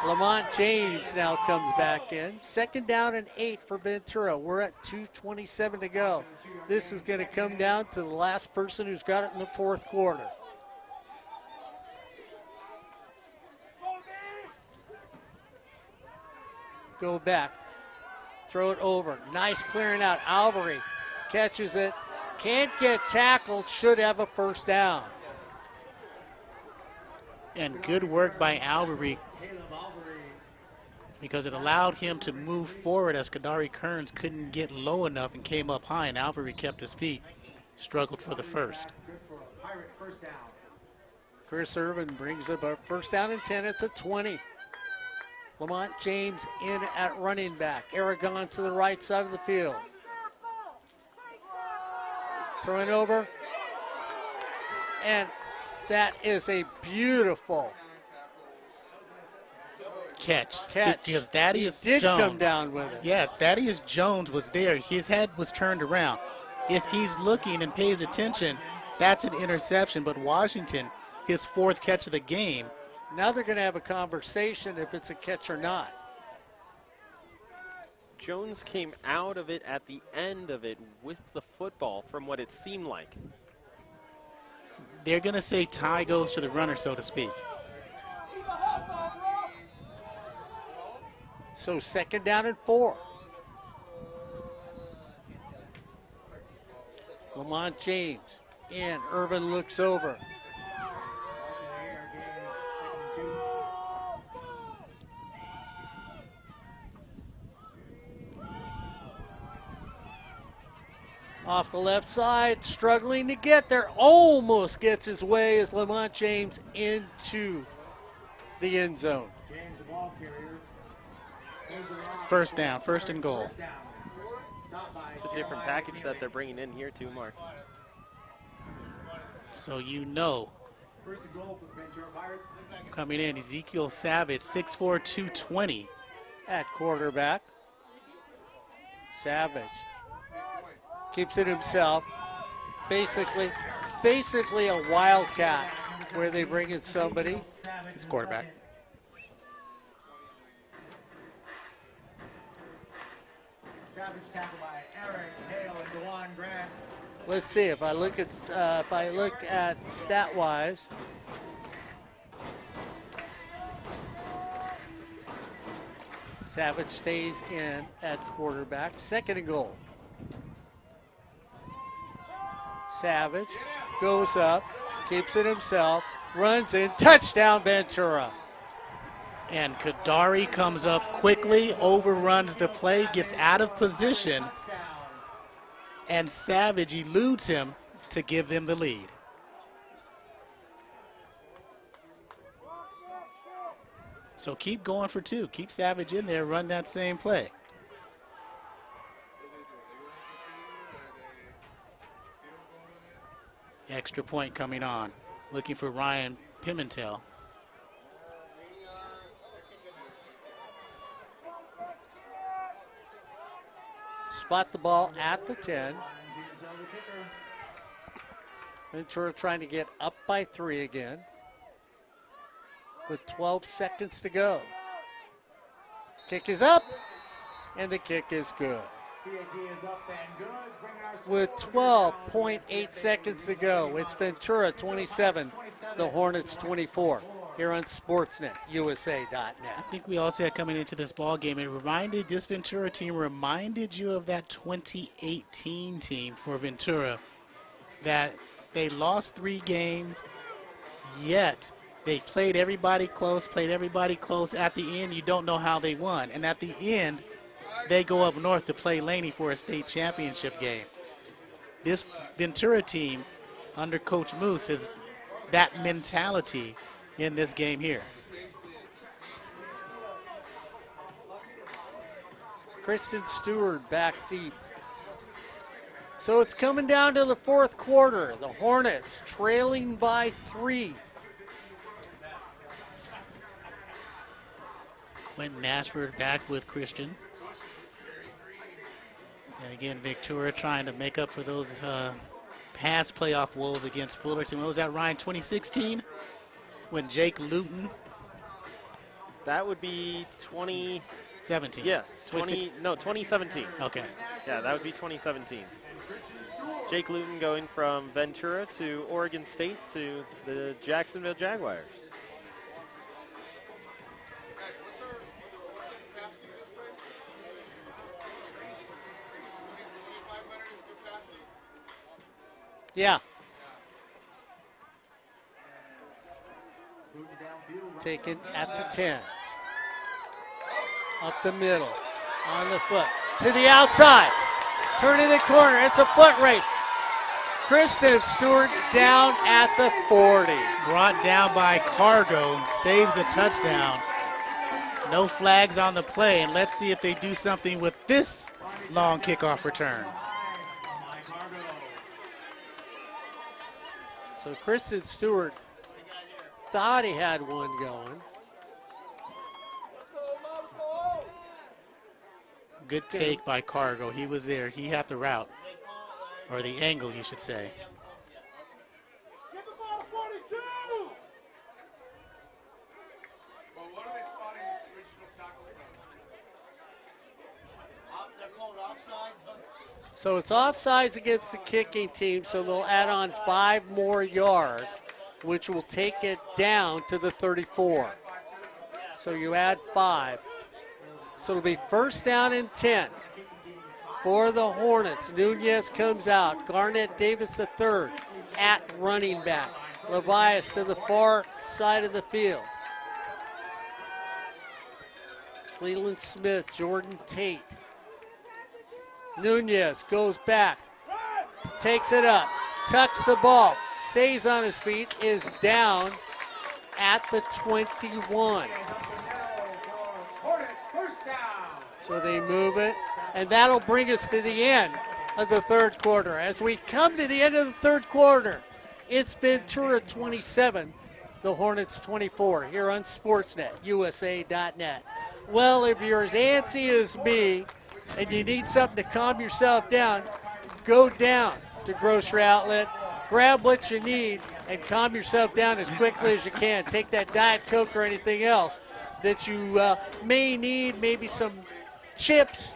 S1: Lamont James now comes back in. Second down and 8 for Ventura. We're at 2:27 to go. This is going to come down to the last person who's got it in the fourth quarter. Go back. Throw it over. Nice clearing out. Albury catches it. Can't get tackled. Should have a first down.
S2: And good work by Albury because it allowed him to move forward as Kadari Kearns couldn't get low enough and came up high, and Albury kept his feet, struggled for the first.
S1: Chris Irvin brings up a first down and 10 at the 20. Lamont James in at running back. Aragon to the right side of the field. Throwing over. And that is a beautiful
S2: catch. Because
S1: He
S2: Thaddeus
S1: did
S2: Jones
S1: come down with it.
S2: Yeah, Thaddeus Jones was there. His head was turned around. If he's looking and pays attention, that's an interception. But Washington, his 4th catch of the game.
S1: Now they're going to have a conversation if it's a catch or not.
S4: Jones came out of it at the end of it with the football from what it seemed like.
S2: They're going to say tie goes to the runner, so to speak.
S1: So second down and 4. Lamont James in. Irvin looks over. Off the left side, struggling to get there. Almost gets his way as Lamont James into the end zone.
S2: First down, first and goal.
S4: It's a different package that they're bringing in here too, Mark.
S2: So you know. Coming in, Ezekiel Savage, 6'4", 220.
S1: At quarterback. Savage keeps it himself. Basically a wildcat where they bring in somebody.
S2: He's quarterback.
S3: Savage tackle by Eric Hale and DeJuan Grant.
S1: Let's see if I look at stat wise. Savage stays in at quarterback. Second and goal. Savage goes up, keeps it himself, runs in, touchdown Ventura.
S2: And Kadari comes up quickly, overruns the play, gets out of position, and Savage eludes him to give them the lead. So keep going for 2. Keep Savage in there, run that same play. Extra point coming on. Looking for Ryan Pimentel.
S1: Spot the ball at the 10. Ventura trying to get up by 3 again with 12 seconds to go. Kick is up, and the kick is good. With 12.8 seconds to go, it's Ventura 27, the Hornets 24. Here on Sportsnet, USA.net.
S2: I think we also had coming into this ball game, this Ventura team reminded you of that 2018 team for Ventura, that they lost 3 games, yet they played everybody close. At the end, you don't know how they won. And at the end, they go up north to play Laney for a state championship game. This Ventura team, under Coach Moose, has that mentality in this game here.
S1: Kristen Stewart back deep. So it's coming down to the 4th quarter. The Hornets trailing by 3.
S2: Quentin Ashford back with Christian. And again, Ventura trying to make up for those past playoff woes against Fullerton. What was that, Ryan, 2016? When Jake Luton.
S4: That would be
S2: 2017.
S4: Yes, 2017.
S2: Okay.
S4: Yeah, that would be 2017. Jake Luton going from Ventura to Oregon State to the Jacksonville Jaguars.
S1: Yeah. Taken at the 10. Up the middle. On the foot. To the outside. Turning the corner. It's a foot race. Kristen Stewart down at the 40.
S2: Brought down by Cargo, saves a touchdown. No flags on the play, and let's see if they do something with this long kickoff return.
S1: So Kristen Stewart thought he had one going.
S2: Good take by Cargo. He was there. He had the route, or the angle, you should say.
S5: Well, what are they spotting the original tackle from?
S3: They're called offsides.
S1: So it's offsides against the kicking team, so they'll add on 5 more yards, which will take it down to the 34. So you add 5. So it'll be first down and 10 for the Hornets. Nunez comes out. Garnett Davis III at running back. Levias to the far side of the field. Leland Smith, Jordan Tate. Nunez goes back, takes it up, tucks the ball, stays on his feet, is down at the 21.
S3: First down.
S1: So they move it, and that'll bring us to the end of the third quarter. As we come to the end of the third quarter, it's Ventura 27, the Hornets 24, here on Sportsnet, USA.net. Well, if you're as antsy as me, and you need something to calm yourself down, go down to Grocery Outlet, grab what you need, and calm yourself down as quickly as you can. Take that Diet Coke or anything else that you may need, maybe some chips,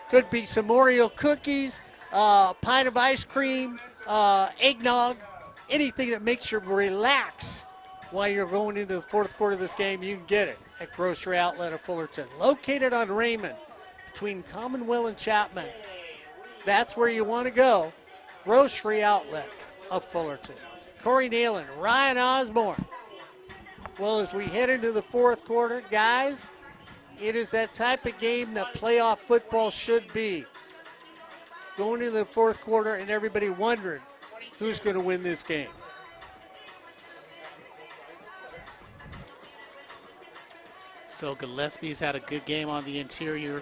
S1: could be some Oreo cookies, a pint of ice cream, eggnog, anything that makes you relax while you're going into the fourth quarter of this game. You can get it at Grocery Outlet of Fullerton, located on Raymond, between Commonwealth and Chapman. That's where you want to go. Grocery Outlet of Fullerton. Corey Neyland, Ryan Osborn. Well, as we head into the fourth quarter, guys, it is that type of game that playoff football should be. Going into the fourth quarter and everybody wondering who's going to win this game.
S2: So Gillespie's had a good game on the interior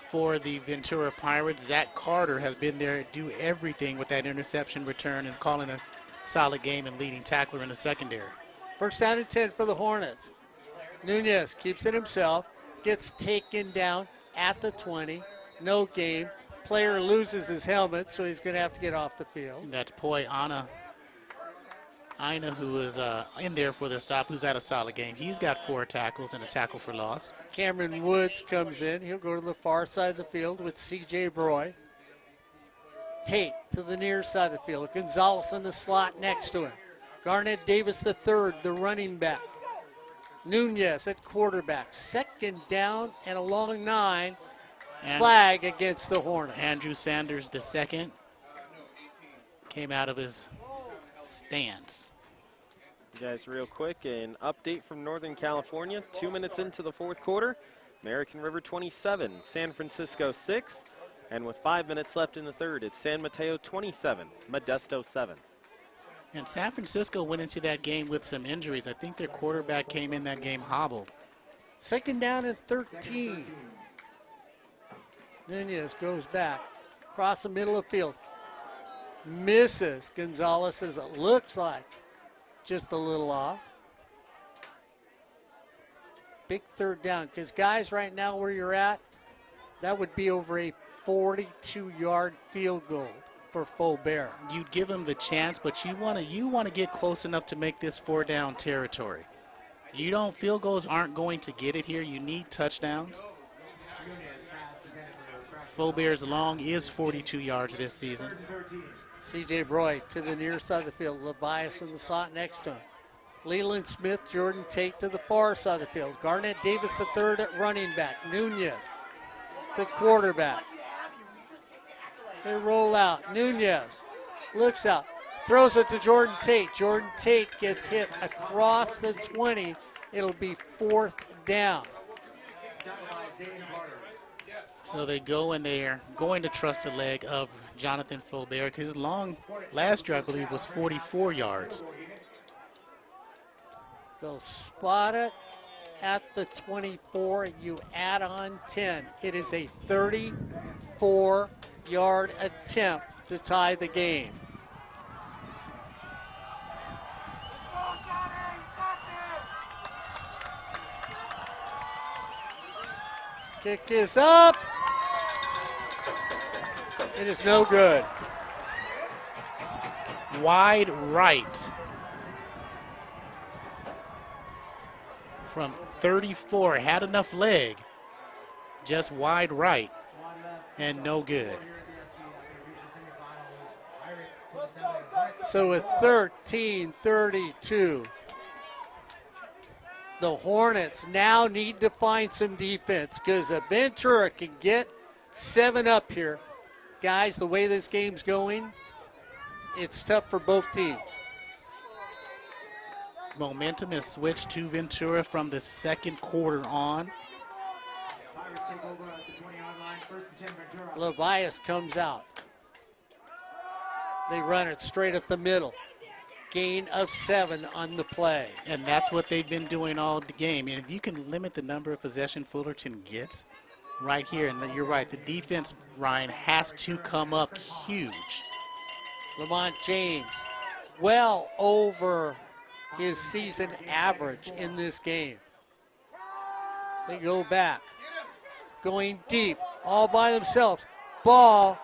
S2: for the Ventura Pirates. Zach Carter has been there to do everything with that interception return and calling a solid game and leading tackler in the secondary.
S1: First down and 10 for the Hornets. Nunez keeps it himself, gets taken down at the 20. No game. Player loses his helmet, so he's going to have to get off the field.
S2: That's Poi Aina, who is in there for the stop, who's had a solid game. He's got 4 tackles and a tackle for loss.
S1: Cameron Woods comes in. He'll go to the far side of the field with C.J. Broy. Tate to the near side of the field. Gonzalez in the slot next to him. Garnett Davis III, the running back. Nunez at quarterback. Second down and a long 9. Flag against the Hornets.
S2: Andrew Sanders II came out of his stance.
S4: You guys, real quick, an update from Northern California. 2 minutes into the fourth quarter, American River 27, San Francisco 6, and with 5 minutes left in the third, it's San Mateo 27, Modesto 7.
S2: And San Francisco went into that game with some injuries. I think their quarterback came in that game hobbled.
S1: Second down and 13. Nunez goes back across the middle of the field. Misses Gonzalez, as it looks like just a little off. Big third down, because guys, right now where you're at, that would be over a 42-yard field goal for Fulbert.
S2: You'd give him the chance, but you want to get close enough to make this 4-down territory. Field goals aren't going to get it here. You need touchdowns. Fulbert's long is 42 yards this season.
S1: C.J. Broy to the near side of the field. Levias in the slot next to him. Leland Smith, Jordan Tate to the far side of the field. Garnett Davis III at running back. Nunez, the quarterback. They roll out. Nunez looks out. Throws it to Jordan Tate. Jordan Tate gets hit across the 20 It'll be 4th down.
S2: So they go and they're going to trust the leg of Jonathan Fullerton. His long last year, I believe, was 44 yards.
S1: They'll spot it at the 24. You add on 10. It is a 34-yard attempt to tie the game. Kick is up. It is no good.
S2: Wide right. From 34, had enough leg, just wide right, and no good.
S1: So with 13-32, the Hornets now need to find some defense because Ventura can get 7 up here. Guys, the way this game's going, it's tough for both teams.
S2: Momentum is switched to Ventura from the second quarter on.
S1: Levias comes out. They run it straight up the middle. Gain of 7 on the play.
S2: And that's what they've been doing all the game. And if you can limit the number of possession Fullerton gets right here, and you're right, the defense, Ryan, has to come up huge.
S1: Lamont James, well over his season average in this game. They go back, going deep, all by themselves. Ball.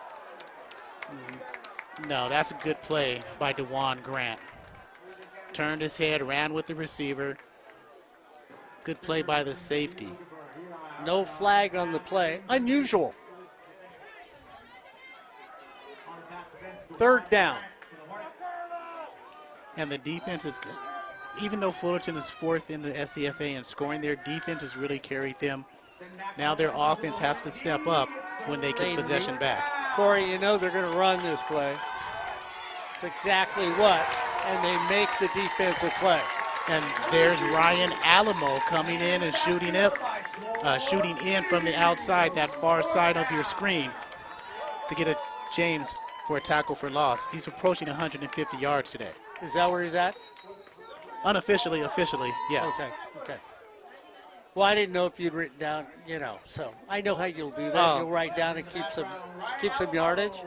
S2: No, that's a good play by DeJuan Grant. Turned his head, ran with the receiver. Good play by the safety.
S1: No flag on the play. Unusual. 3rd down.
S2: And the defense is good. Even though Fullerton is 4th in the SCFA in scoring, their defense has really carried them. Now their offense has to step up when they get possession back.
S1: Corey, you know they're going to run this play. It's exactly what, and they make the defensive play.
S2: And there's Ryan Alamo coming in and shooting in from the outside, that far side of your screen, to get a James for a tackle for loss. He's approaching 150 yards today.
S1: Is that where he's at?
S2: Unofficially, officially, yes.
S1: Okay. Well, I didn't know if you'd written down, so I know how you'll do that. You'll write down and keep some yardage.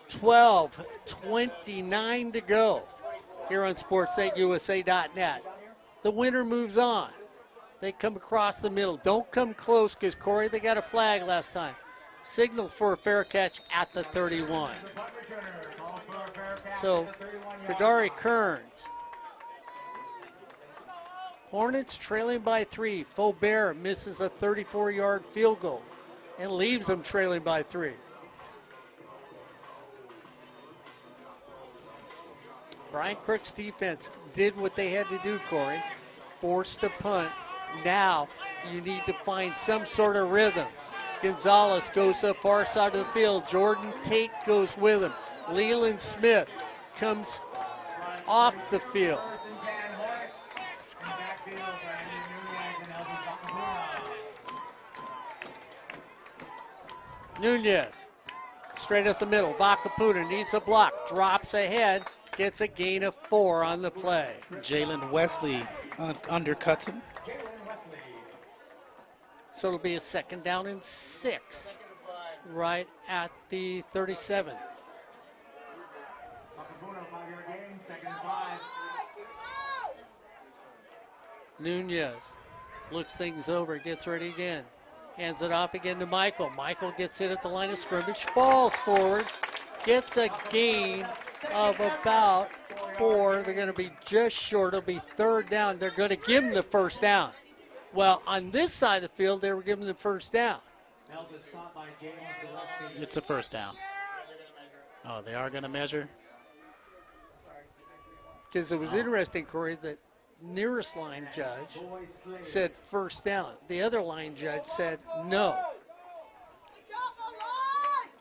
S1: 12:29 to go here on SportsNetUSA.net. The winner moves on. They come across the middle. Don't come close because, Corey, they got a flag last time. Signal for a fair catch at the 31. So, Kadari Kearns. Hornets trailing by 3. Faubert misses a 34-yard field goal and leaves them trailing by 3. Brian Crook's defense did what they had to do, Corey. Forced a punt. Now you need to find some sort of rhythm. Gonzalez goes to the far side of the field. Jordan Tate goes with him. Leland Smith comes off the field. Nunez, straight up the middle. Bakapuna needs a block, drops ahead, gets a gain of 4 on the play.
S2: Jalen Wesley undercuts him.
S1: So it'll be a 2nd down and 6 right at the 37. Nunez looks things over, gets ready again. Hands it off again to Michael. Michael gets hit at the line of scrimmage, falls forward, gets a gain of about 4. They're going to be just short. It'll be 3rd down. They're going to give him the 1st down. Well, on this side of the field, they were giving the 1st down.
S2: It's a 1st down. Oh, they are going to measure?
S1: Because it was interesting, Corey, that nearest line judge said 1st down. The other line judge said no.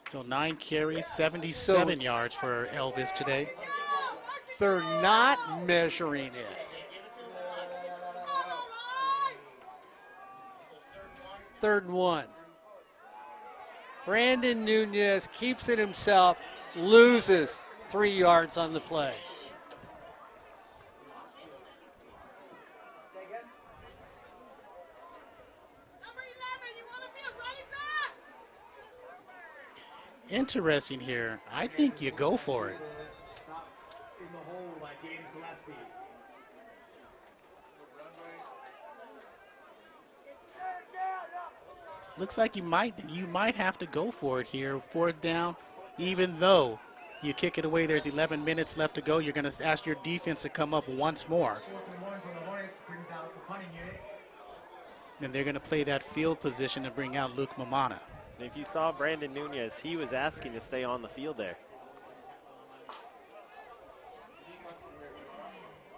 S2: So 9 carries, 77 yards for Elvis today.
S1: They're not measuring it. 3rd and 1. Brandon Nunez keeps it himself, loses 3 yards on the play.
S2: Interesting here. I think you go for it.
S3: In the hole by James Gillespie.
S2: Looks like you might have to go for it here. 4th down, even though you kick it away. There's 11 minutes left to go. You're going to ask your defense to come up once more.
S3: 4th and 1 from the Hornets brings out the punting unit.
S2: And they're going to play that field position to bring out Luke Mamana.
S4: If you saw Brandon Nunez, he was asking to stay on the field there.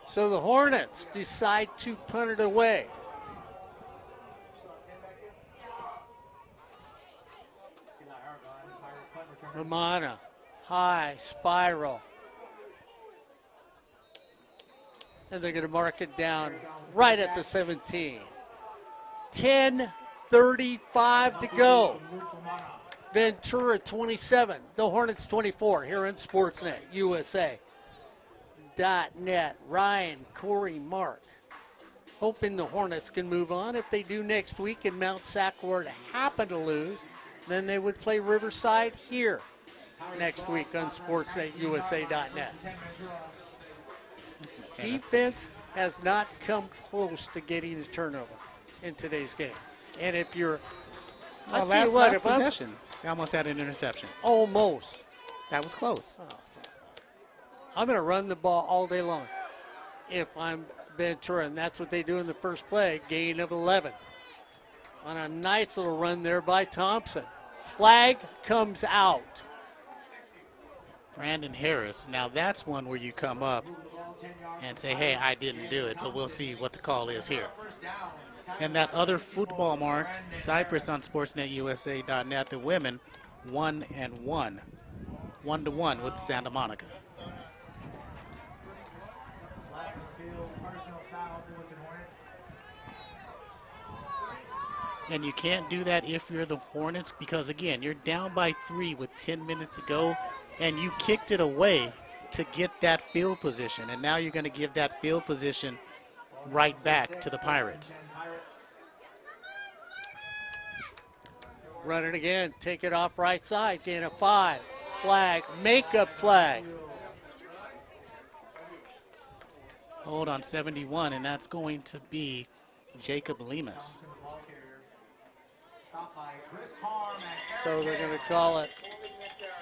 S1: So the Hornets decide to punt it away. Romana, high, spiral. And they're going to mark it down right at the 17. 10:35 to go. Ventura 27, the Hornets 24 here in Sportsnet, USA.net. Ryan, Corey, Mark. Hoping the Hornets can move on. If they do next week and Mount Sac were to happen to lose, then they would play Riverside here next week on Sportsnet, USA.net. Defense has not come close to getting a turnover in today's game. And if you're,
S2: Well,
S1: I'll tell you
S2: last
S1: what, if I'm
S2: possession, they almost had an interception.
S1: almost,
S2: That was close.
S1: I'm going to run the ball all day long if I'm Ventura, and that's what they do in the first play, gain of 11. On a nice little run there by Thompson. Flag comes out.
S2: Brandon Harris. Now that's one where you come up and say, hey, I didn't do it, but we'll see what the call is here. And that other football mark, Cypress on SportsNetUSA.net, the women 1-1. 1-1 with Santa Monica.
S3: Flag on the field, personal foul, Fullerton Hornets.
S2: And you can't do that if you're the Hornets because, again, you're down by 3 with 10 minutes to go, and you kicked it away to get that field position. And now you're going to give that field position right back to the Pirates.
S1: Run it again, take it off right side, gain of 5. Flag, makeup flag.
S2: Hold on 71, and that's going to be Jacob Lemus.
S3: Stopped by Chris Harm and
S1: So they're going to call it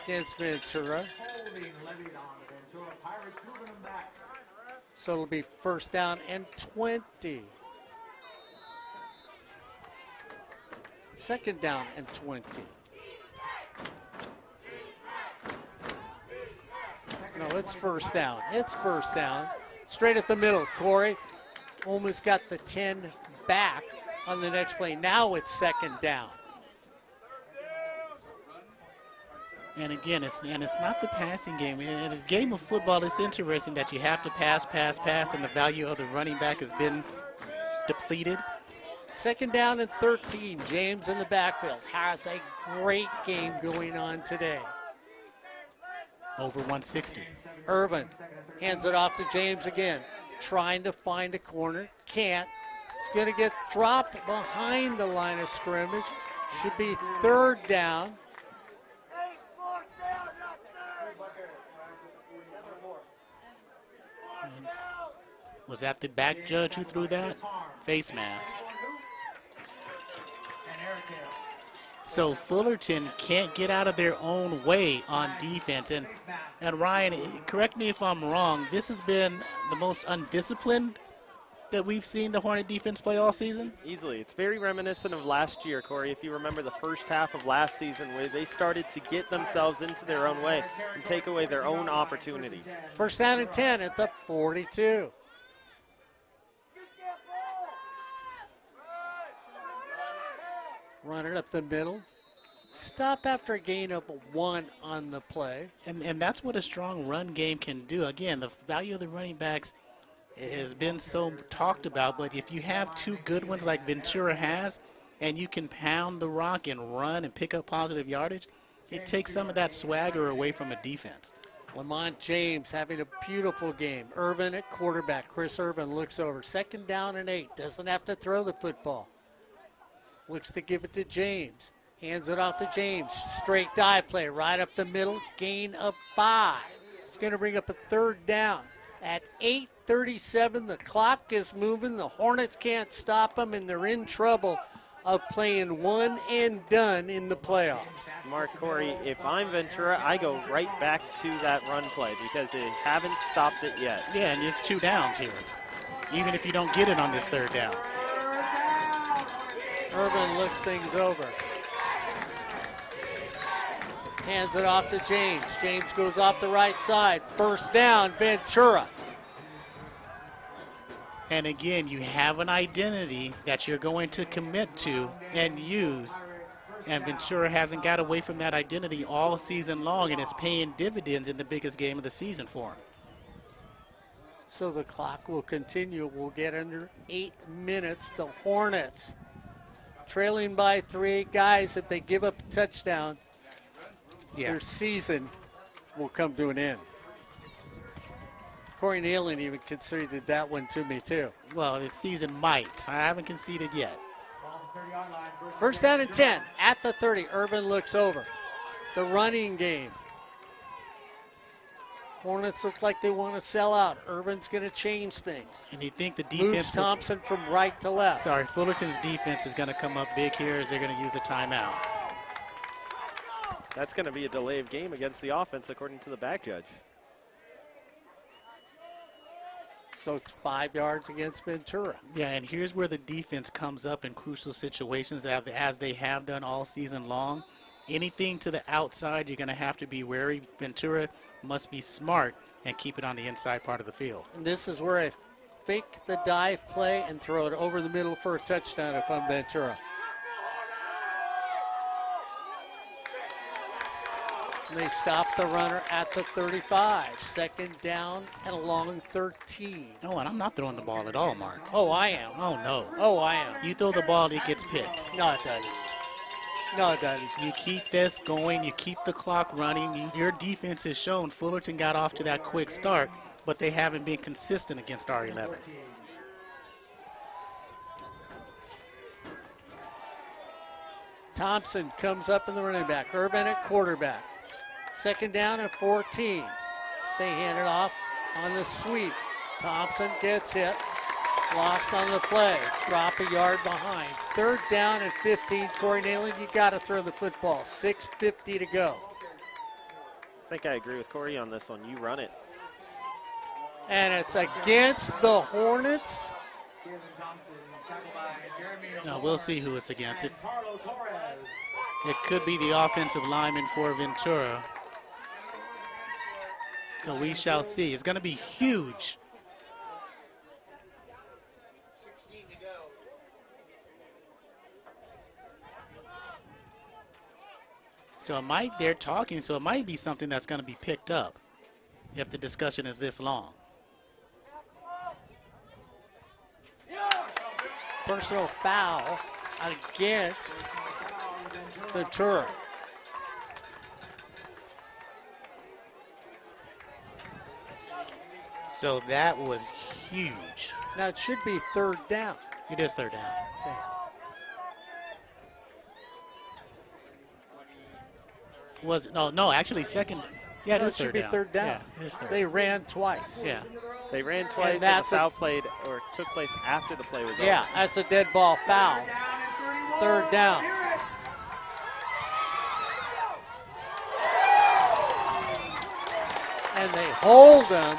S1: against Ventura.
S3: holding levied on the Ventura Pirates, moving them back.
S1: So it'll be 1st down and 20. 2nd down and 20. No, it's 1st down. It's 1st down. Straight at the middle, Corey. Almost got the 10 back on the next play. Now it's 2nd down.
S2: And again, it's not the passing game. In a game of football, it's interesting that you have to pass, and the value of the running back has been depleted.
S1: 2nd down and 13. James in the backfield has a great game going on today.
S2: Over 160.
S1: Irvin hands it off to James again. Trying to find a corner. Can't. It's going to get dropped behind the line of scrimmage. Should be 3rd down.
S2: Was that the back judge who threw that? Face mask. So Fullerton can't get out of their own way on defense. And Ryan, correct me if I'm wrong, this has been the most undisciplined that we've seen the Hornet defense play all season?
S4: Easily. It's very reminiscent of last year, Corey, if you remember the first half of last season where they started to get themselves into their own way and take away their own opportunities.
S1: 1st down and 10 at the 42. Run it up the middle. Stop after a gain of 1 on the play.
S2: And that's what a strong run game can do. Again, the value of the running backs has been so talked about, but if you have 2 good ones like Ventura has, and you can pound the rock and run and pick up positive yardage, it takes some of that swagger away from a defense.
S1: Lamont James having a beautiful game. Irvin at quarterback. Chris Irvin looks over. 2nd down and 8. Doesn't have to throw the football. Looks to give it to James. Hands it off to James. Straight dive play right up the middle. Gain of 5. It's going to bring up a 3rd down. At 8:37, the clock is moving. The Hornets can't stop them, and they're in trouble of playing one and done in the playoffs.
S4: Mark, Corey, if I'm Ventura, I go right back to that run play because they haven't stopped it yet.
S2: Yeah, and it's 2 downs here, even if you don't get it on this 3rd down.
S1: Irvin looks things over. Hands it off to James. James goes off the right side. 1st down, Ventura.
S2: And again, you have an identity that you're going to commit to and use. And Ventura hasn't got away from that identity all season long, and it's paying dividends in the biggest game of the season for him.
S1: So the clock will continue. We'll get under 8 minutes. The Hornets trailing by 3. Guys, if they give up a touchdown, their season will come to an end. Corey Neyland even conceded that one to me, too.
S2: Well, the season might. I haven't conceded yet.
S1: 1st down and 10 at the 30. Irvin looks over. The running game. Hornets look like they want to sell out. Irvin's going to change things.
S2: And you think the
S1: Moves
S2: defense...
S1: Thompson from right to left.
S2: Sorry, Fullerton's defense is going to come up big here as they're going to use a timeout.
S4: That's going to be a delay of game against the offense, according to the back judge.
S1: So it's 5 yards against Ventura.
S2: Yeah, and here's where the defense comes up in crucial situations as they have done all season long. Anything to the outside, you're going to have to be wary. Ventura must be smart and keep it on the inside part of the field.
S1: And this is where I fake the dive play and throw it over the middle for a touchdown if I'm Ventura. And they stop the runner at the 35. 2nd down and a long 13.
S2: No, and I'm not throwing the ball at all, Mark.
S1: Oh, I am.
S2: Oh, no.
S1: Oh, I am.
S2: You throw the ball, it gets picked.
S1: No, it doesn't. No, it doesn't.
S2: You keep this going. You keep the clock running. Your defense has shown Fullerton got off to that quick start, but they haven't been consistent against R11.
S1: Thompson comes up in the running back. Irvin at quarterback. 2nd down and 14. They hand it off on the sweep. Thompson gets hit. Lost on the play. Drop a yard behind. 3rd down and 15. Corey Neyland, you got to throw the football. 6:50 to go.
S4: I think I agree with Corey on this one. You run it.
S1: And it's against the Hornets.
S2: No, we'll see who it's against. It could be the offensive lineman for Ventura. So we shall see. It's going to be huge.
S3: 16 to go.
S2: So they're talking, so it might be something that's going to be picked up if the discussion is this long.
S1: Personal foul against Ventura.
S2: So that was huge.
S1: Now it should be 3rd down.
S2: It is 3rd down.
S1: Okay.
S2: Was it? No, actually 2nd. Yeah, it
S1: No,
S2: is
S1: it should
S2: 3rd
S1: be
S2: down.
S1: 3rd down.
S2: Yeah, it is 3rd.
S1: They ran twice.
S2: Yeah.
S4: They ran twice and
S1: that's
S4: the foul played or took place after the play was over.
S1: Yeah, that's a dead ball foul. 3rd down. And they hold them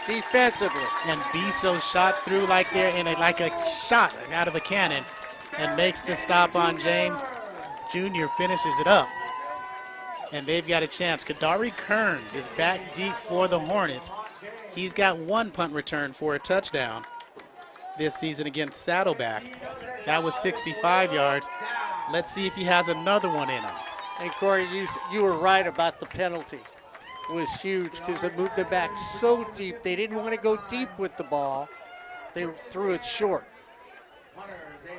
S1: defensively.
S2: And Biso shot through like they're in like a shot out of a cannon and makes the stop on James. Jr. finishes it up. And they've got a chance. Kadari Kearns is back deep for the Hornets. He's got 1 punt return for a touchdown this season against Saddleback. That was 65 yards. Let's see if he has another one in him.
S1: And Corey, you were right about the penalty. It was huge because it moved it back so deep. They didn't want to go deep with the ball. They threw it short.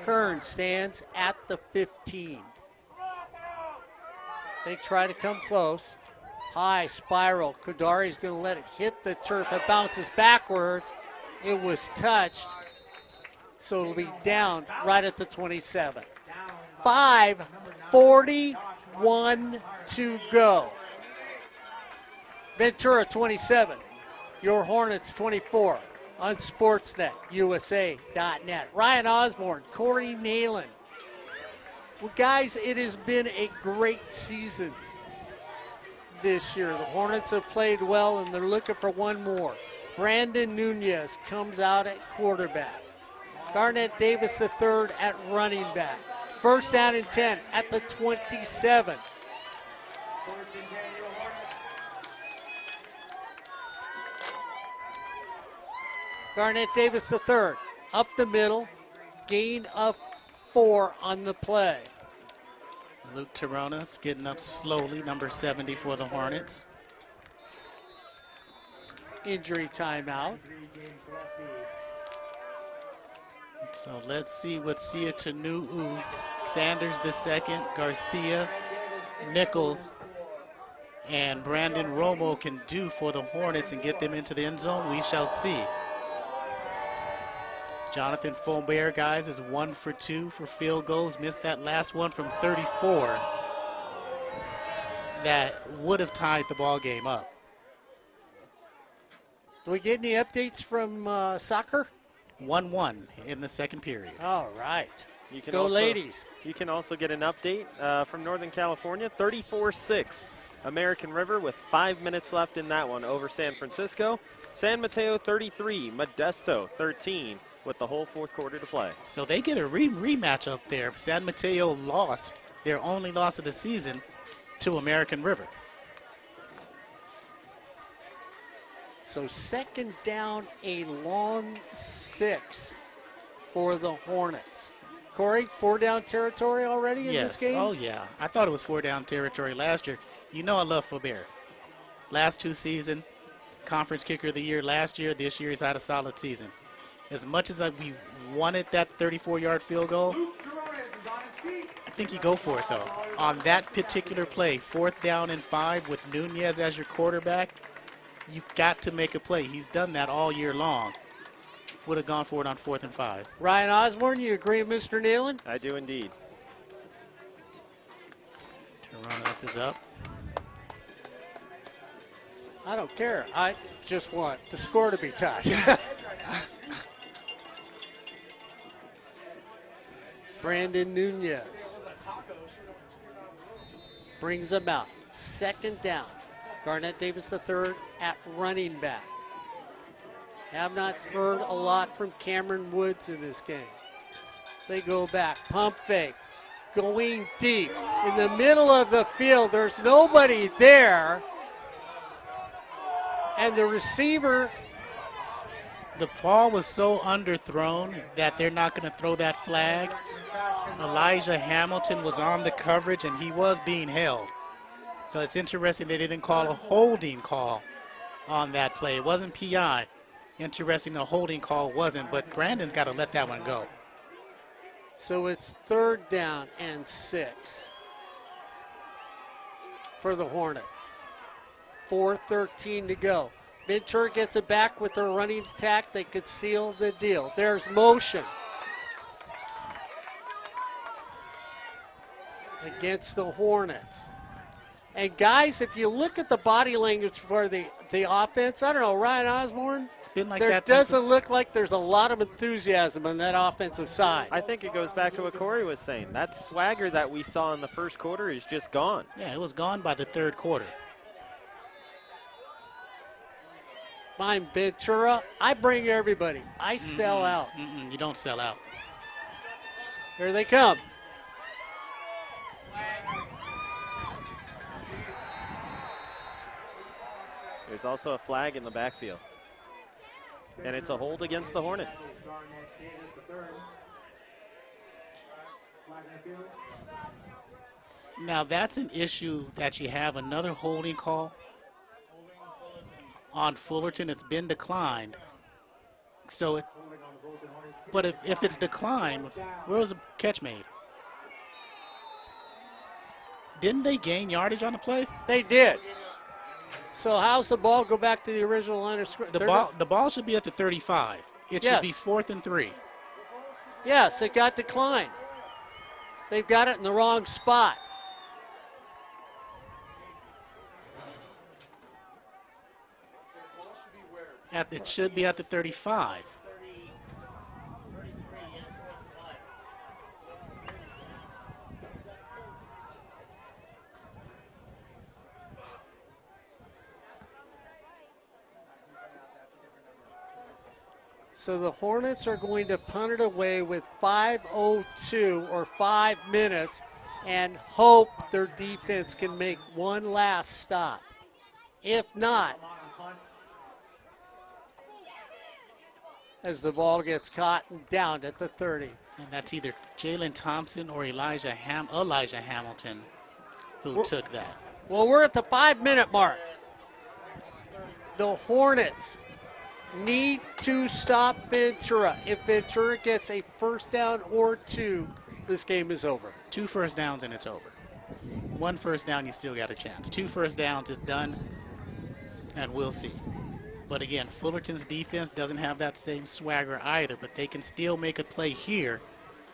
S1: Kern stands at the 15. They try to come close. High spiral. Kodari's going to let it hit the turf. It bounces backwards. It was touched. So it'll be down right at the 27. 5:41 to go. Ventura 27. Your Hornets 24. On Sportsnet, USA.net. Ryan Osborn, Corey Neyland. Well, guys, it has been a great season this year. The Hornets have played well, and they're looking for one more. Brandon Nunez comes out at quarterback. Garnett Davis III at running back. First down and 10 at the 27. Garnett Davis III up the middle, gain of 4 on the play.
S2: Luke Taronas getting up slowly, number 70 for the Hornets.
S1: Injury timeout.
S2: So let's see what Sia Tanu'u, Sanders II, Garcia, Nichols, and Brandon Romo can do for the Hornets and get them into the end zone. We shall see. Jonathan Faubert, guys, is 1 for 2 for field goals. Missed that last one from 34. That would have tied the ball game up.
S1: Do we get any updates from soccer?
S2: 1-1 in the second period.
S1: All right.
S4: You can
S1: Go
S4: also,
S1: ladies.
S4: You can also get an update from Northern California, 34-6. American River with 5 minutes left in that one over San Francisco. San Mateo 33, Modesto 13 with the whole fourth quarter to play.
S2: So they get a rematch up there. San Mateo lost their only loss of the season to American River.
S1: So second down, a long 6 for the Hornets. Corey, 4-down territory already in this game?
S2: Oh, yeah. I thought it was 4-down territory last year. You know I love Faubert. Last 2 seasons, Conference Kicker of the Year last year. This year he's had a solid season. As much as we wanted that 34-yard field goal, I think you go for it, though. On that particular play, 4th down and 5 with Nunez as your quarterback, you've got to make a play. He's done that all year long. Would have gone for it on 4th and 5.
S1: Ryan Osborn, you agree with Mr. Neyland?
S4: I do indeed.
S2: Toronto's is up.
S1: I don't care. I just want the score to be tied. Brandon Nunez brings them out. Second down. Garnett Davis III at running back. Have not heard a lot from Cameron Woods in this game. They go back. Pump fake. Going deep. In the middle of the field. There's nobody there. And the receiver.
S2: The ball was so underthrown that they're not going to throw that flag. Elijah Hamilton was on the coverage, and he was being held. So it's interesting they didn't call a holding call on that play. It wasn't PI. Interesting the holding call wasn't, but Brandon's got to let that one go.
S1: So it's 3rd down and 6 for the Hornets. 4:13 to go. Ventura gets it back with their running attack. They could seal the deal. There's motion against the Hornets. And guys, if you look at the body language for the offense, I don't know, Ryan Osborn,
S2: It's been like
S1: there
S2: that.
S1: doesn't look like there's a lot of enthusiasm on that offensive side.
S4: I think it goes back to what Corey was saying. That swagger that we saw in the first quarter is just gone.
S2: Yeah, it was gone by the 3rd quarter.
S1: I'm Ventura. I bring everybody. I sell out.
S2: You don't sell out.
S1: Here they come.
S4: There's also a flag in the backfield. And it's a hold against the Hornets.
S3: Garnett Davis III. Flag in the field.
S2: Now that's an issue that you have. Another holding call on Fullerton. It's been declined. So, but if it's declined, where was the catch made? Didn't they gain yardage on the play?
S1: They did. So how's the ball go back to the original line of scrimmage?
S2: The ball should be at the 35. It should be 4th and 3.
S1: Yes, it got declined. They've got it in the wrong spot.
S2: It should be at the 35.
S1: So the Hornets are going to punt it away with 5:02 or 5 minutes and hope their defense can make one last stop. If not, as the ball gets caught and down at the 30.
S2: And that's either Jalen Thompson or Elijah Hamilton who took that.
S1: Well, we're at the 5-minute mark. The Hornets need to stop Ventura. If Ventura gets a first down or 2, this game is over.
S2: 2 first downs and it's over. 1 first down, you still got a chance. 2 first downs is done, and we'll see. But again, Fullerton's defense doesn't have that same swagger either, but they can still make a play here.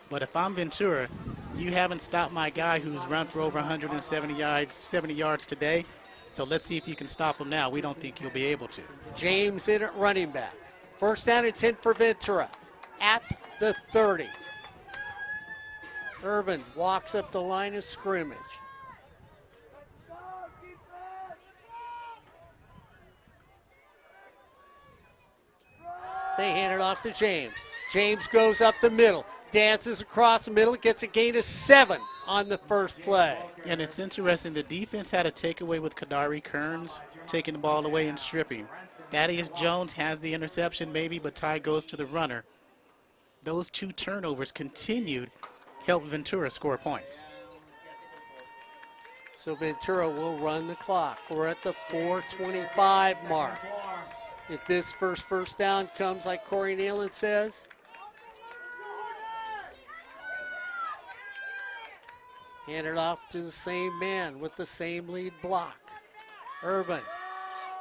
S2: But if I'm Ventura, you haven't stopped my guy who's run for over 170 yards today. So let's see if you can stop him now. We don't think you'll be able to.
S1: James in at running back. First down and 10 for Ventura at the 30. Irvin walks up the line of scrimmage. They hand it off to James. James goes up the middle, dances across the middle, gets a gain of 7 on the first play.
S2: And it's interesting, the defense had a takeaway with Kadari Kearns taking the ball away and stripping. Thaddeus Jones has the interception maybe, but Ty goes to the runner. Those 2 turnovers continued, help Ventura score points.
S1: So Ventura will run the clock. We're at the 4:25 mark. If this first down comes like Corey Neyland says, hand it off to the same man with the same lead block. Irvin,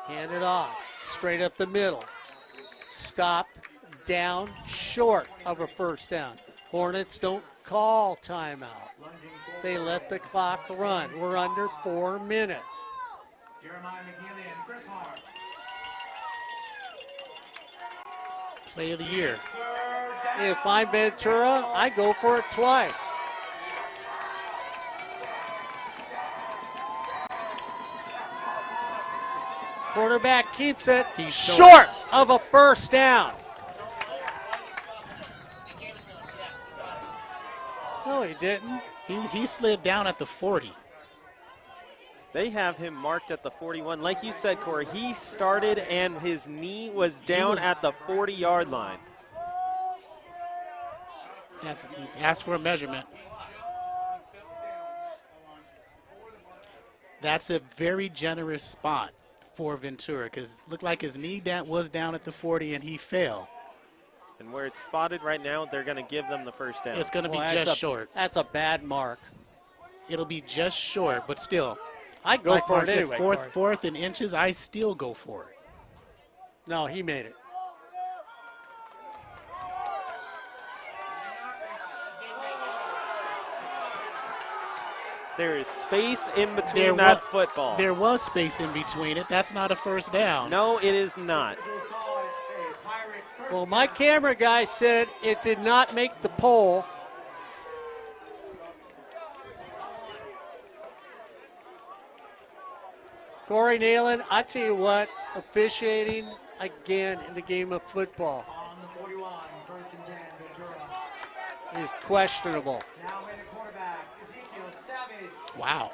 S1: hand it off, straight up the middle. Stopped, down, short of a first down. Hornets don't call timeout. They let the clock run. We're under 4 minutes.
S3: Jeremiah McNeely and Chris Hart.
S2: Play of the year.
S1: If I'm Ventura, I go for it twice. Quarterback keeps it.
S2: He's
S1: short of a first down. No, he didn't.
S2: He slid down at the 40.
S4: They have him marked at the 41. Like you said, Corey, he started and his knee was down at the 40-yard line.
S2: Ask for a measurement. That's a very generous spot for Ventura because it looked like his knee was down at the 40 and he fell.
S4: And where it's spotted right now, they're going to give them the first down.
S2: It's going to be just short.
S1: That's a bad mark.
S2: It'll be just short, but still.
S1: I go for it anyway.
S2: Fourth in inches, I still go for it.
S1: No, he made it.
S4: There is space in between that football.
S2: There was space in between it. That's not a first down.
S4: No, it is not.
S1: Well, my camera guy said it did not make the pole. Corey Neyland, I tell you what, officiating again in the game of football
S3: On the 41, first and 10, Ventura.
S1: is questionable.
S3: Now with the quarterback, Ezekiel Savage.
S2: Wow.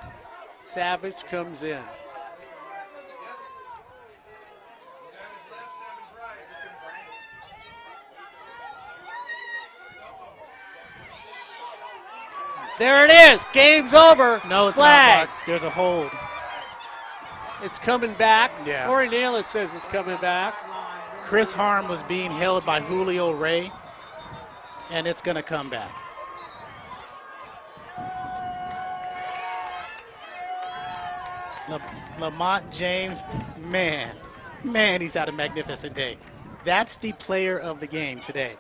S1: Savage comes in.
S5: Savage left, Savage right. Just gonna bring it.
S1: There it is. Game's over.
S2: No, it's
S1: Flag.
S2: not, Mark. There's a hold.
S1: It's coming back.
S2: Yeah.
S1: Corey Neyland says it's coming back.
S2: Chris Harm was being held by Julio Ray, and it's going to come back. Lamont James, man, he's had a magnificent day. That's the player of the game today.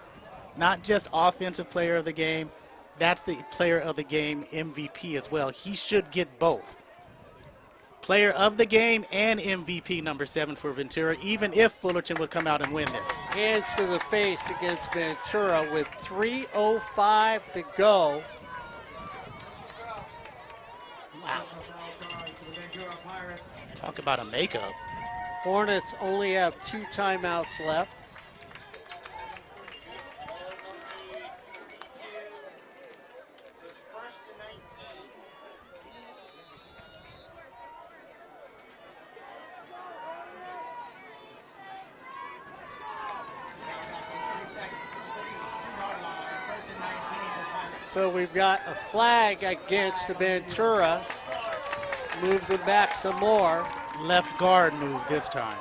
S2: Not just offensive player of the game, that's the player of the game MVP as well. He should get both. Player of the game and MVP number 7 for Ventura, even if Fullerton would come out and win this.
S1: Hands to the face against Ventura with 3:05 to go. Wow.
S2: Talk about a makeup.
S1: Hornets only have 2 timeouts left. So we've got a flag against Ventura. Moves it back some more.
S2: Left guard move this time.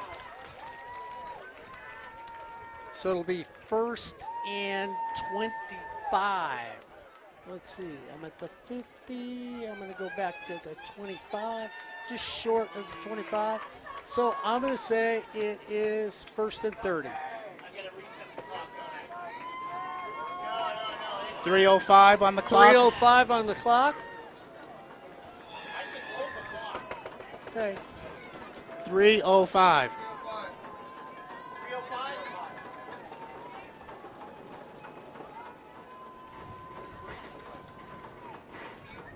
S1: So it'll be 1st and 25. Let's see, I'm at the 50. I'm going to go back to the 25, just short of the 25. So I'm going to say it is 1st and 30.
S2: 3:05 on the clock.
S1: 3:05 on the clock. Okay.
S2: 3:05.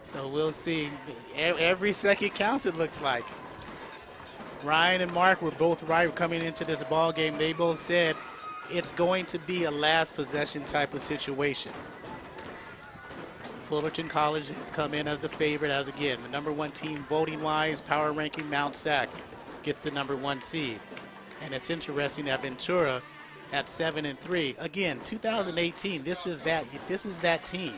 S2: So we'll see. Every second counts, it looks like. Ryan and Mark were both right coming into this ball game. They both said it's going to be a last possession type of situation. Fullerton College has come in as the favorite, as again, the number 1 team voting-wise, power ranking. Mount Sac gets the number 1 seed. And it's interesting that Ventura at 7-3. Again, 2018, this is that team.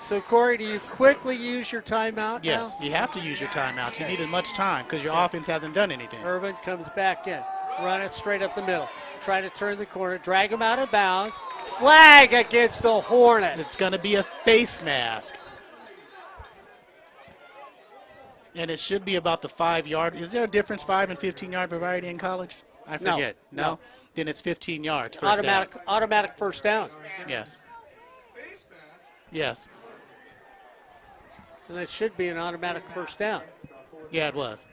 S1: So Corey, do you quickly use your timeout
S2: Yes,
S1: now?
S2: you have to use your timeout. You need as much time because your offense hasn't done anything.
S1: Irvin comes back in. Run it straight up the middle. Try to turn the corner. Drag him out of bounds. Flag against the Hornets.
S2: It's going to be a face mask. And it should be about the 5-yard. Is there a difference, 5 and 15-yard variety in college? I forget. No? Then it's 15 yards. First down.
S1: Automatic first down.
S2: Yes. Yes.
S1: And that should be an automatic first down.
S2: Yeah, it was.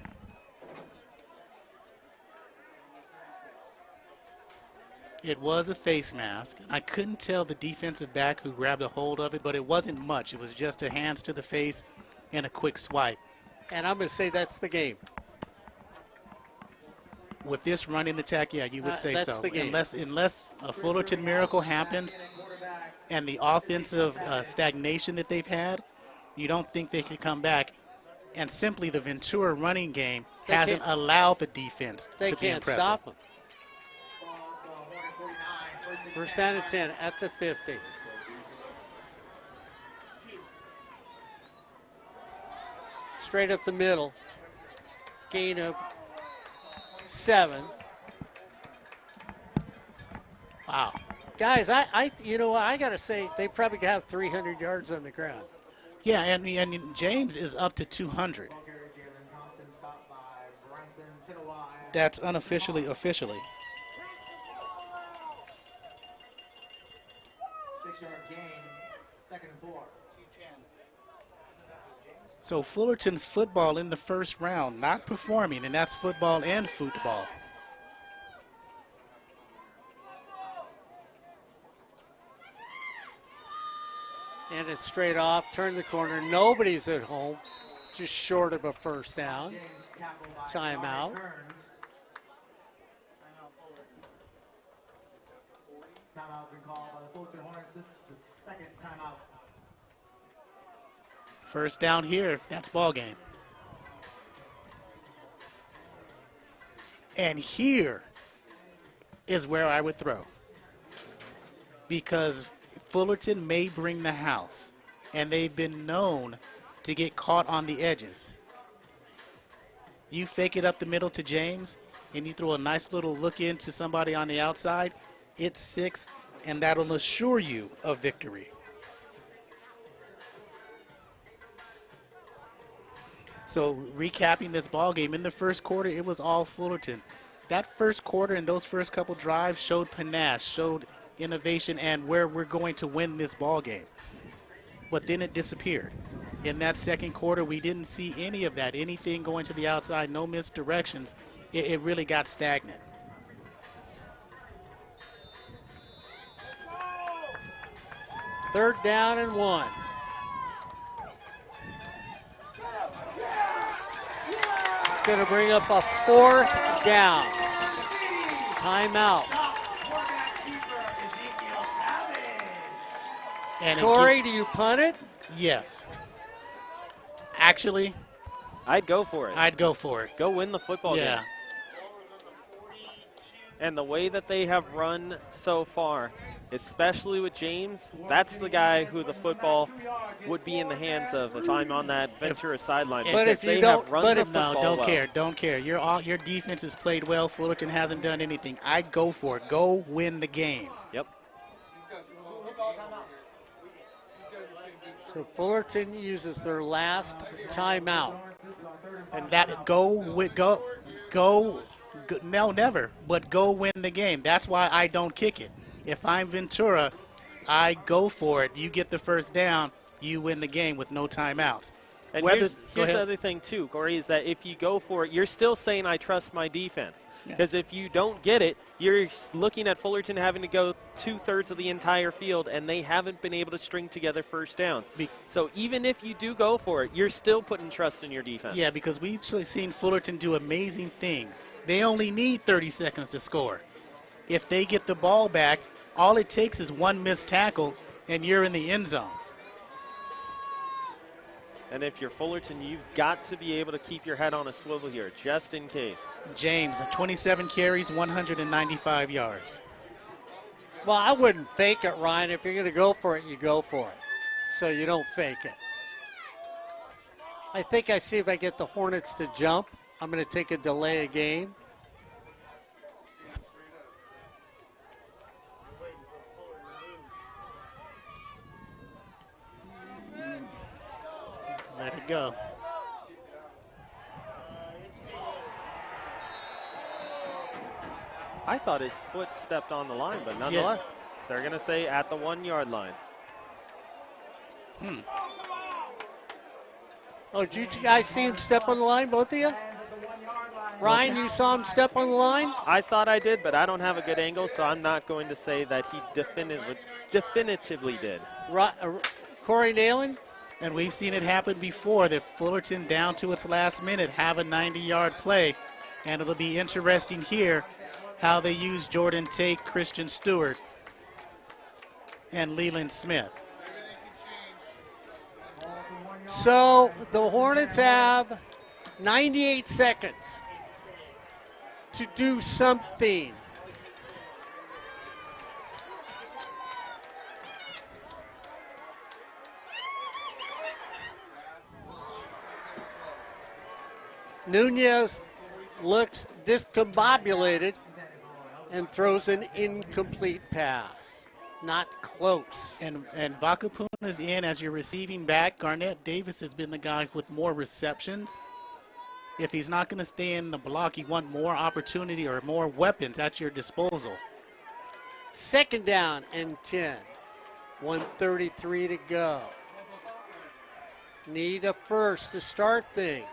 S2: It was a face mask. I couldn't tell the defensive back who grabbed a hold of it, but it wasn't much. It was just a hands to the face and a quick swipe.
S1: And I'm going to say that's the game.
S2: With this running attack, yeah, you would say
S1: that's
S2: so.
S1: the game.
S2: Unless a Fullerton miracle happens and the offensive stagnation that they've had, you don't think they can come back. And simply the Ventura running game hasn't allowed the defense to be impressive.
S1: They can't stop them. First down and 10 at the 50. Straight up the middle. Gain of 7.
S2: Wow.
S1: Guys, I you know what, I got to say, they probably have 300 yards on the ground.
S2: Yeah, and James is up to 200. That's unofficially, officially.
S3: 6-yard gain, 2nd and 4.
S2: So Fullerton football in the first round, not performing, and that's football and football.
S1: And it's straight off, turn the corner. Nobody's at home, just short of a first down. Timeout.
S3: Timeout's been called by the Fullerton Hornets. This is the 2nd timeout.
S2: First down here, that's ball game. And here is where I would throw. Because Fullerton may bring the house, and they've been known to get caught on the edges. You fake it up the middle to James, and you throw a nice little look into somebody on the outside, it's 6, and that'll assure you of victory. So recapping this ball game, in the first quarter, it was all Fullerton. That first quarter and those first couple drives showed panache, showed innovation, and where we're going to win this ball game. But then it disappeared. In that second quarter, we didn't see any of that, anything going to the outside, no misdirections. It really got stagnant.
S1: Third down and 1. It's going to bring up a 4th down. Timeout.
S3: Quarterback keeper Ezekiel Savage.
S2: And
S1: Corey, do you punt it?
S2: Yes. Actually,
S4: I'd go for it.
S2: I'd go for it.
S4: Go win the football
S2: Yeah.
S4: game. And the way that they have run so far, especially with James, that's the guy who the football would be in the hands of if I'm on that Ventura sideline.
S1: But
S4: because
S1: if you
S4: they
S1: don't-
S4: have run
S1: but
S4: the
S1: if-
S4: football
S2: No, don't
S4: well.
S2: care. Don't care. Your defense has played well. Fullerton hasn't done anything. I'd go for it. Go win the game.
S4: Yep.
S1: So Fullerton uses their last timeout.
S2: And that no, never. But go win the game. That's why I don't kick it. If I'm Ventura, I go for it. You get the first down. You win the game with no timeouts.
S4: And
S2: Whether-
S4: here's
S2: go ahead.
S4: the other thing, too, Corey, is that if you go for it, you're still saying I trust my defense. Because if you don't get it, you're looking at Fullerton having to go 2/3 of the entire field, and they haven't been able to string together first downs. So even if you do go for it, you're still putting trust in your defense.
S2: Yeah, because we've seen Fullerton do amazing things. They only need 30 seconds to score. If they get the ball back, all it takes is one missed tackle, and you're in the end zone.
S4: And if you're Fullerton, you've got to be able to keep your head on a swivel here, just in case.
S2: James, 27 carries, 195 yards.
S1: Well, I wouldn't fake it, Ryan. If you're going to go for it, you go for it. So you don't fake it. I think I see if I get the Hornets to jump. I'm going to take a delay of game.
S2: Let it go.
S4: I thought his foot stepped on the line, but nonetheless, they're going to say at the 1-yard line.
S1: Oh, did you guys see him step on the line, both of you? Ryan, you saw him step on the line?
S4: I thought I did, but I don't have a good angle, so I'm not going to say that he definitively did.
S1: Corey Neyland?
S2: And we've seen it happen before, that Fullerton down to its last minute have a 90-yard play. And it'll be interesting here how they use Jordan Tate, Christian Stewart, and Leland Smith.
S1: So the Hornets have 98 seconds to do something. Nunez looks discombobulated and throws an incomplete pass. Not close.
S2: And Vakapun is in as your receiving back. Garnett Davis has been the guy with more receptions. If he's not going to stay in the block, you want more opportunity or more weapons at your disposal.
S1: Second down and 10. 1:33 to go. Need a first to start things.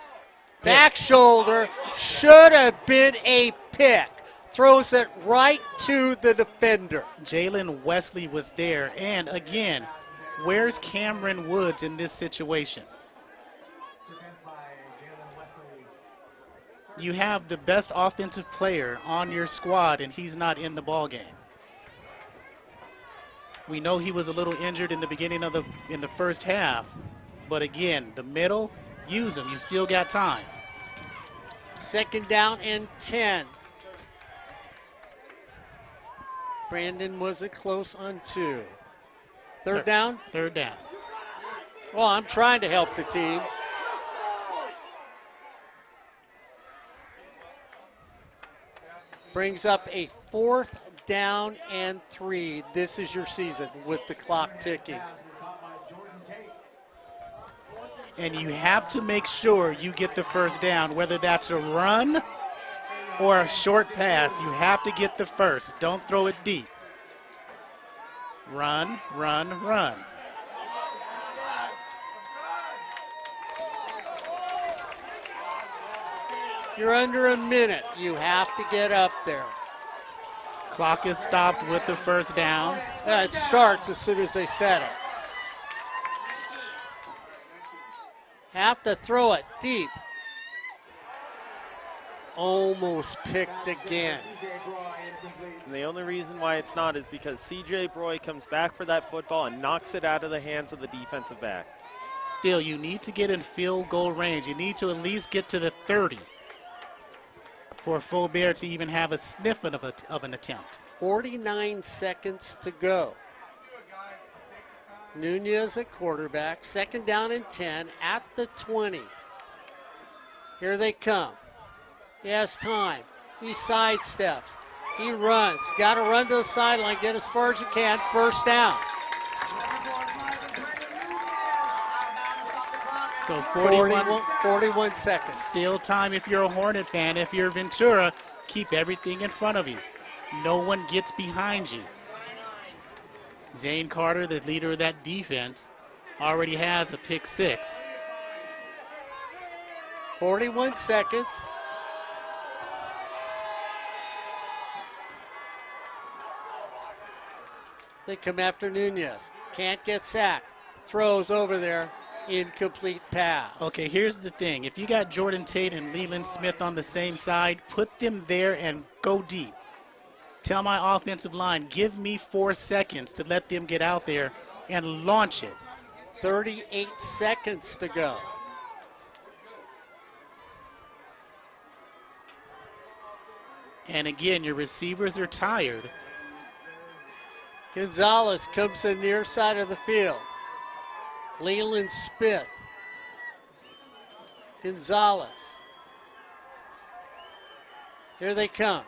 S1: Back shoulder should have been a pick. Throws it right to the defender.
S2: Jalen Wesley was there. And again, where's Cameron Woods in this situation? You have the best offensive player on your squad, and he's not in the ballgame. We know he was a little injured in the beginning of in the first half, but again, the middle, use him. You still got time.
S1: Second down and 10. Brandon wasn't close on 2. Third down?
S2: Third down.
S1: Well, I'm trying to help the team. Brings up a 4th down and 3. This is your season with the clock ticking.
S2: And you have to make sure you get the first down, whether that's a run or a short pass. You have to get the first. Don't throw it deep. Run, run, run.
S1: You're under a minute. You have to get up there.
S2: Clock is stopped with the first down.
S1: It starts as soon as they set it. Have to throw it deep. Almost picked again.
S4: And the only reason why it's not is because C.J. Broy comes back for that football and knocks it out of the hands of the defensive back.
S2: Still, you need to get in field goal range. You need to at least get to the 30 for Full Bear to even have a sniff of an attempt.
S1: 49 seconds to go. Nunez at quarterback. 2nd down and 10 at the 20. Here they come. He has time. He sidesteps. He runs. Got to run to the sideline, get as far as you can. First down.
S2: So
S1: 41 seconds.
S2: Still time if you're a Hornet fan. If you're Ventura, keep everything in front of you. No one gets behind you. Zane Carter, the leader of that defense, already has a pick 6.
S1: 41 seconds. They come after Nunez. Can't get sacked. Throws over there. Incomplete pass.
S2: Okay, here's the thing. If you got Jordan Tate and Leland Smith on the same side, put them there and go deep. Tell my offensive line, give me 4 seconds to let them get out there and launch it.
S1: 38 seconds to go.
S2: And again, your receivers are tired.
S1: Gonzalez comes to the near side of the field. Leland Smith. Gonzalez. Here they come.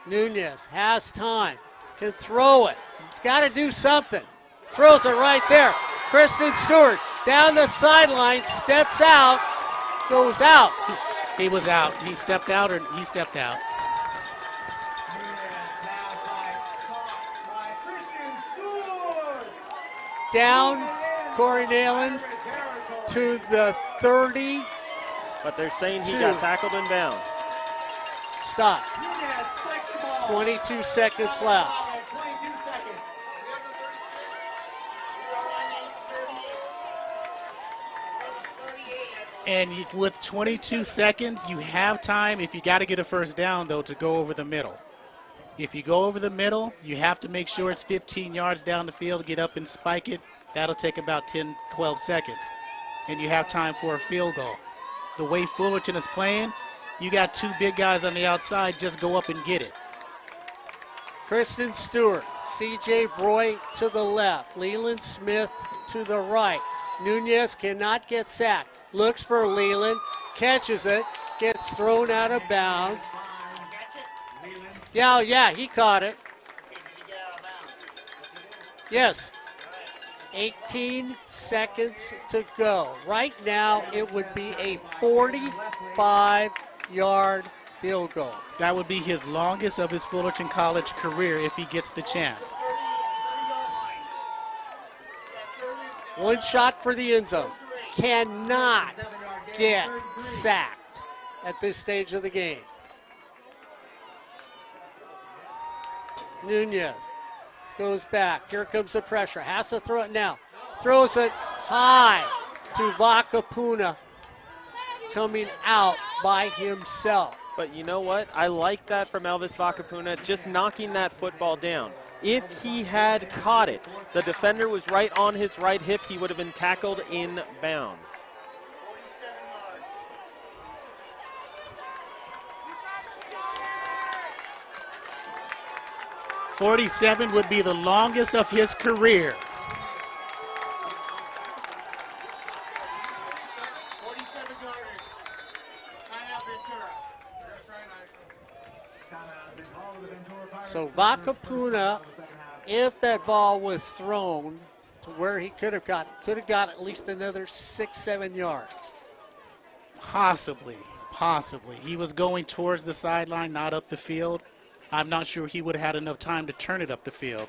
S1: Nunez has time. Can throw it. He's got to do something. Throws it right there. Kristen Stewart down the sideline, steps out, goes out.
S2: He was out. He stepped out or he stepped out.
S1: Down Corey Neyland to the 30.
S4: But they're saying he got tackled in bounds.
S1: Stop. 22 seconds left.
S2: And with 22 seconds, you have time, if you got to get a first down, though, to go over the middle. If you go over the middle, you have to make sure it's 15 yards down the field, get up and spike it. That'll take about 10, 12 seconds. And you have time for a field goal. The way Fullerton is playing, you got 2 big guys on the outside, just go up and get it.
S1: Kristen Stewart, C.J. Broy to the left, Leland Smith to the right. Nunez cannot get sacked. Looks for Leland, catches it, gets thrown out of bounds. Yeah, he caught it. Yes. 18 seconds to go. Right now, it would be a 45-yard field goal.
S2: That would be his longest of his Fullerton College career if he gets the chance.
S1: One shot for the end zone. Cannot get sacked at this stage of the game. Nunez goes back. Here comes the pressure. Has to throw it now. Throws it high to Vakapuna, coming out by himself.
S4: But you know what? I like that from Elvis Vakapuna, just knocking that football down. If he had caught it, the defender was right on his right hip, he would have been tackled in bounds.
S2: 47 would be the longest of his career.
S3: Timeout has been called to the Ventura Pirates.
S1: So Vakapuna, if that ball was thrown to where he could have got at least another 6-7 yards.
S2: Possibly. He was going towards the sideline, not up the field. I'm not sure he would have had enough time to turn it up the field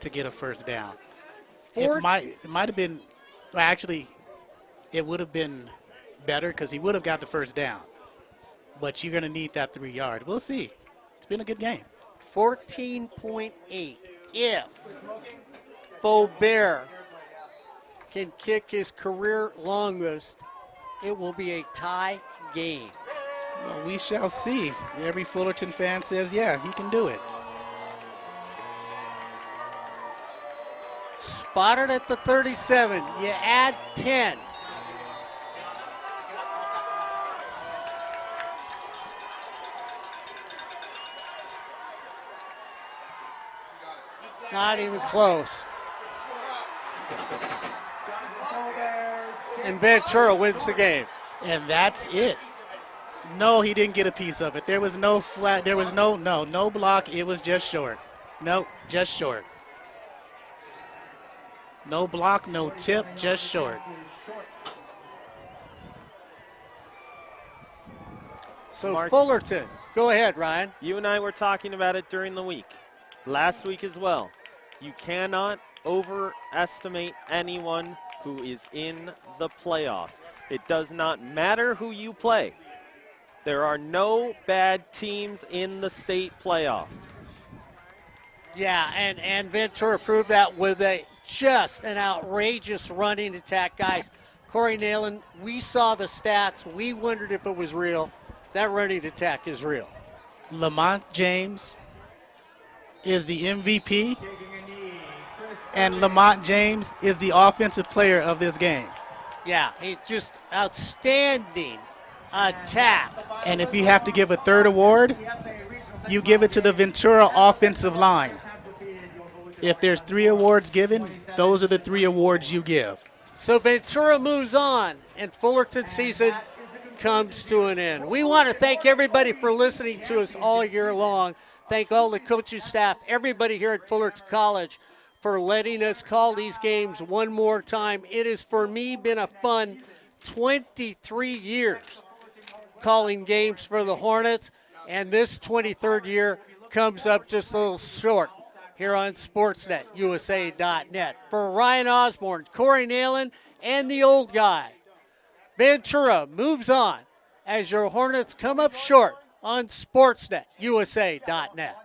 S2: to get a first down. It might have been, well, actually, it would have been better because he would have got the first down. But you're going to need that 3 yards. We'll see. It's been a good game.
S1: 14.8. If Faubert can kick his career longest, it will be a tie game.
S2: Well, we shall see. Every Fullerton fan says, yeah, he can do it.
S1: Spotted at the 37. You add 10. Not even close. And Ventura wins the game.
S2: And that's it. No, he didn't get a piece of it. There was no flat. There was no block. It was just short. No, just short. No block, no tip, just short.
S1: So
S4: Mark-
S1: Fullerton, go ahead, Ryan.
S4: You and I were talking about it during the week, last week as well. You cannot overestimate anyone who is in the playoffs. It does not matter who you play. There are no bad teams in the state playoffs.
S1: Yeah, and Ventura proved that with just an outrageous running attack. Guys, Corey Neyland, we saw the stats. We wondered if it was real. That running attack is real.
S2: Lamont James is the MVP, and Lamont James is the offensive player of this game.
S1: Yeah, he's just outstanding attack.
S2: And if you have to give a third award, you give it to the Ventura offensive line. If there's 3 awards given, those are the 3 awards you give.
S1: So Ventura moves on, and Fullerton season comes to an end. We want to thank everybody for listening to us all year long. Thank all the coaching staff, everybody here at Fullerton College for letting us call these games one more time. It has, for me, been a fun 23 years calling games for the Hornets, and this 23rd year comes up just a little short here on Sportsnet, USA.net. For Ryan Osborn, Corey Neyland, and the old guy, Ventura moves on as your Hornets come up short on Sportsnet, USA.net.